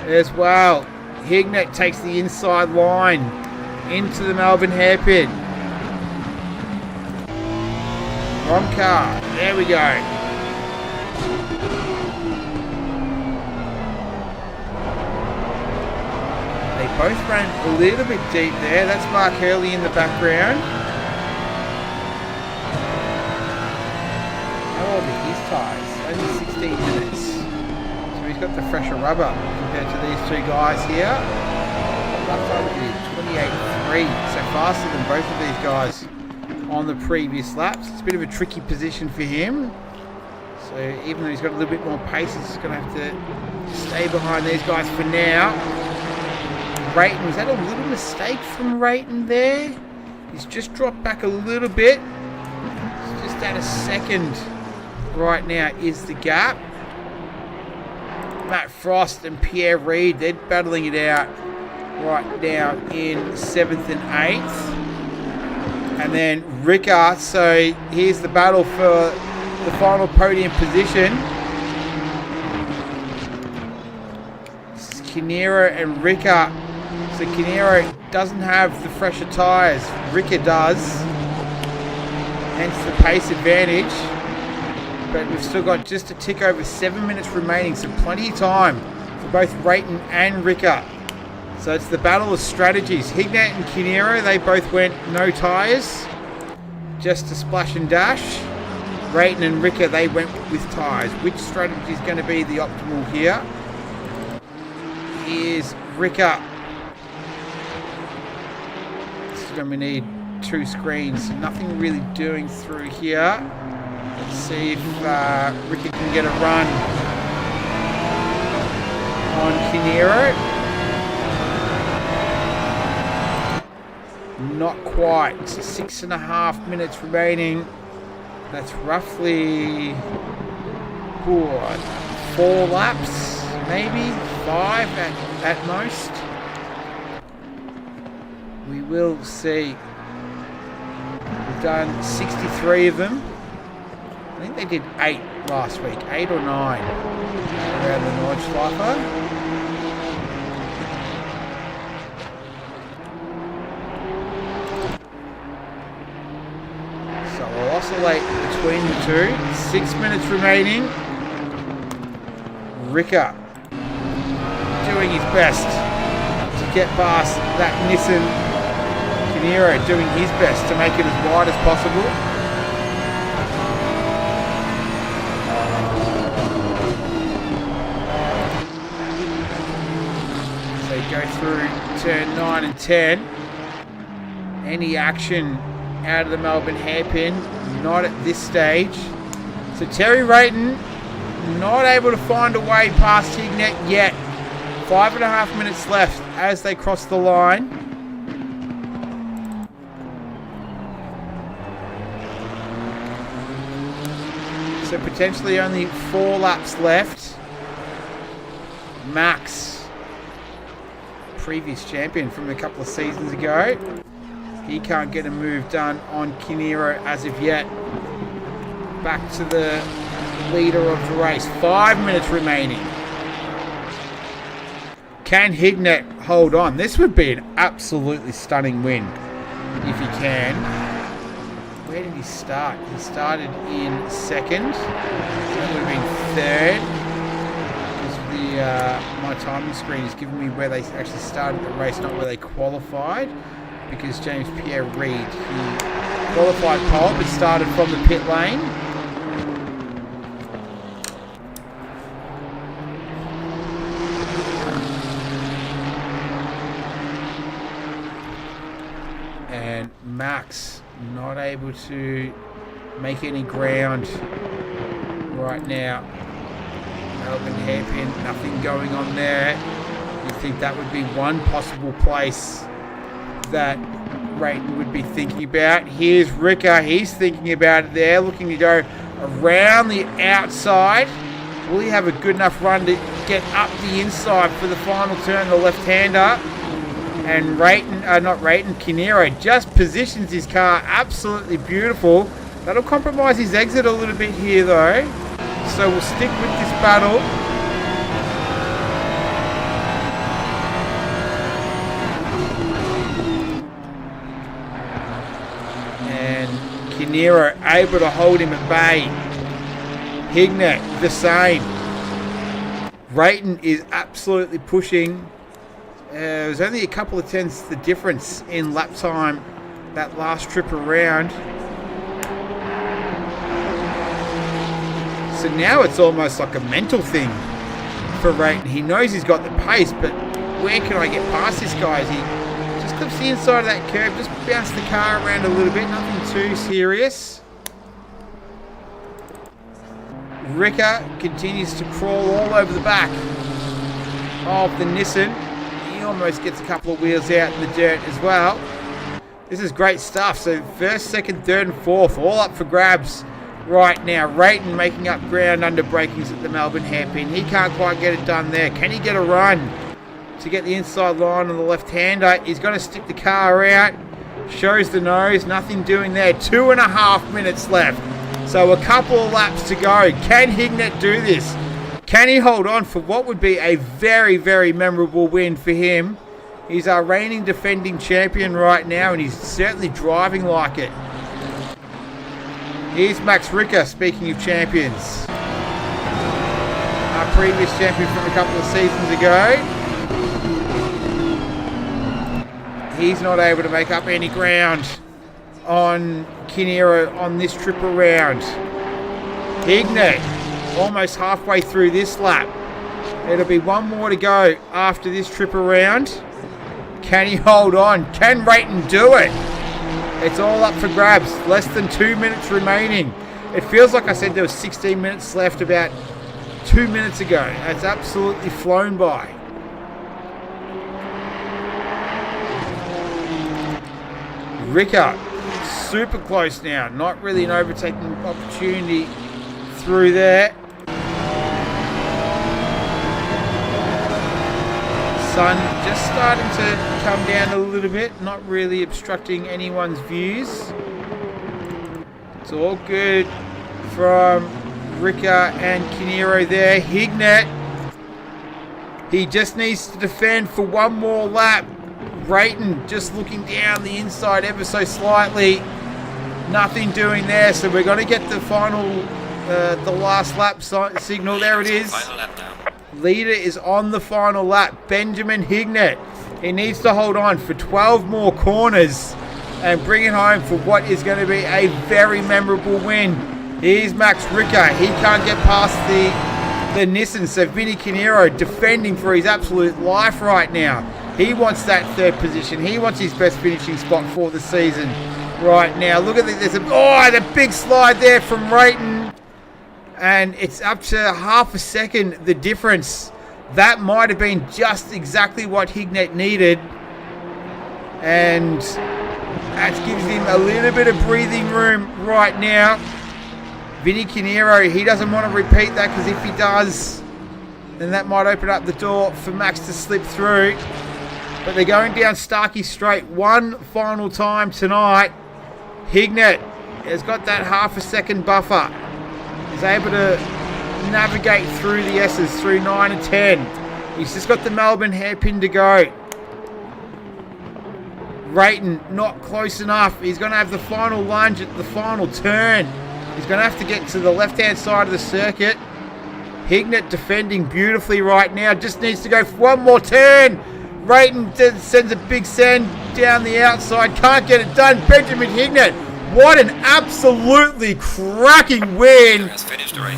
as well. Hignett takes the inside line into the Melbourne hairpin. Wrong car. There we go. Both ran a little bit deep there. That's Mark Hurley in the background. How old tyres, only 16 minutes. So he's got the fresher rubber compared to these two guys here. Lap time is 28.3, so faster than both of these guys on the previous laps. It's a bit of a tricky position for him. So even though he's got a little bit more pace, he's going to have to stay behind these guys for now. Rayton, was that a little mistake from Rayton there? He's just dropped back a little bit. It's just at a second right now is the gap. Matt Frost and Pierre Reid, they're battling it out right now in 7th and 8th. And then Ricker, so here's the battle for the final podium position. This is Kinero and Ricker. So Kinero doesn't have the fresher tyres. Ricker does. Hence the pace advantage. But we've still got just a tick over 7 minutes remaining. So plenty of time for both Rayton and Ricker. So it's the battle of strategies. Hignett and Kinero, they both went no tyres. Just to splash and dash. Rayton and Ricker, they went with tyres. Which strategy is going to be the optimal here? Here's Ricker. This is when we need 2 screens. Nothing really doing through here. Let's see if Ricker can get a run on Kinero. Not quite. 6.5 minutes remaining. That's roughly 4 laps, maybe 5 at most. We will see. We've done 63 of them. I think they did 8 last week, 8 or 9 around the Nordschleifer. Oscillate between the two. 6 minutes remaining. Ricker doing his best to get past that Nissan. Kinero doing his best to make it as wide as possible. So you go through turn 9 and 10. Any action out of the Melbourne hairpin? Not at this stage. So Terry Rayton not able to find a way past Hignett yet. 5.5 minutes left as they cross the line. So potentially only 4 laps left. Max, previous champion from a couple of seasons ago. He can't get a move done on Kinero as of yet. Back to the leader of the race. 5 minutes remaining. Can Hignett hold on? This would be an absolutely stunning win if he can. Where did he start? He started in 2nd. So that would have been 3rd. Because my timing screen is giving me where they actually started the race, not where they qualified. Because James Pierre Reid, he qualified pole but started from the pit lane. And Max not able to make any ground right now. Melbourne hairpin, nothing going on there. You'd think that would be one possible place that Rayton would be thinking about. Here's Ricker. He's thinking about it there, looking to go around the outside. Will he have a good enough run to get up the inside for the final turn, the left-hander? And Kinero just positions his car absolutely beautiful. That'll compromise his exit a little bit here though. So we'll stick with this battle. Kinero able to hold him at bay. Hignett the same. Rayton is absolutely pushing. There's only a couple of tenths the difference in lap time that last trip around. So now it's almost like a mental thing for Rayton. He knows he's got the pace, but where can I get past this guy? As he just clips the inside of that curb, just bounce the car around a little bit, nothing too serious. Ricker continues to crawl all over the back of the Nissan. He almost gets a couple of wheels out in the dirt as well. This is great stuff. So first, second, third and fourth all up for grabs right now. Rayton making up ground under breakings at the Melbourne hairpin. He can't quite get it done there. Can he get a run to get the inside line on the left-hander? He's going to stick the car out. Shows the nose. Nothing doing there. 2.5 minutes left. So a couple of laps to go. Can Hignett do this? Can he hold on for what would be a very, very memorable win for him? He's our reigning defending champion right now, and he's certainly driving like it. Here's Max Ricker, speaking of champions. Our previous champion from a couple of seasons ago. He's not able to make up any ground on Kinero on this trip around. Hignett almost halfway through this lap. It'll be one more to go after this trip around. Can he hold on? Can Rayton do it? It's all up for grabs. Less than 2 minutes remaining. It feels like I said there was 16 minutes left about 2 minutes ago. It's absolutely flown by. Ricker, super close now. Not really an overtaking opportunity through there. Sun just starting to come down a little bit, not really obstructing anyone's views. It's all good from Ricker and Kinero there. Hignett, he just needs to defend for one more lap. Rayton just looking down the inside ever so slightly. Nothing doing there, so we're going to get the final, the last lap signal. There it is. Leader is on the final lap, Benjamin Hignett. He needs to hold on for 12 more corners and bring it home for what is going to be a very memorable win. Here's Max Ricker. He can't get past the Nissan, so Vinny Kinero defending for his absolute life right now. He wants that third position. He wants his best finishing spot for the season right now. Look at this. The big slide there from Rayton. And it's up to half a second, the difference. That might have been just exactly what Hignett needed. And that gives him a little bit of breathing room right now. Vinny Kinero, he doesn't want to repeat that, because if he does, then that might open up the door for Max to slip through. But they're going down Starkey Straight one final time tonight. Hignett has got that half a second buffer. He's able to navigate through the S's, through 9 and 10. He's just got the Melbourne hairpin to go. Rayton not close enough. He's going to have the final lunge at the final turn. He's going to have to get to the left-hand side of the circuit. Hignett defending beautifully right now. Just needs to go for one more turn. Rayton sends a big send down the outside. Can't get it done. Benjamin Hignett. What an absolutely cracking win.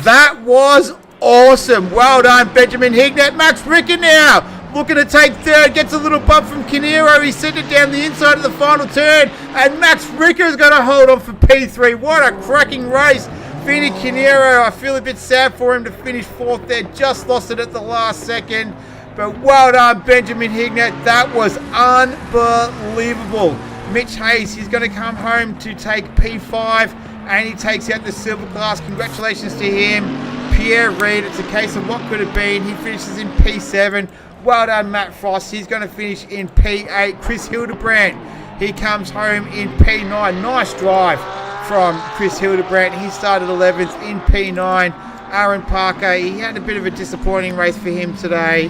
That was awesome. Well done, Benjamin Hignett. Max Ricker now looking to take third. Gets a little bump from Kinero. He sent it down the inside of the final turn. And Max Ricker is going to hold on for P3. What a cracking race. Vinny Kinero, I feel a bit sad for him to finish fourth there. Just lost it at the last second. But well done, Benjamin Hignett. That was unbelievable. Mitch Hayes, he's going to come home to take P5, and he takes out the silver class. Congratulations to him. Pierre Reid, it's a case of what could have been. He finishes in P7. Well done, Matt Frost. He's going to finish in P8. Chris Hildebrandt, he comes home in P9. Nice drive from Chris Hildebrandt. He started 11th in P9. Aaron Parker, he had a bit of a disappointing race for him today.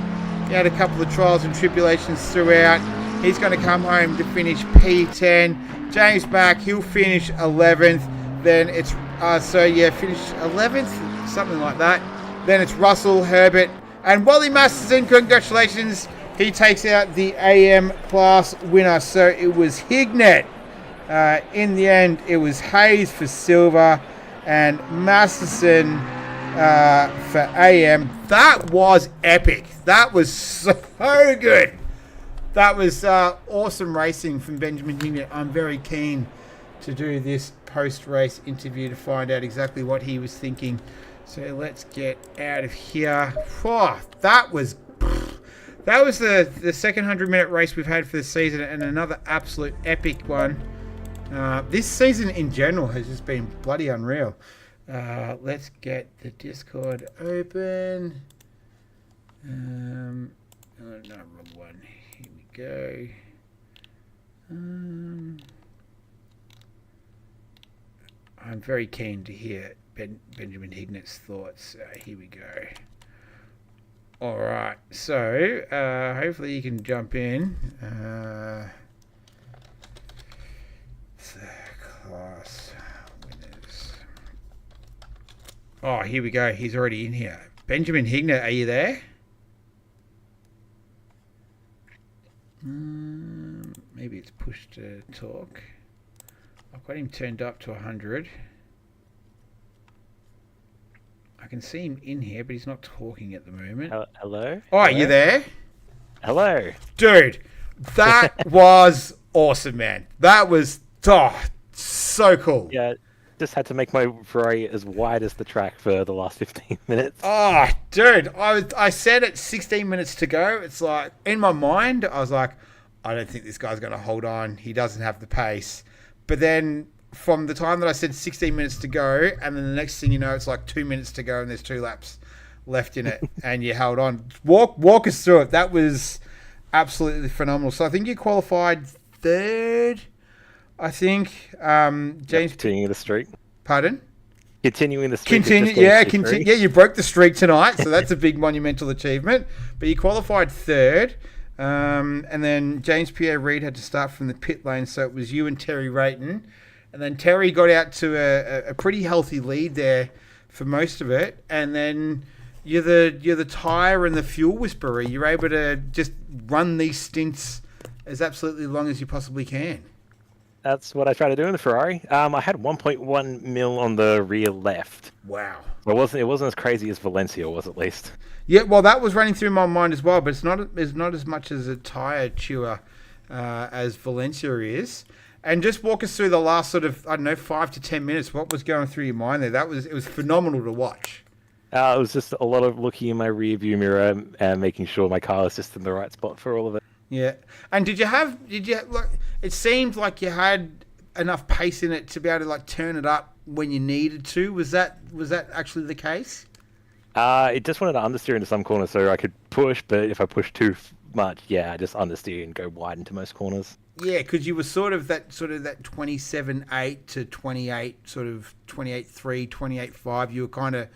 He had a couple of trials and tribulations throughout. He's going to come home to finish P10. James Mack, he'll finish 11th. Then it's, finish 11th, something like that. Then it's Russell, Herbert, and Wally Masterson. Congratulations. He takes out the AM class winner. So it was Hignett. In the end, it was Hayes for silver, and Masterson for AM. That was epic. That was so good. That was awesome racing from Benjamin Hignett. I'm very keen to do this post-race interview to find out exactly what he was thinking. So let's get out of here. Oh, that was the second 100-minute race we've had for the season, and another absolute epic one. This season in general has just been bloody unreal. Let's get the Discord open. No, wrong one. Here we go. I'm very keen to hear Benjamin Hignett's thoughts. Here we go. All right. So hopefully you can jump in. The class winners. Oh, here we go. He's already in here. Benjamin Hignett, are you there? Maybe it's pushed to talk. I've got him turned up to 100. I can see him in here, but he's not talking at the moment.
Hello?
Oh, are you there?
Hello.
Dude, that was awesome, man. That was so cool.
Yeah, just had to make my Ferrari as wide as the track for the last 15 minutes.
Oh, dude, I said it 16 minutes to go. It's like, in my mind, I was like, I don't think this guy's going to hold on. He doesn't have the pace. But then from the time that I said 16 minutes to go, and then the next thing you know, it's like 2 minutes to go and there's 2 laps left in it, and you held on. Walk us through it. That was absolutely phenomenal. So I think you qualified third, I think. James,
continuing the streak.
Pardon?
Continuing the streak.
Yeah, you broke the streak tonight, so that's a big monumental achievement. But you qualified third. And then James Pierre-Reid had to start from the pit lane, so it was you and Terry Rayton. And then Terry got out to a pretty healthy lead there for most of it. And then you're the tyre and the fuel whisperer. You're able to just run these stints as absolutely long as you possibly can.
That's what I try to do in the Ferrari. I had 1.1 mil on the rear left.
Wow.
It wasn't as crazy as Valencia was, at least.
Yeah, well, that was running through my mind as well, but it's not as much as a tyre chewer as Valencia is. And just walk us through the last sort of, 5 to 10 minutes. What was going through your mind there? It was phenomenal to watch.
It was just a lot of looking in my rear view mirror and making sure my car was just in the right spot for all of it.
Yeah. And it seemed like you had enough pace in it to be able to turn it up when you needed to. Was that actually the case?
It just wanted to understeer into some corners so I could push, but if I push too much, I just understeer and go wide into most corners.
Yeah, because you were sort of that 27.8 to 28, sort of 28.3, 28.5. You were kind of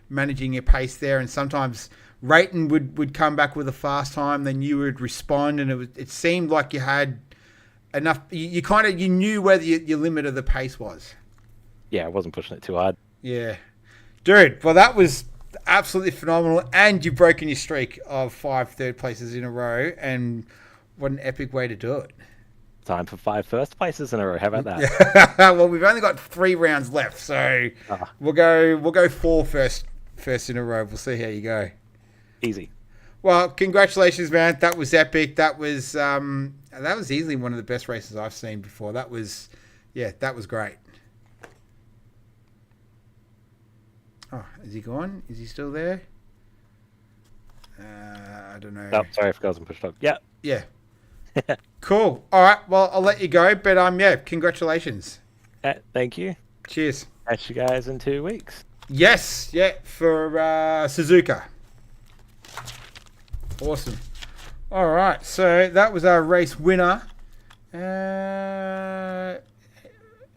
managing your pace there, and sometimes Rayton would come back with a fast time, then you would respond, and it seemed like you had enough. You knew where your limit of the pace was.
Yeah, I wasn't pushing it too hard.
Yeah, dude. Well, that was absolutely phenomenal, and you've broken your streak of 5 third places in a row, and what an epic way to do it.
Time for 5 first places in a row. How about that?
Well, we've only got 3 rounds left, so we'll go 4 first in a row. We'll see how you go.
Easy.
Well, congratulations, man. That was epic. That was easily one of the best races I've seen before. That was great. Oh, is he gone? Is he still there? I don't know.
Oh, sorry, I forgot I wasn't pushed up. Yeah.
Yeah. Cool. All right. Well, I'll let you go, but congratulations.
Thank you.
Cheers.
Catch you guys in 2 weeks.
Yes. Yeah. For Suzuka. Awesome. All right. So that was our race winner.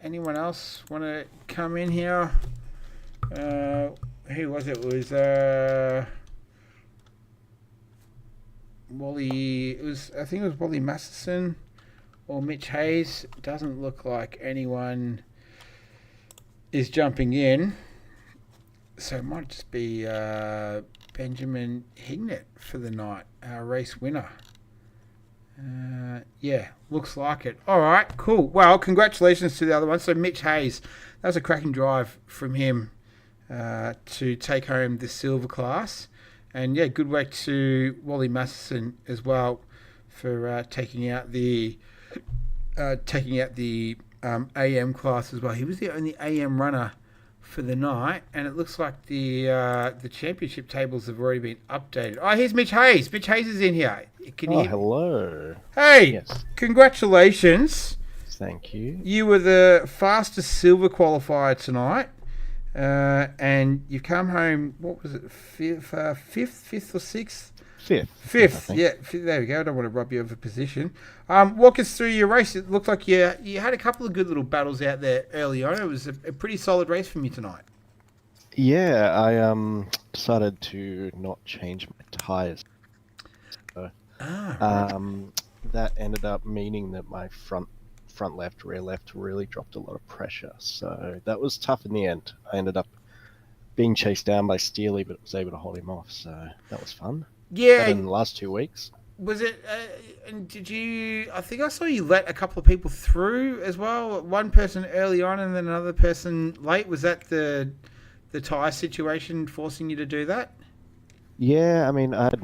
Anyone else want to come in here? Who was it? It was Wally. I think it was Wally Masterson or Mitch Hayes. Doesn't look like anyone is jumping in, so it might just be Benjamin Hignett for the night, our race winner. Looks like it. All right, cool. Well, congratulations to the other one. So Mitch Hayes, that was a cracking drive from him. to take home the silver class. And yeah, good work to Wally Masterson as well for taking out the AM class as well. He was the only AM runner for the night, and it looks like the championship tables have already been updated. Oh, here's Mitch Hayes. Mitch Hayes is in here. Can you?
Hello.
Hey,
Yes.
Congratulations.
Thank you.
You were the fastest silver qualifier tonight, and you've come home. What was it? Fifth or sixth? Fifth.
I
Yeah. There we go. I don't want to rob you of a position. Walk us through your race. It looked like you had a couple of good little battles out there early on. It was a pretty solid race from you tonight.
Yeah, I decided to not change my tires. So,
Right.
that ended up meaning that my front left, rear left really dropped a lot of pressure. So that was tough in the end. I ended up being chased down by Steely, but was able to hold him off. So that was fun.
Yeah.
Better than the last 2 weeks.
Was it? And did you? I think I saw you let a couple of people through as well. One person early on, and then another person late. Was that the tyre situation forcing you to do that?
Yeah, I mean, I had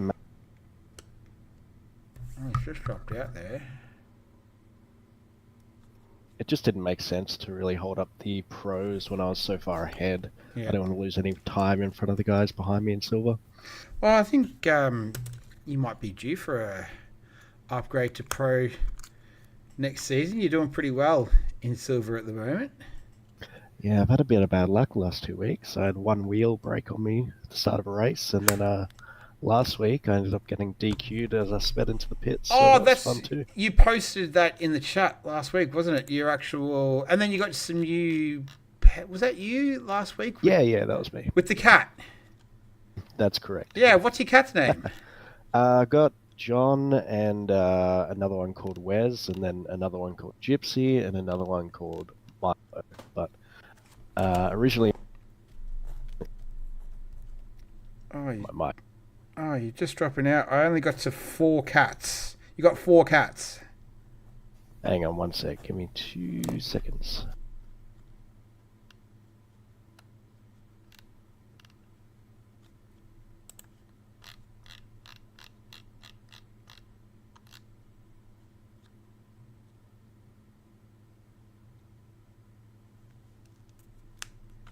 Oh, it's just dropped out there.
it just didn't make sense to really hold up the pros when I was so far ahead.
Yeah.
I don't want to lose any time in front of the guys behind me in silver.
Well, I think you might be due for a upgrade to pro next season. You're doing pretty well in silver at the moment.
Yeah, I've had a bit of bad luck the last 2 weeks. I had one wheel break on me at the start of a race, and then last week I ended up getting DQ'd as I sped into the pits. So that's fun too.
You posted that in the chat last week, wasn't it? Your actual, and then you got some new. Was that you last week?
Yeah, that was me.
With the cat.
That's correct.
Yeah, what's your cat's name?
I got John and another one called Wes, and then another one called Gypsy, and another one called Milo. But originally,
You're just dropping out. I only got to 4 cats. You got 4 cats.
Hang on one sec. Give me 2 seconds.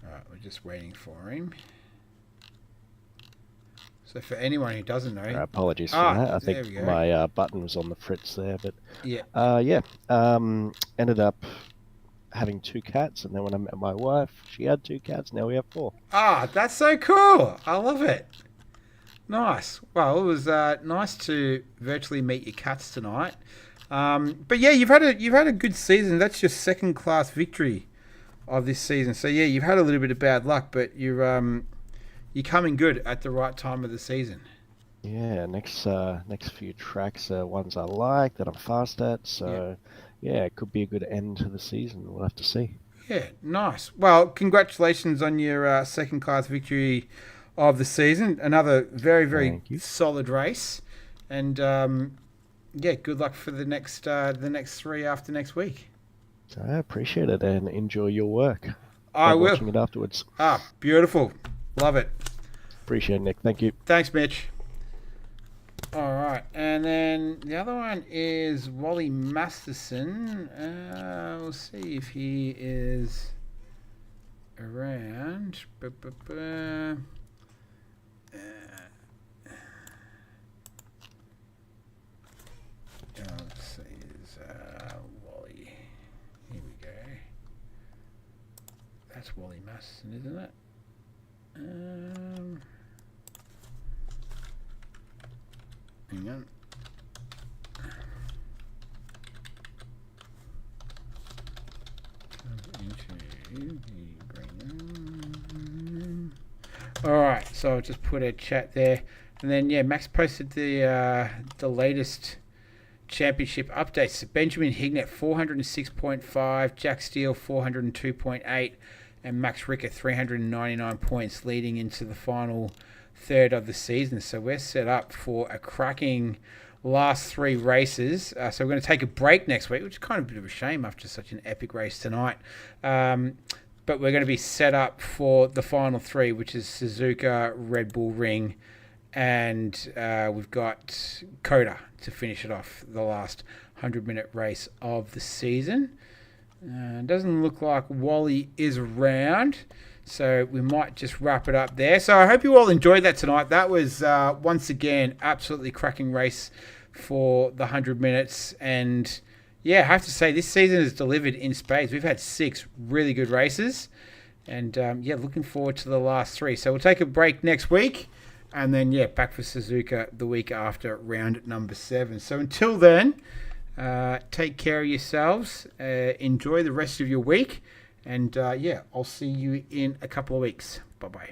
Alright, we're just waiting for him. So for anyone who doesn't know...
Apologies for that. I think my button was on the fritz there, but...
Yeah.
Ended up having 2 cats, and then when I met my wife, she had 2 cats, now we have 4.
That's so cool. I love it. Nice. Well, it was nice to virtually meet your cats tonight. But yeah, you've had a good season. That's your second class victory of this season. So yeah, you've had a little bit of bad luck, but you're coming good at the right time of the season.
Yeah, next few tracks are ones I like that I'm fast at. So yeah, it could be a good end to the season. We'll have to see.
Yeah, nice. Well, congratulations on your second class victory of the season. Another very, very solid race. And good luck for the next 3 after next week.
I appreciate it and enjoy your work.
I will.
Watching it afterwards.
Beautiful. Love it.
Appreciate it, Nick. Thank you.
Thanks, Mitch. All right, and then the other one is Wally Masterson. We'll see if he is around. Let's see, is Wally. Here we go. That's Wally Masterson, isn't it? Hang on. Alright, so I'll just put a chat there. And then, Max posted the latest championship updates. Benjamin Hignett, 406.5, Jack Steele, 402.8, and Max Ricker, 399 points, leading into the final third of the season. So we're set up for a cracking last 3 races. So we're going to take a break next week, which is kind of a bit of a shame after such an epic race tonight. but we're going to be set up for the final 3, which is Suzuka, Red Bull Ring, and we've got Coda to finish it off, the last 100-minute race of the season. Doesn't look like Wally is around, so we might just wrap it up there. So I hope you all enjoyed that tonight. That was, once again, absolutely cracking race for the 100 minutes. And, yeah, I have to say, this season has delivered in spades. We've had 6 really good races. And, looking forward to the last 3. So we'll take a break next week. And then, back for Suzuka the week after, round number 7. So until then, take care of yourselves. Enjoy the rest of your week. And, I'll see you in a couple of weeks. Bye-bye.